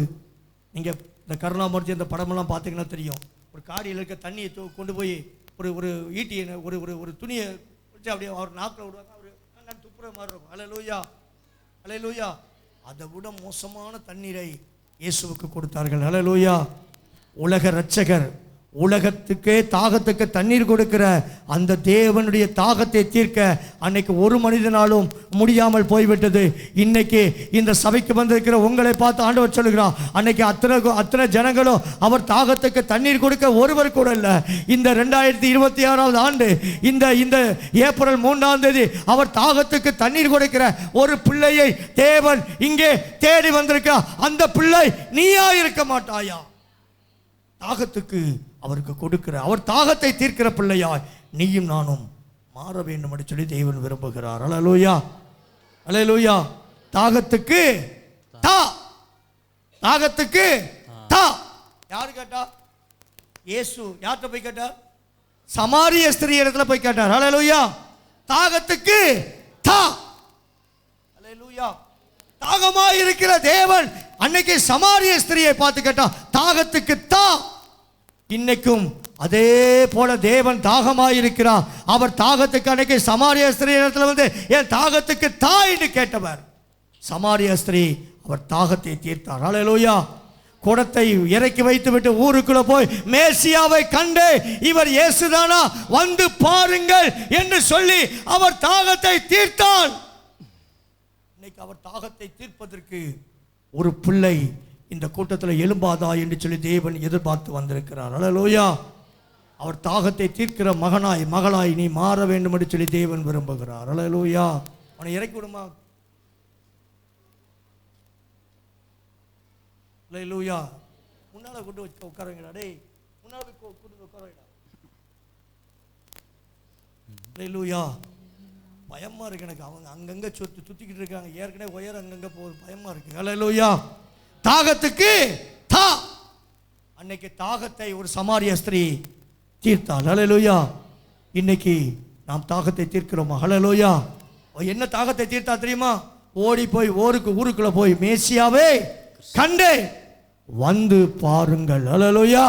நீங்கள் இந்த கருணாமூர்த்தி அந்த படமெல்லாம் பார்த்தீங்கன்னா தெரியும். ஒரு காடியில் இருக்க தண்ணியை கொண்டு போய் ஒரு ஈட்டியை ஒரு துணியை வச்சு அப்படியே அவர் நாக்கில் விடுவாங்க. அவர் துப்புற மாதிரி இருக்கும். அல்லேலூயா, அல்லேலூயா. அதை விட மோசமான தண்ணீரை இயேசுவுக்கு கொடுத்தார்கள். அல்லேலூயா. உலக இரட்சகர், உலகத்துக்கே தாகத்துக்கு தண்ணீர் கொடுக்கிற அந்த தேவனுடைய தாகத்தை தீர்க்க அன்னைக்கு ஒரு மனிதனாலும் முடியாமல் போய்விட்டது. இன்னைக்கு இந்த சபைக்கு வந்திருக்கிற உங்களை பார்த்து ஆண்டவர் சொல்லுகிறார், அன்னைக்கு அத்தனை ஜனங்களும் அவர் தாகத்துக்கு தண்ணீர் கொடுக்க ஒருவர் கூட இல்லை. இந்த 2026வது ஆண்டு இந்த ஏப்ரல் 3ஆம் தேதி அவர் தாகத்துக்கு தண்ணீர் கொடுக்கிற ஒரு பிள்ளையை தேவன் இங்கே தேடி வந்திருக்க. அந்த பிள்ளை நீயா இருக்க மாட்டாயா? தாகத்துக்கு அவருக்கு கொடுக்கிற, அவர் தாகத்தை தீர்க்கிற பிள்ளையாய் நீயும் நானும் மாற வேண்டும் என்று சொல்லி தேவன் விரும்புகிறார். அல்லேலூயா, அல்லேலூயா. தாகத்துக்கு தா, தாகத்துக்கு தா. யாரு கேட்டா? இயேசு. யார்கிட்ட போய் கேட்டார்? சமாரிய ஸ்திரீ இடத்துல போய் கேட்டார். அல்லேலூயா. தாகத்துக்கு தா. அல்லேலூயா. தாகமாய் இருக்கிற தேவன் அன்னைக்கு சமாரிய ஸ்திரியை பார்த்து கேட்டா, தாகத்துக்கு தா. இன்னைக்கும் அதே போல தேவன் தாகமாயிருக்கிறார். அவர் தாகத்துக்கு அன்னைக்கு சமாரிய ஸ்திரீ இடத்துல வந்து என் தாகத்துக்கு தா என்று கேட்டவர். சமாரிய ஸ்திரீ அவர் தாகத்தை தீர்த்தார். அல்லேலூயா. குடத்தை இறக்கி வைத்து விட்டு ஊருக்குள்ள போய் மேசியாவை கண்டு இவர் இயேசுதானா வந்து பாருங்கள் என்று சொல்லி அவர் தாகத்தை தீர்த்தார். இன்னைக்கு அவர் தாகத்தை தீர்ப்பதற்கு ஒரு பிள்ளை இந்த கூட்டத்தில் எழும்பாதா என்று சொல்லி தேவன் எதிர்பார்த்து வந்திருக்கிறார். அல்லேலூயா. அவர் தாகத்தை தீர்க்கிற மகளாய் நீ மாற வேண்டும் என்று சொல்லி தேவன் விரும்புகிறார். அல்லேலூயா. அவனை இறக்கி விடுமா? அல்லேலூயா. முன்னால கொண்டு வச்சு உட்காருங்கடா. டேய், முன்னால போய் கூட்டு உட்காருங்கடா. அல்லேலூயா. பயமா இருக்கு எனக்கு. அவங்க அங்கங்க சுத்திக்கிட்டு இருக்காங்க. ஏற்கனவே உயரம் அங்கங்க போகுது. பயமா இருக்கு. அல்லேலூயா. தாகத்துக்கு தா. அன்னைக்கு தாகத்தை ஒரு சமாரிய ஸ்திரீ தீர்த்தாள். அல்லேலூயா. இன்னைக்கு நாம் தாகத்தை தீர்க்கிறோமா? அல்லேலூயா. என்ன தாகத்தை தீர்த்தா தெரியுமா? ஓடி போய் ஊருக்குள்ள போய் மேசியாவே கண்டே வந்து பாருங்கள். அல்லேலூயா.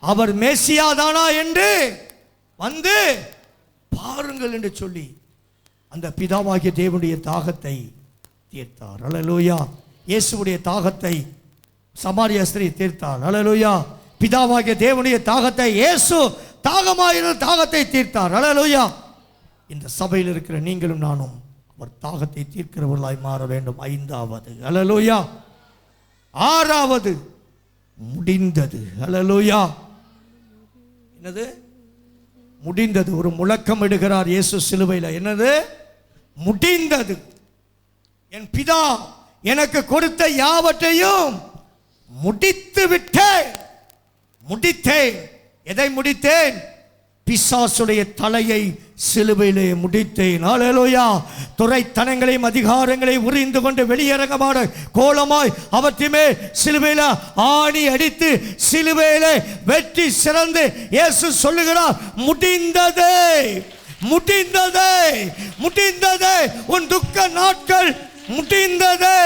அவர் மேசியா தானா என்று வந்து பாருங்கள் என்று சொல்லி அந்த பிதாவாகிய தேவனுடைய தாகத்தை தீர்த்தார். அல்லேலூயா. இயேசுவுடைய தாகத்தை சமாரிய ஸ்திரீ தீர்த்தார். அல்லேலூயா. பிதாவாகிய தேவனுடைய தாகத்தை இயேசு தாகமாயிருந்த தாகத்தை தீர்த்தார். அல்லேலூயா. இந்த சபையில் இருக்கிற நீங்களும் நானும் அவர் தாகத்தை தீர்க்கிறவர்களாய் மாற வேண்டும். 5வது அல்லேலூயா. 6வது முடிந்தது. அல்லேலூயா. என்னது முடிந்தது? ஒரு முழக்கம் இடுகிறார் இயேசு சிலுவையில். என்னது? முடிந்தது. என் பிதா எனக்கு கொடுத்த யாவற்றையும் முடித்து விட்டேன். முடித்தேன். எதை முடித்தேன்? பிசாசுடைய தலையை சிலுவையிலே முடித்தேன். அல்லேலூயா. துரைத்தனங்களையும் அதிகாரங்களையும் உரிந்து கொண்டு வெளியரங்கமான கோலமாய் அவற்றிமே சிலுவையில ஆணி அடித்து சிலுவையிலே வெற்றி சிறந்து இயேசு சொல்லுகிறார், முடிந்ததே, முடிந்ததே, முடிந்ததே. உன் துக்க நாட்கள் முடிந்ததே,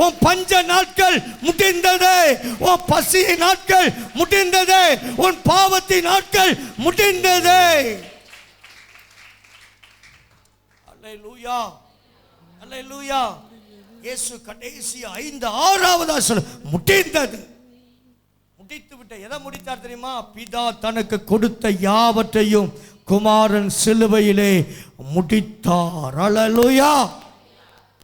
உன் பஞ்ச நாட்கள் முடிந்ததே, உன் பசி நாட்கள் முடிந்ததே, உன் பாவத்தின் நாட்கள் முடிந்ததே. அல்லேலூயா, அல்லேலூயா. இயேசு கடைசி 6வது சொல்ல முடிந்தது. முடித்து விட்ட. எதை முடித்தார் தெரியுமா? பிதா தனக்கு கொடுத்த யாவற்றையும் குமாரன் சிலுவையிலே முடித்தார். அல்லேலூயா.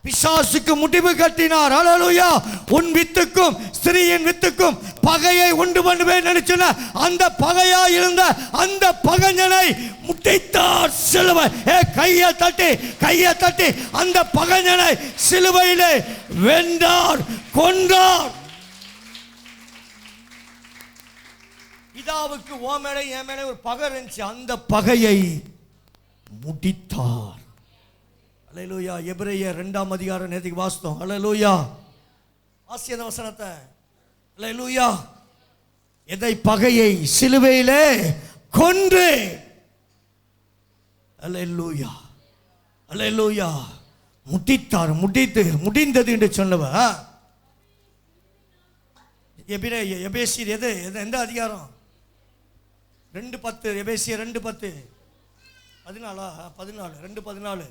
பிசாசுக்கு முடிவு கட்டினார். அல்லேலூயா. உன் வித்துக்கும் ஸ்திரீயின் வித்துக்கும் பகையை உண்டு பண்ணுவேன் நினைச்சன அந்த பகையா இருந்த அந்த பகைஞனை முடித்தார் சிலுவை. கையை தட்டி, கையை தட்டி அந்த பகைஞனை சிலுவையிலே வென்றார், கொன்றார். பிதாவுக்கு ஓ மேலே என் மேலே ஒரு பகை இருந்துச்சு, அந்த பகையை முடித்தார். அல்லேலூயா. எபிரேயர் 2ஆம் அதிகாரம் நேற்றுக்கு வாசித்தோம். அல்லேலூயா. ஆசிய வசனத்தை. அல்லேலூயா. எதை? பகையை சிலுவையிலே கொன்று. அல்லேலூயா, அல்லேலூயா. முடித்தார். முடிந்தது என்று சொன்னவ எபேசியர் எது? எந்த அதிகாரம்? 2:10. எபேசியர் 2:10. 14 2:14.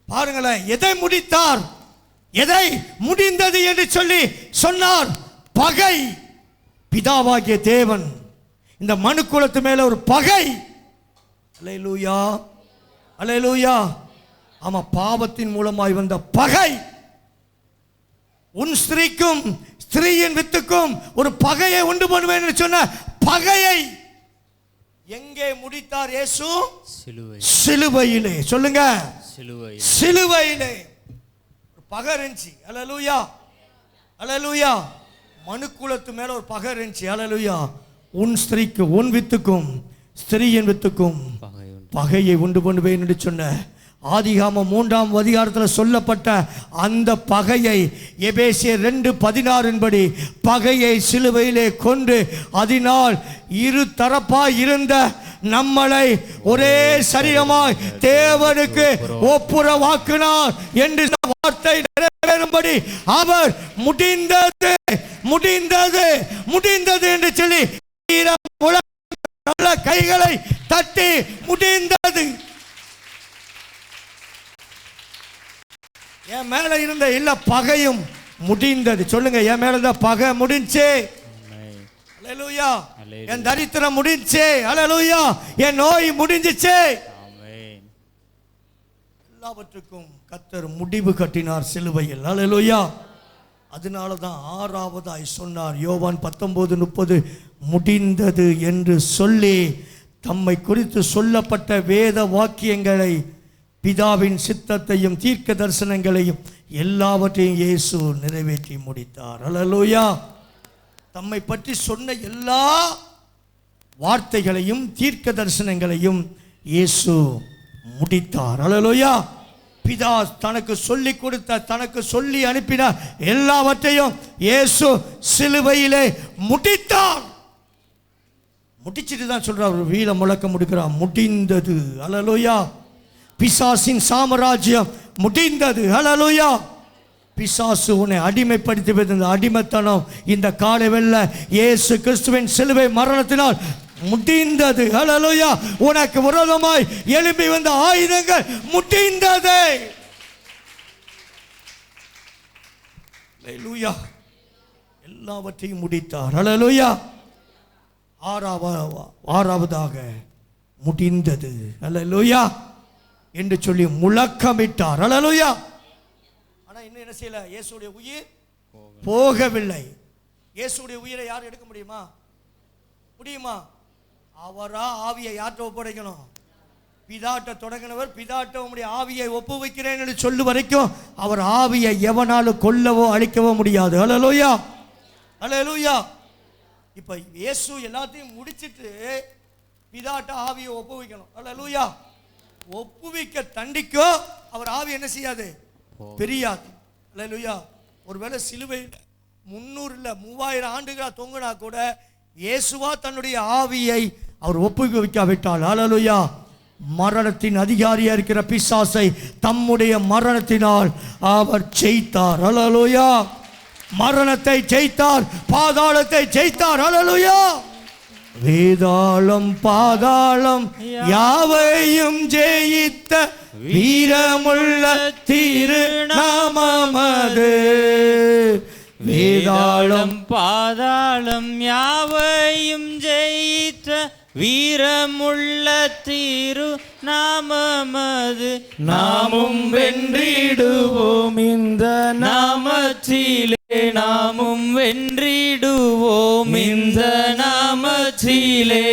பாருங்களேன். எதை முடித்தார்? எதை முடிந்தது என்று சொல்லி சொன்னார்? பகை. பிதாவாகிய தேவன் இந்த மனுக்குலத்து மேல ஒரு பகை. அல்லேலூயா, அல்லேலூயா. ஆமா, பாவத்தின் மூலமாய் வந்த பகை. உன் ஸ்திரீக்கும் ஸ்திரீயின் வித்துக்கும் ஒரு பகையை உண்டு பண்ணுவேன் என்று சொன்ன பகையை எங்கே முடித்தார் இயேசு? சிலுவையிலே. சொல்லுங்க, சிலுவையிலே. பகை இருந்துச்சு. அல்லேலூயா, அல்லேலூயா. மனுக்குலத்து மேல ஒரு பகை இருந்துச்சு. அல்லேலூயா. உன் ஸ்திரீக்கு உன் வித்துக்கும் ஸ்திரீயின் வித்துக்கும் பகையை உண்டு பண்ணுவேன் என்று சொன்ன ஆதிகாமம் 3ஆம் அதிகாரத்தில் சொல்லப்பட்ட அந்த பகையை எபேசியர் 2:16 படி பகையை சிலுவையிலே கொண்டு அதனால் இரு தரப்பாய் இருந்த நம்மளை ஒரே சரீரமாய் தேவனுக்கு ஒப்புரவாக்கினார் என்று வார்த்தை நிறைவேறும்படி அவர் முடிந்தது, முடிந்தது, முடிந்தது என்று சொல்லி நல்ல கைகளை தட்டி முடிந்தது. என் மேல இருந்த எல்லா பகையும் முடிந்தது. சொல்லுங்க, என் மேல இருந்த பகை முடிஞ்சே. அல்லேலூயா. என் தரித்திரம் முடிஞ்சே. அல்லேலூயா. என் நோய் முடிஞ்சிச்சே. எல்லாவற்றுக்கும் கர்த்தர் முடிவு கட்டினார் சிலுவையில். அல்லேலூயா. அதனால தான் 6வதாய் சொன்னார் யோவான் 19:30 முடிந்தது என்று சொல்லி தம்மை குறித்து சொல்லப்பட்ட வேத வாக்கியங்களை பிதாவின் சித்தத்தையும் தீர்க்க தரிசனங்களையும் எல்லாவற்றையும் இயேசு நிறைவேற்றி முடித்தார். அல்லேலூயா. தம்மை பற்றி சொன்ன எல்லா வார்த்தைகளையும் தீர்க்க தரிசனங்களையும் இயேசு முடித்தார். அல்லேலூயா. பிதா தனக்கு சொல்லி கொடுத்த, தனக்கு சொல்லி அனுப்பின எல்லாவற்றையும் இயேசு சிலுவையிலே முடித்தார். முடிச்சிட்டு தான் சொல்றார், வீர முழக்கம் முடிக்கிறார், முடிந்தது. அல்லேலூயா. பிசாசின் சாம்ராஜ்யம் முடிந்தது. அல்லேலூயா. பிசாசு உன்னை அடிமைப்படுத்தி இந்த அடிமைத்தனம் இந்த காலைவெல்ல இயேசு கிறிஸ்துவின் சிலுவை மரணத்தினால் முடிந்தது. அல்லேலூயா. உனக்கு விரோதமாய் எழும்பி வந்த ஆயுதங்கள் முடிந்தது. அல்லேலூயா. எல்லாவற்றையும் முடித்தார். அல்லேலூயா. ஆறாவதாக முடிந்தது. அல்லேலூயா. என்று சொல்லி முழக்கமிட்டார். அல்லேலூயா. ஆனா இன்னும் என்ன செய்யல? இயேசுடைய உயிர் போகவில்லை. இயேசுடைய உயிரை யார் எடுக்க முடியுமா? முடியுமா? அவரா ஆவியை யார்கிட்ட ஒப்படைக்கணும்? பிதாட்ட தொடங்கினவர், பிதாட்ட உம்முடைய ஆவியை ஒப்புவிக்கிறேன் என்று சொல்லு வரைக்கும் அவர் ஆவியை எவனாலும் கொல்லவோ அழிக்கவோ முடியாது. அல்லேலூயா, அல்லேலூயா. இப்ப இயேசு எல்லாத்தையும் முடிச்சிட்டு பிதாட்ட ஆவியை ஒப்புவிக்கணும். அல்லேலூயா. ஒப்புவிக்க தண்டிக்கோ அவர் ஆவி என்ன செய்யாது? பிரியாது. அல்லேலூயா. ஒருவேளை சிலுவையில் 300 இல்ல 3000 ஆண்டுகளா தொங்குனா கூட இயேசுவா தன்னுடைய ஆவியை அவர் ஒப்புவிக்காவிட்டால், அல்லேலூயா, மரணத்தின் அதிகாரியா இருக்கிற பிசாசை தம்முடைய மரணத்தினால் அவர் ஜெயித்தார். அல்லேலூயா. மரணத்தை ஜெயித்தார், பாதாளத்தை ஜெயித்தார். அல்லேலூயா. வேதாளம் பாதாளம் யாவையும் ஜெயித்த வீரமுள்ள திருநாமமது.
வேதாளம் பாதாளம் யாவையும் ஜெயித்த வீரமுள்ள திரு நாமமது. நாமும் வென்றிடுவோம் இந்த நாமத்திலே, நாமும் வென்றிடுவோம் இந்த நாமத்திலே.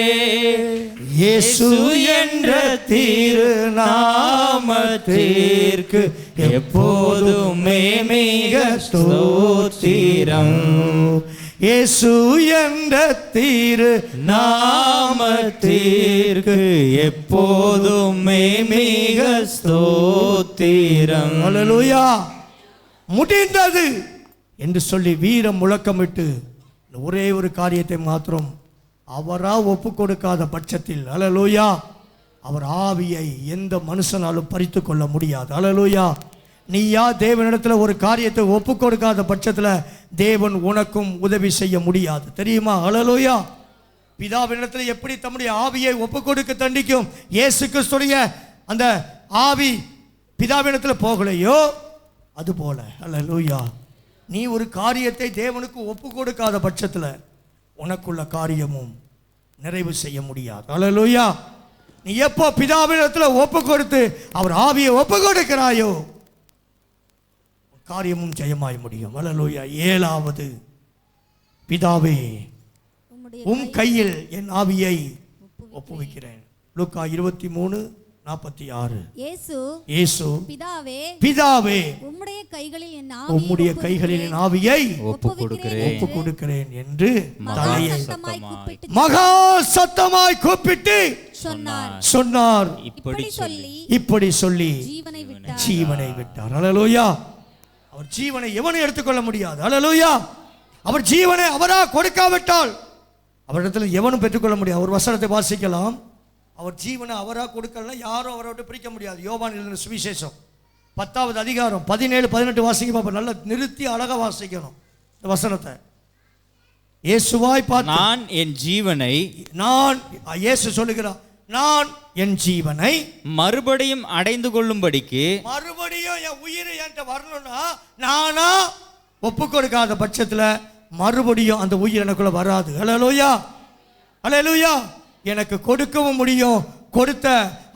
இயேசு என்ற திருநாமத்திற்கு எப்போதுமே மிக ஸ்தோத்திரம். இயேசு என்ற திருநாமத்திற்கு
எப்போதுமே மிக ஸ்தோத்திரம்.
அல்லேலூயா. முடிந்தது என்று சொல்லி வீரம் முழக்கமிட்டு ஒரே ஒரு காரியத்தை மாத்திரம் அவரா ஒப்பு கொடுக்காத பட்சத்தில், அல்லேலூயா, அவர் ஆவியை எந்த மனுஷனாலும் பறித்து கொள்ள முடியாது. அல்லேலூயா. நீயா தேவனிடத்தில் ஒரு காரியத்தை ஒப்பு கொடுக்காத பட்சத்தில் தேவன் உனக்கும் உதவி செய்ய முடியாது, தெரியுமா? அல்லேலூயா. பிதாவினிடத்தில் எப்படி தம்முடைய ஆவியை ஒப்பு கொடுக்க தண்டிக்கும் இயேசு கிறிஸ்துடைய அந்த ஆவி பிதாவினிடத்தில் போகலையோ அதுபோல, அல்லேலூயா, நீ ஒரு காரியத்தை தேவனுக்கு ஒப்பு கொடுக்காத பட்சத்தில் உனக்குள்ள காரியமும் நிறைவு செய்ய முடியாது. அல்லேலூயா. நீ எப்போ பிதாவினிடத்தில் ஒப்பு கொடுத்து அவர் ஆவியை ஒப்பு கொடுக்கிறாயோ காரியமும் ஜெயமாய் முடியும். அல்லேலூயா. 7வது, பிதாவே உம் கையில் என் ஆவியை ஒப்புவிக்கிறேன். லூக்கா 23:46. இயேசு பிதாவே உம்முடைய கைகளில் என் ஆவியை ஒப்பு கொடுக்கிறேன் என்று தலையை மகா சத்தமாய் கூப்பிட்டு சொன்னார். இப்படி சொல்லி ஜீவனை விட்டார். அல்லேலூயா. அவர் ஜீவனை எவனும் எடுத்துக்கொள்ள முடியாது. அல்லேலூயா. அவர் ஜீவனை அவரா கொடுக்காவிட்டால் அவரிடத்தில் எவனும் பெற்றுக்கொள்ள முடியாது. ஒரு வசனத்தை வாசிக்கலாம். அவர் ஜீவனை அவரா கொடுக்கலாம், யாரும் அவரை விட்டு பிரிக்க முடியாது. யோவான் எழுதின சுவிசேஷம் 10வது அதிகாரம் 17-18 வாசிக்க பாப்பா. நல்லா நிறுத்தி அழகா வாசிக்கணும் இந்த வசனத்தை. இயேசுவாய் பார்த்து
நான் என் ஜீவனை,
இயேசு சொல்லுகிறார், நான் என் ஜீவனை
மறுபடியும் அடைந்து கொள்ளும்படிக்கு, மறுபடியும்
என் உயிர் என்கிட்ட வரணும்னா நானா ஒப்பு கொடுக்காத பட்சத்தில் மறுபடியும் அந்த உயிர் எனக்குள்ள வராது. அல்லேலூயா, அல்லேலூயா. எனக்கு கொடுக்கவும் முடியும், கொடுத்த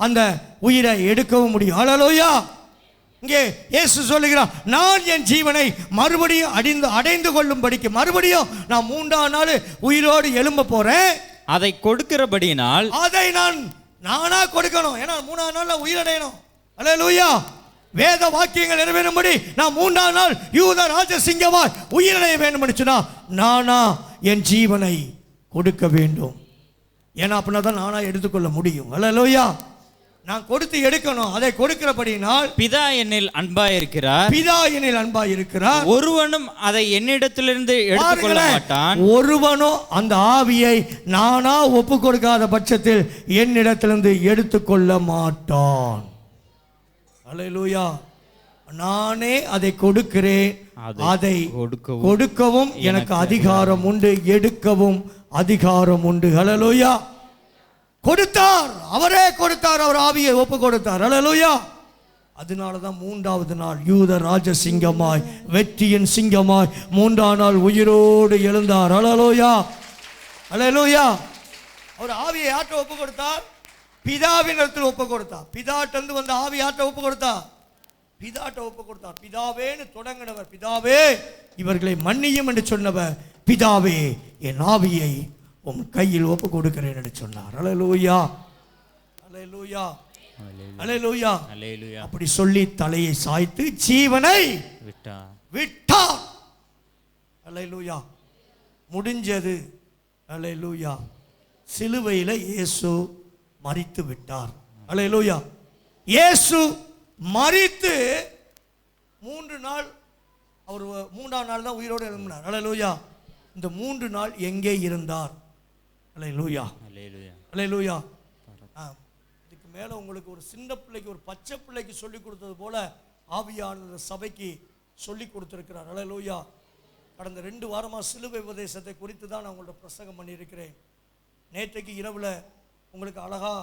அந்த உயிரை எடுக்கவும் முடியும். அல்லேலூயா. இங்கே இயேசு சொல்லுகிறார், நான் என் ஜீவனை மறுபடியும் அடைந்து கொள்ளும்படிக்கு, மறுபடியும் நான் 3ஆம் நாள் உயிரோடு எழும்ப போறேன்.
அதை கொடுக்கிறபடியினால்
அதை நானா கொடுக்கணும். ஏன்னா 3ஆம் நாள் உயிரடையணும். அல்லேலூயா. வேத வாக்கியங்கள் நிறைவேறும்படி நான் 3ஆம் நாள் யூத ராஜசிங்கமாய் உயிரடைய வேண்டும் என்று சொன்னா நானா என் ஜீவனை கொடுக்க வேண்டும். ஏன்னா அப்படின்னா தான் நானா எடுத்துக்கொள்ள முடியும். அல்லேலூயா. நான் கொடுத்து எடுக்கணும். அதை கொடுக்கிறபடினால்
பிதா என்னில் அன்பாயிருக்கிறார்,
பிதா என்னில் அன்பாயிருக்கிறார்.
ஒருவனும் அதை என்னிடத்திலிருந்து எடுத்துக்கொள்ள மாட்டான்.
ஒருவனும் அந்த ஆவியை நானா ஒப்பு கொடுக்காத பட்சத்தில் என்னிடத்திலிருந்து எடுத்துக்கொள்ள மாட்டான். அல்லேலூயா. நானே அதை கொடுக்கிறேன். அதை கொடுக்கவும் எனக்கு அதிகாரம் உண்டு, எடுக்கவும் அதிகாரம் உண்டு. அல்லேலூயா. கொடுத்தார், அவரே கொடுத்தார், அவர் ஆவியை ஒப்பு கொடுத்தார். அல்லேலூயா. அதனாலதான் 3வது நாள் யூத ராஜசிங்கமாய், வெற்றியின் சிங்கமாய் 3ஆம் நாள் உயிரோடு எழுந்தார். அல்லேலூயா, அல்லேலூயா. அவர் ஆவியை யார்கிட்ட ஒப்பு கொடுத்தார்? பிதாவின் இடத்துல ஒப்பு கொடுத்தா. பிதாட்ட வந்த ஆவி யார்ட்ட ஒப்பு கொடுத்தா? பிதாட்ட ஒப்பு கொடுத்தா. பிதாவேன்னு தொடங்கினவர், பிதாவே இவர்களை மன்னியும் என்று சொன்னவர், பிதாவே என் ஆவியை உன் கையில் ஒப்பு கொடுக்கிறேன் என்று சொன்னார். அல்லேலூயா, அல்லேலூயா, அல்லேலூயா, அல்லேலூயா. அப்படி சொல்லி தலையை சாய்த்து ஜீவனை விட்டார். அல்லேலூயா. முடிஞ்சது. அல்லேலூயா. சிலுவையில் இயேசு மரித்து விட்டார். அல்லேலூயா. இயேசு மரித்து 3 நாள், அவர் 3ஆம் நாள் தான் உயிரோடு எழும்பினார். அல்லேலூயா. இந்த 3 நாள் எங்கே இருந்தார்? அல்லேலூயா, அல்லேலூயா. இதுக்கு மேலே உங்களுக்கு ஒரு சின்ன பிள்ளைக்கு, ஒரு பச்சை பிள்ளைக்கு சொல்லி கொடுத்தது போல ஆவியானவர் சபைக்கு சொல்லி கொடுத்துருக்கிறார். அல்லேலூயா. கடந்த 2 வாரமாக சிலுவை உபதேசத்தை குறித்து தான் நான் உங்கள்ட்ட பிரசங்கம் பண்ணியிருக்கிறேன். நேற்றைக்கு இரவில் உங்களுக்கு அழகா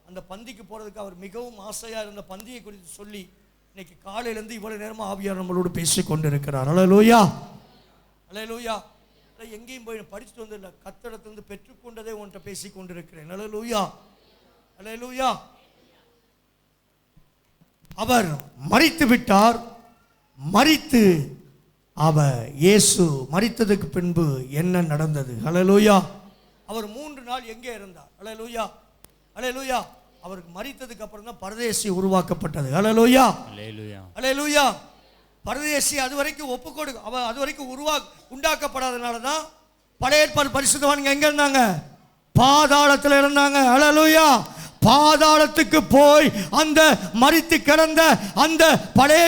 அந்த பந்திக்கு போகிறதுக்கு அவர் மிகவும் ஆசையாக இருந்த பந்தியை குறித்து சொல்லி இன்னைக்கு காலையிலேருந்து இவ்வளவு நேரமாக ஆவியார் நம்மளோடு பேசி கொண்டு இருக்கிறார். அல்லேலூயா, அல்லேலூயா. எங்கேயும் போய் படிச்சுட்டு வந்து இல்லை, கத்தடத்திலிருந்து பெற்றுக்கொண்டதே உன்கிட்ட பேசி கொண்டிருக்கிறேன். அல்லேலூயா, அல்லேலூயா. அவர் மரித்து விட்டார். மரித்து இயேசு மரித்ததுக்கு பின்பு என்ன நடந்தது? அல்லேலூயா. அவர் 3 நாள் எங்கே இருந்தார்? அல்லேலூயா, அல்லேலூயா. அவருக்கு மரித்ததுக்கு அப்புறம் தான் பரதேசி உருவாக்கப்பட்டது. அல்லேலூயா, அல்லேலூயா, அல்லேலூயா. பரதேசி அது வரைக்கும் அது வரைக்கும் உண்டாக்கப்படாதனால தான் பழைய ஏற்பாடு பரிசுத்தவான்கள் எங்க இருந்தாங்க? பாதாளத்தில் இருந்தாங்க. அல்லேலூயா. பாதாளத்துக்கு போய் அந்த மரித்து கிடந்த அந்த பழைய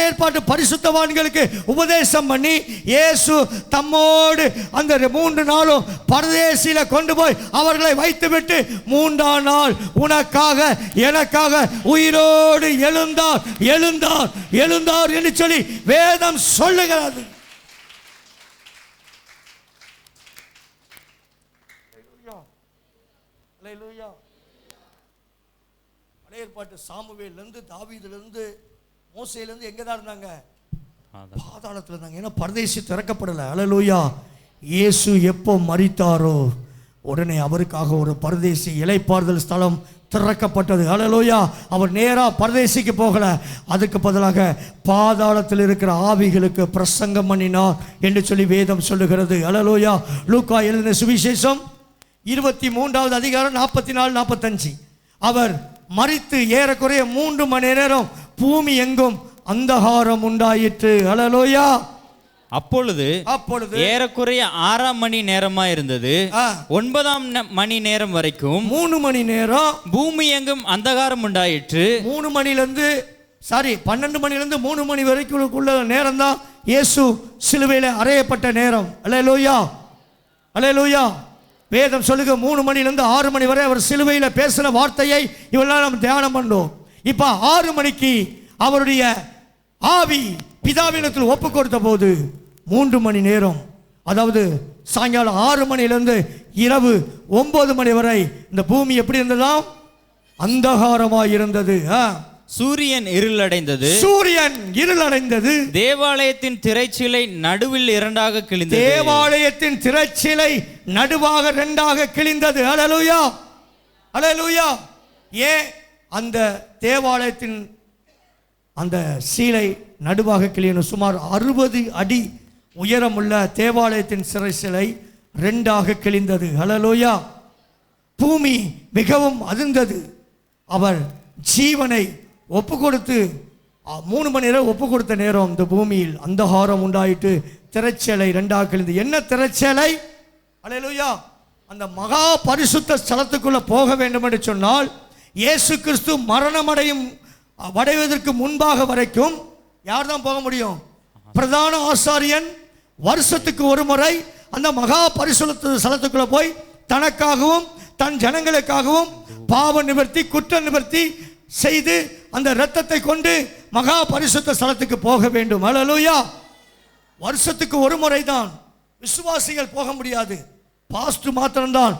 ஏற்பாட்டு பரிசுத்தவான்களுக்கு உபதேசம் பண்ணி இயேசு தம்மோடு அந்த 3 நாளும் பரதேசியில கொண்டு போய் அவர்களை வைத்துவிட்டு 3ஆம் நாள் உனக்காக எனக்காக உயிரோடு எழுந்தார், எழுந்தார், எழுந்தார் என்று சொல்லி வேதம் சொல்லுகிறது. அல்லேலூயா. ஏற்பாட்டு சாமுவேலிருந்து தாவீதிலிருந்து மோசேலிருந்து எங்கே தான் இருந்தாங்க? பாதாளத்தில் இருந்தாங்க. ஏன்னா பரதேசி திறக்கப்படலை. அல்லேலூயா. இயேசு எப்போ மரித்தாரோ உடனே அவருக்காக ஒரு பரதேசி இளைப்பாறுதல் ஸ்தலம் திறக்கப்பட்டது. அல்லேலூயா. அவர் நேராக பரதேசிக்கு போகல, அதுக்கு பதிலாக பாதாளத்தில் இருக்கிற ஆவிகளுக்கு பிரசங்கம் பண்ணினார் என்று சொல்லி வேதம் சொல்லுகிறது. அல்லேலூயா. லூக்கா எழுதின சுவிசேஷம் 23வது அதிகாரம் 44, 45. அவர் மரித்து ஏறக்குறைய 3 மணி நேரம் பூமி எங்கும் அந்தகாரம் உண்டாயிற்று. அல்லேலூயா.
அப்பொழுது ஏறக்குறைய 6ஆம் மணி நேரமா இருந்தது. 9ஆம் மணி நேரம் வரைக்கும்
3 மணி நேரம்
பூமி எங்கும் அந்தகாரம் உண்டாயிற்று.
3 மணிலிருந்து 12 மணிலிருந்து 3 மணி வரைக்கும் உள்ள நேரம் தான் இயேசு சிலுவையில் அறையப்பட்ட நேரம். அல்லேலூயா, அல்லேலூயா. வேதம் சொல்லுங்க 3 மணிலிருந்து 6 மணி வரை அவர் சிலுவையில் பேசின வார்த்தையை இவெல்லாம் நம்ம தியானம் பண்ணோம். இப்போ 6 மணிக்கு அவருடைய ஆவி பிதாவினத்தில் ஒப்பு கொடுத்த போது 3 மணி நேரம், அதாவது சாயங்காலம் 6 மணிலிருந்து இரவு 9 மணி வரை இந்த பூமி எப்படி இருந்ததாம்? அந்தகாரமாய் இருந்தது.
சூரியன் இருளடைந்தது.
சூரியன் இருளடைந்தது.
தேவாலயத்தின் திரைச்சிலை நடுவில் 2ஆக கிழிந்தது.
தேவாலயத்தின் திரைச்சிலை நடுவாக 2ஆக கிழிந்தது. அல்லேலூயா, அல்லேலூயா. ஏன் அந்த தேவாலயத்தின் அந்த சீலை நடுவாக கிழியணும்? சுமார் 60 அடி உயரமுள்ள தேவாலயத்தின் சிலை 2ஆக கிழிந்தது. அல்லேலூயா. பூமி மிகவும் அதிர்ந்தது. அவர் ஜீவனை ஒப்பு கொடுத்து 3 மணி நேரம் ஒப்பு கொடுத்த நேரம் இந்த பூமியில் அந்தகாரம் உண்டாயிட்டு திரைச்சேலை 2ஆக கிழிந்து. என்ன திரைச்சேலை? அல்லேலூயா. அந்த மகா பரிசுத்த ஸ்தலத்துக்குள்ள போக வேண்டும் என்று சொன்னால் இயேசு கிறிஸ்து அடைவதற்கு முன்பாக வரைக்கும் யார் தான் போக முடியும்? பிரதான ஆசாரியன் வருஷத்துக்கு ஒரு முறை அந்த மகா பரிசுத்த ஸ்தலத்துக்குள்ள போய் தனக்காகவும் தன் ஜனங்களுக்காகவும் பாவ நிவர்த்தி குற்ற நிவர்த்தி செய்து அந்த இரத்தத்தை கொண்டு மகா பரிசுத்த ஸ்தலத்துக்கு போக வேண்டும். அல்லேலூயா. வருஷத்துக்கு ஒரு முறை தான் விசுவாசிகள் போக முடியாது. பாஸ்டர் மாத்திரம்தான்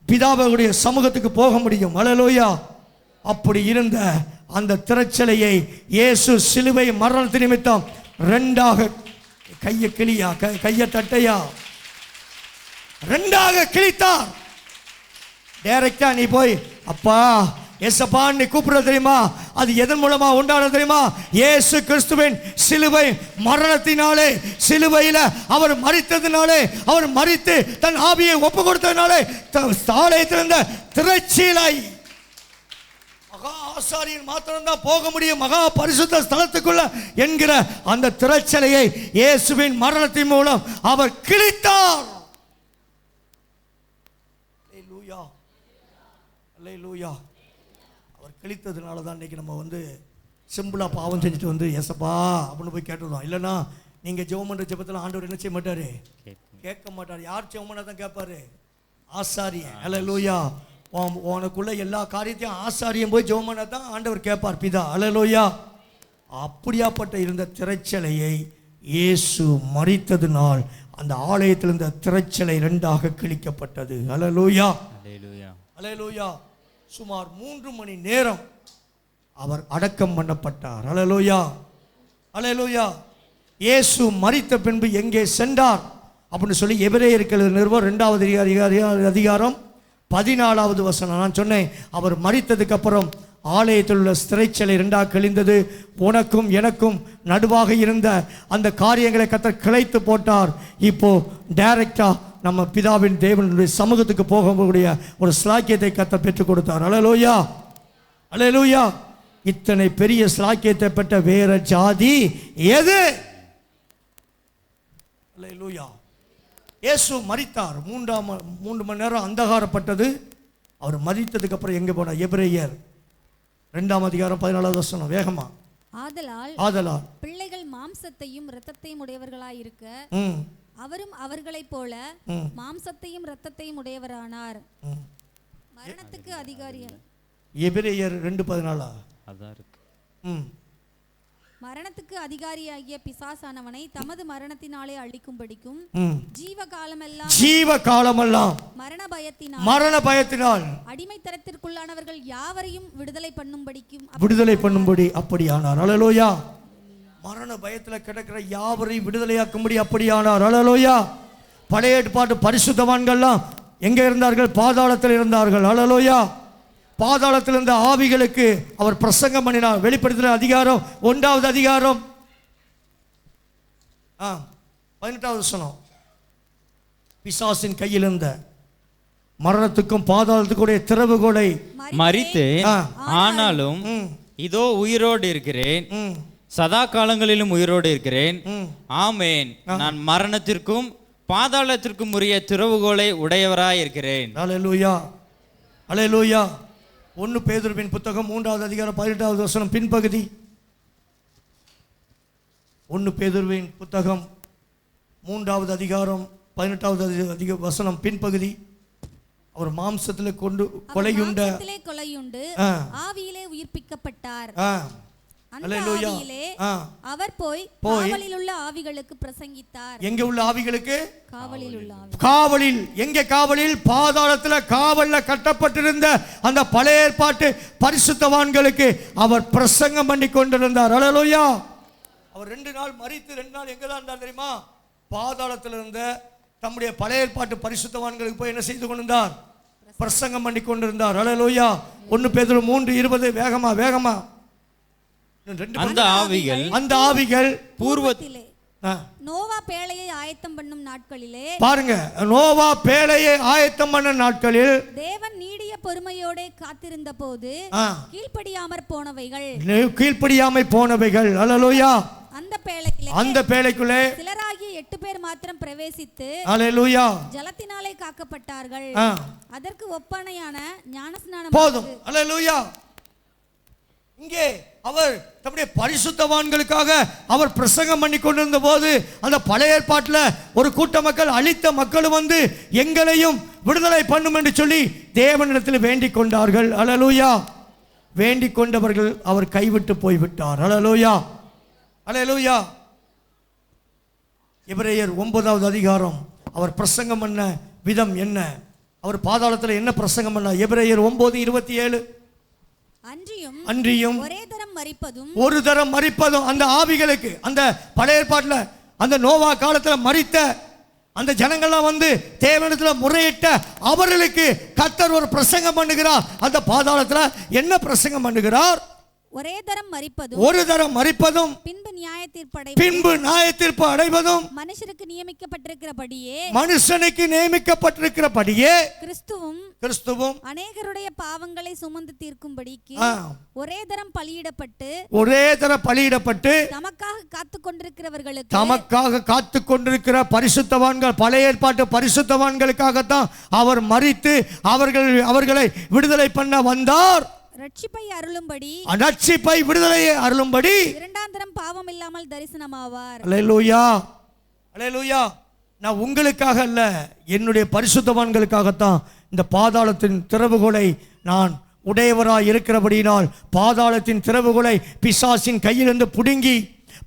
பிதாவுடைய சமூகத்துக்கு போக முடியும். அல்லேலூயா. அப்படி இருந்த அந்த திரைச்சலையை இயேசு சிலுவை மரணத்தின் நிமித்தம் 2ஆக கையை கிளியா கையை தட்டையா 2ஆக கிழித்தார். டைரக்டா நீ போய் அப்பா எசப்பான்னு கூப்பிடுற தெரியுமா? அது எதன் மூலமா உண்டான தெரியுமா? இயேசு கிறிஸ்துவின் சிலுவை மரணத்தினாலே, சிலுவையில் அவர் மரித்ததினாலே, அவர் மரித்து தன் ஆவியை ஒப்பு கொடுத்ததினாலே ஆலயத்திலிருந்த திரைச்சீலை மகா ஆசாரியன் மாத்திரம்தான் போக முடியும் மகா பரிசுத்த ஸ்தலத்துக்குள்ள என்கிற அந்த திரைச்சலையை இயேசுவின் மரணத்தின் மூலம் அவர் கிழித்தார். அல்லேலூயா, அல்லேலூயா. அவர் கிழித்ததுனால தான் இன்றைக்கி நம்ம வந்து சிம்பிளாக பாவம் செஞ்சுட்டு வந்து எசப்பா அப்படின்னு போய் கேட்டுருந்தோம். இல்லைன்னா நீங்கள் ஜெபம் பண்ணுற ஜெபத்தில் ஆண்டவர் என்ன செய்ய மாட்டார்? கேட்க மாட்டார். யார் ஜெபம் பண்ணால் தான் கேட்பாரு? ஆசாரியன். அல்லேலூயா. உனக்குள்ள எல்லா காரியத்தையும் ஆசாரியம் போய் ஜெபம் பண்ணால் தான் ஆண்டவர் கேட்பார், பிதா. அல்லேலூயா. அப்படியாப்பட்ட இருந்த திரைச்சலையை இயேசு மரித்ததினால் அந்த ஆலயத்தில் இருந்த திரைச்சலை இரண்டாக கிழிக்கப்பட்டது. அல்லேலூயா, அல்லேலூயா. சுமார் 3 மணி நேரம் அவர் அடக்கம் பண்ணப்பட்டார். அல்லேலூயா, அல்லேலூயா. இயேசு மரித்த பின்பு எங்கே சென்றார் அப்படின்னு சொல்லி எபிரேயர்கள் நிருபம் 2வது அதிகாரம் 14வது வசனம். நான் சொன்னேன், அவர் மரித்ததுக்கு அப்புறம் ஆலயத்தில் உள்ள திரைச்சலை இரண்டாக கிழிந்தது. உனக்கும் எனக்கும் நடுவாக இருந்த அந்த காரியங்களை கர்த்தர் கிளைத்து போட்டார். இப்போ டைரக்டா நம்ம பிதாவின் தேவனுடைய சமூகத்துக்கு போகக்கூடிய ஒரு ஸ்லாக்கியத்தை கர்த்தர் பெற்றுக் கொடுத்தார். அல்லேலூயா, அல்லேலூயா. இத்தனை பெரிய ஸ்லாக்கியத்தை பெற்ற வேற ஜாதி எது? அல்லேலூயா. இயேசு மரித்தார். 3 மணி நேரம் அந்தகாரப்பட்டது. அவர் மரித்ததுக்கு அப்புறம் எங்கே போனார்? எபிரேயர் 2ஆம் அதிகாரம் 14வது வசனம். வேகமா. ஆதலால்
பிள்ளைகள் மாம்சத்தையும் இரத்தத்தையும் உடையவர்களாய் இருக்க அவரும் அவர்களைப் போல மாம்சத்தையும் இரத்தத்தையும் உடையவரானார். மரணத்துக்கு அதிகாரியாய்.
எபிரேயர் 2:14.
அதான் இருக்கு.
மரணத்துக்கு அதிகாரியாகிய பிசாசானவனை தமது மரணத்தினாலே அழிக்கும்படிக்கும் ஜீவகாலமெல்லாம் மரண பயத்தினால் அடிமைத்தனத்திற்குள்ளானவர்கள் யாவரையும் விடுதலை பண்ணும்படி அப்படியானார். அல்லேலூயா. மரண பயத்தில் கிடக்கிற யாவரையும் விடுதலையாக்கும்படி அப்படியானார். அல்லேலூயா. பழைய ஏற்பாட்டு பரிசுத்தவான்கள்லாம் எங்கே இருந்தார்கள்? பாதாளத்தில் இருந்தார்கள். அல்லேலூயா. பாதாளத்தில் இருந்த ஆவிகளுக்கு அவர் பிரசங்கம் பண்ணினார். வெளிப்படுத்தின அதிகாரம் 1வது அதிகாரம் 18வது வசனம். பிசாசின் கையில் இருந்த மரணத்துக்கும் பாதாளத்துக்குடைய திறவுகோலை
மரித்து ஆனாலும் இதோ உயிரோடு இருக்கிறேன், சதா காலங்களிலும் உயிரோடு இருக்கிறேன். ஆமேன். நான் மரணத்திற்கும் பாதாளத்திற்கும் உரிய திறவுகோலை உடையவராய் இருக்கிறேன்.
அல்லேலூயா, அல்லேலூயா. 1 பேதுருவின் புத்தகம் 3வது அதிகாரம் 18வது வசனம் பின்பகுதி. 1 பேதுருவின் புத்தகம் 3வது அதிகாரம் 18வது வசனம் பின்பகுதி. அவர் மாம்சத்தில் கொலையுண்டு
ஆவியிலே உயிர்ப்பிக்கப்பட்டார்.
அவர்
போய் காவலில் உள்ள ஆவிகளுக்கு பிரசங்கித்தார்.
எங்க உள்ள ஆவிகளுக்கு?
காவலில் உள்ள
காவலில். எங்க காவலில்? பாதாளத்தில் காவல்ல கட்டப்பட்டிருந்த அந்த பழைய ஏற்பாட்டு பரிசுத்தவான்களுக்கு அவர் பிரசங்கம் பண்ணி கொண்டிருந்தார். அல்லேலூயா. அவர் 2 நாள் மரித்து 2 நாள் எங்க தான் இருந்தார் தெரியுமா? பாதாளத்தில் இருந்த தம்முடைய பழைய ஏற்பாட்டு பரிசுத்தவான்களுக்கு போய் என்ன செய்து கொண்டிருந்தார்? பிரசங்கம் பண்ணி கொண்டிருந்தார். அல்லேலூயா. 1 பேதுரு 3:20. வேகமா, வேகமா.
அந்த ஆவிகள்
பூர்வத்திலே நோவா பேழையை ஆயத்தம் பண்ணும் நாட்களிலே,
பாருங்க, நோவா பேழையை ஆயத்தம் பண்ண நாட்களில்
தேவன் நீடிய பொறுமையோட காத்திருந்த போது
கீழ்ப்படியாமை போனவைகள். அல்லேலூயா.
அந்த பேழைக்குள்ளே சிலராகிய 8 பேர் மாத்திரம் பிரவேசித்து
அல்லேலூயா
ஜலத்தினாலே காக்கப்பட்டார்கள். அதற்கு ஒப்பானையான ஞானஸ்நானம்
போதும். அல்லேலூயா. இங்கே அவர் தம்முடைய பரிசுத்தவான்களுக்காக அவர் பிரசங்கம் பண்ணி கொண்டிருந்த போது அந்த பழைய ஏற்பாட்டில் ஒரு கூட்ட மக்கள், அழித்த மக்களும் வந்து எங்களையும் விடுதலை பண்ணும் என்று சொல்லி தேவனிடத்தில் வேண்டிக் கொண்டார்கள். அல்லேலூயா. வேண்டிக் கொண்டவர்கள் அவர் கைவிட்டு போய்விட்டார். அல்லேலூயா, அல்லேலூயா. எபிரேயர் 9வது அதிகாரம் அவர் பிரசங்கம் பண்ண விதம் என்ன? அவர் பாதாளத்தில் என்ன பிரசங்கம் பண்ண? எபிரேயர் 9:27. அன்றியும் ஒரு தரம் மரிப்பதும் அந்த ஆவிகளுக்கு, அந்த பழைய ஏற்பாட்டில் அந்த நோவா காலத்தில் மரித்த அந்த ஜனங்கள்லாம் வந்து தேவனிடத்தில் முறையிட்ட அவர்களுக்கு கர்த்தர் ஒரு பிரசங்கம் பண்ணுகிறார். அந்த பாதாளத்துல என்ன பிரசங்கம் பண்ணுகிறார்?
ஒரே தரம் மரிப்பதும்,
ஒரு தரம் மரிப்பதும்,
பின்பு
நியாய தீர்ப்பு அடைவதும்,
மனுஷருக்கு
நியமிக்கப்பட்டிருக்கிறபடியே
கிறிஸ்துவும் அநேகருடைய பாவங்களை சுமந்து தீர்க்கும்படிக்கு ஒரே தரம் பலியிடப்பட்டு தமக்காக
காத்து கொண்டிருக்கிற பரிசுத்தவான்கள், பழைய ஏற்பாட்டு பரிசுத்தவான்களுக்காகத்தான் அவர் மரித்து அவர்களை விடுதலை பண்ண வந்தார். ரட்சிப்பை விடுதலையை அருளும்படி
இரண்டாம் தரம் பாவம் இல்லாமல் தரிசனமாவார்.
அல்லேலூயா, அல்லேலூயா. நான் உங்களுக்காக அல்ல, என்னுடைய பரிசுத்தவான்களுக்காகத்தான் இந்த பாதாளத்தின் திறவுகோலை நான் உடையவராய் இருக்கிறபடியினால் பாதாளத்தின் திறவுகோலை பிசாசின் கையிலிருந்து புடுங்கி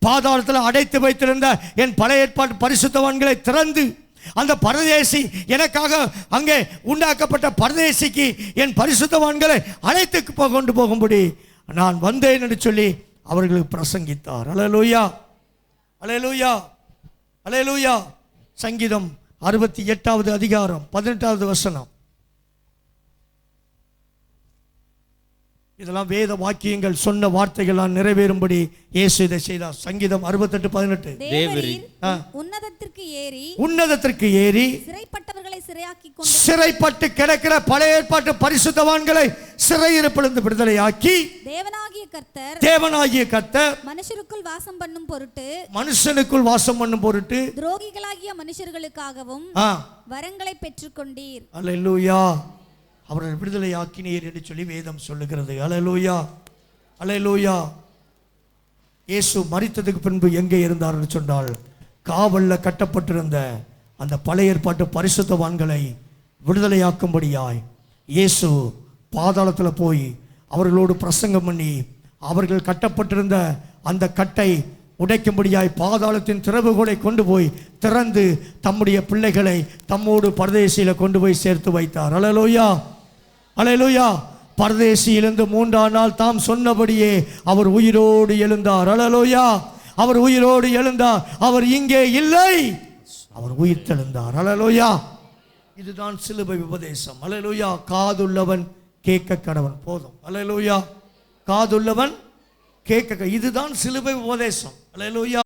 பாதாளத்தில் அடைத்து வைத்திருந்த என் பழைய ஏற்பாட்டு பரிசுத்தவான்களை திறந்து அந்த பரதேசி, எனக்காக அங்கே உண்டாக்கப்பட்ட பரதேசிக்கு என் பரிசுத்தவான்களை அழைத்து கொண்டு போகும்படி நான் வந்தேன் என்று சொல்லி அவர்களுக்கு பிரசங்கித்தார். அல்லேலூயா, அல்லேலூயா, அல்லேலூயா. சங்கீதம் 68வது அதிகாரம் 18வது வசனம். இதெல்லாம் வேத வாக்கியங்கள், சொன்ன வார்த்தைகள் நிறைவேறும்படி இயேசு இதை செய்தார். சங்கீதம் 68:18. உன்னதத்திற்கு ஏறி சிறைப்பட்டு கிடக்கிற பழைய ஏற்பாட்டு பரிசுத்தவான்களை சிறையிருப்பிலிருந்து விடுதலையாக்கி தேவனாகிய கர்த்தர்
மனுஷருக்குள் வாசம் பண்ணும் பொருட்டு துரோகிகளாகிய மனுஷர்களுக்காகவும் வரங்களை பெற்றுக்கொண்டீர்.
அல்லேலூயா. அவர்கள் விடுதலை ஆக்கினீர் என்று சொல்லி வேதம் சொல்லுகிறது. அல்லேலூயா, அல்லேலூயா. இயேசு மரித்ததுக்கு பின்பு எங்கே இருந்தார் என்று சொன்னால், காவல்ல கட்டப்பட்டிருந்த அந்த பழைய ஏற்பாட்டு பரிசுத்தவான்களை விடுதலையாக்கும்படியாய் இயேசு பாதாளத்தில் போய் அவர்களோடு பிரசங்கம் பண்ணி அவர்கள் கட்டப்பட்டிருந்த அந்த கட்டை உடைக்கும்படியாய் பாதாளத்தின் திறவுகோலை கொண்டு போய் திறந்து தம்முடைய பிள்ளைகளை தம்மோடு பரதேசியில கொண்டு போய் சேர்த்து வைத்தார். அல்லேலூயா, அல்லேலூயா. பரதேசியிலிருந்து 3ஆம் நாள் தாம் சொன்னபடியே அவர் உயிரோடு எழுந்தார். அல்லேலூயா. அவர் உயிரோடு எழுந்தார். அவர் இங்கே இல்லை, அவர் உயிர்த்தெழுந்தார். அல்லேலூயா. இதுதான் சிலுவை உபதேசம். அல்லேலூயா. காதுள்ளவன் கேட்க கடவன். போதும். அல்லேலூயா. காதுள்ளவன் கேட்க, இதுதான் சிலுவை உபதேசம். அல்லேலூயா.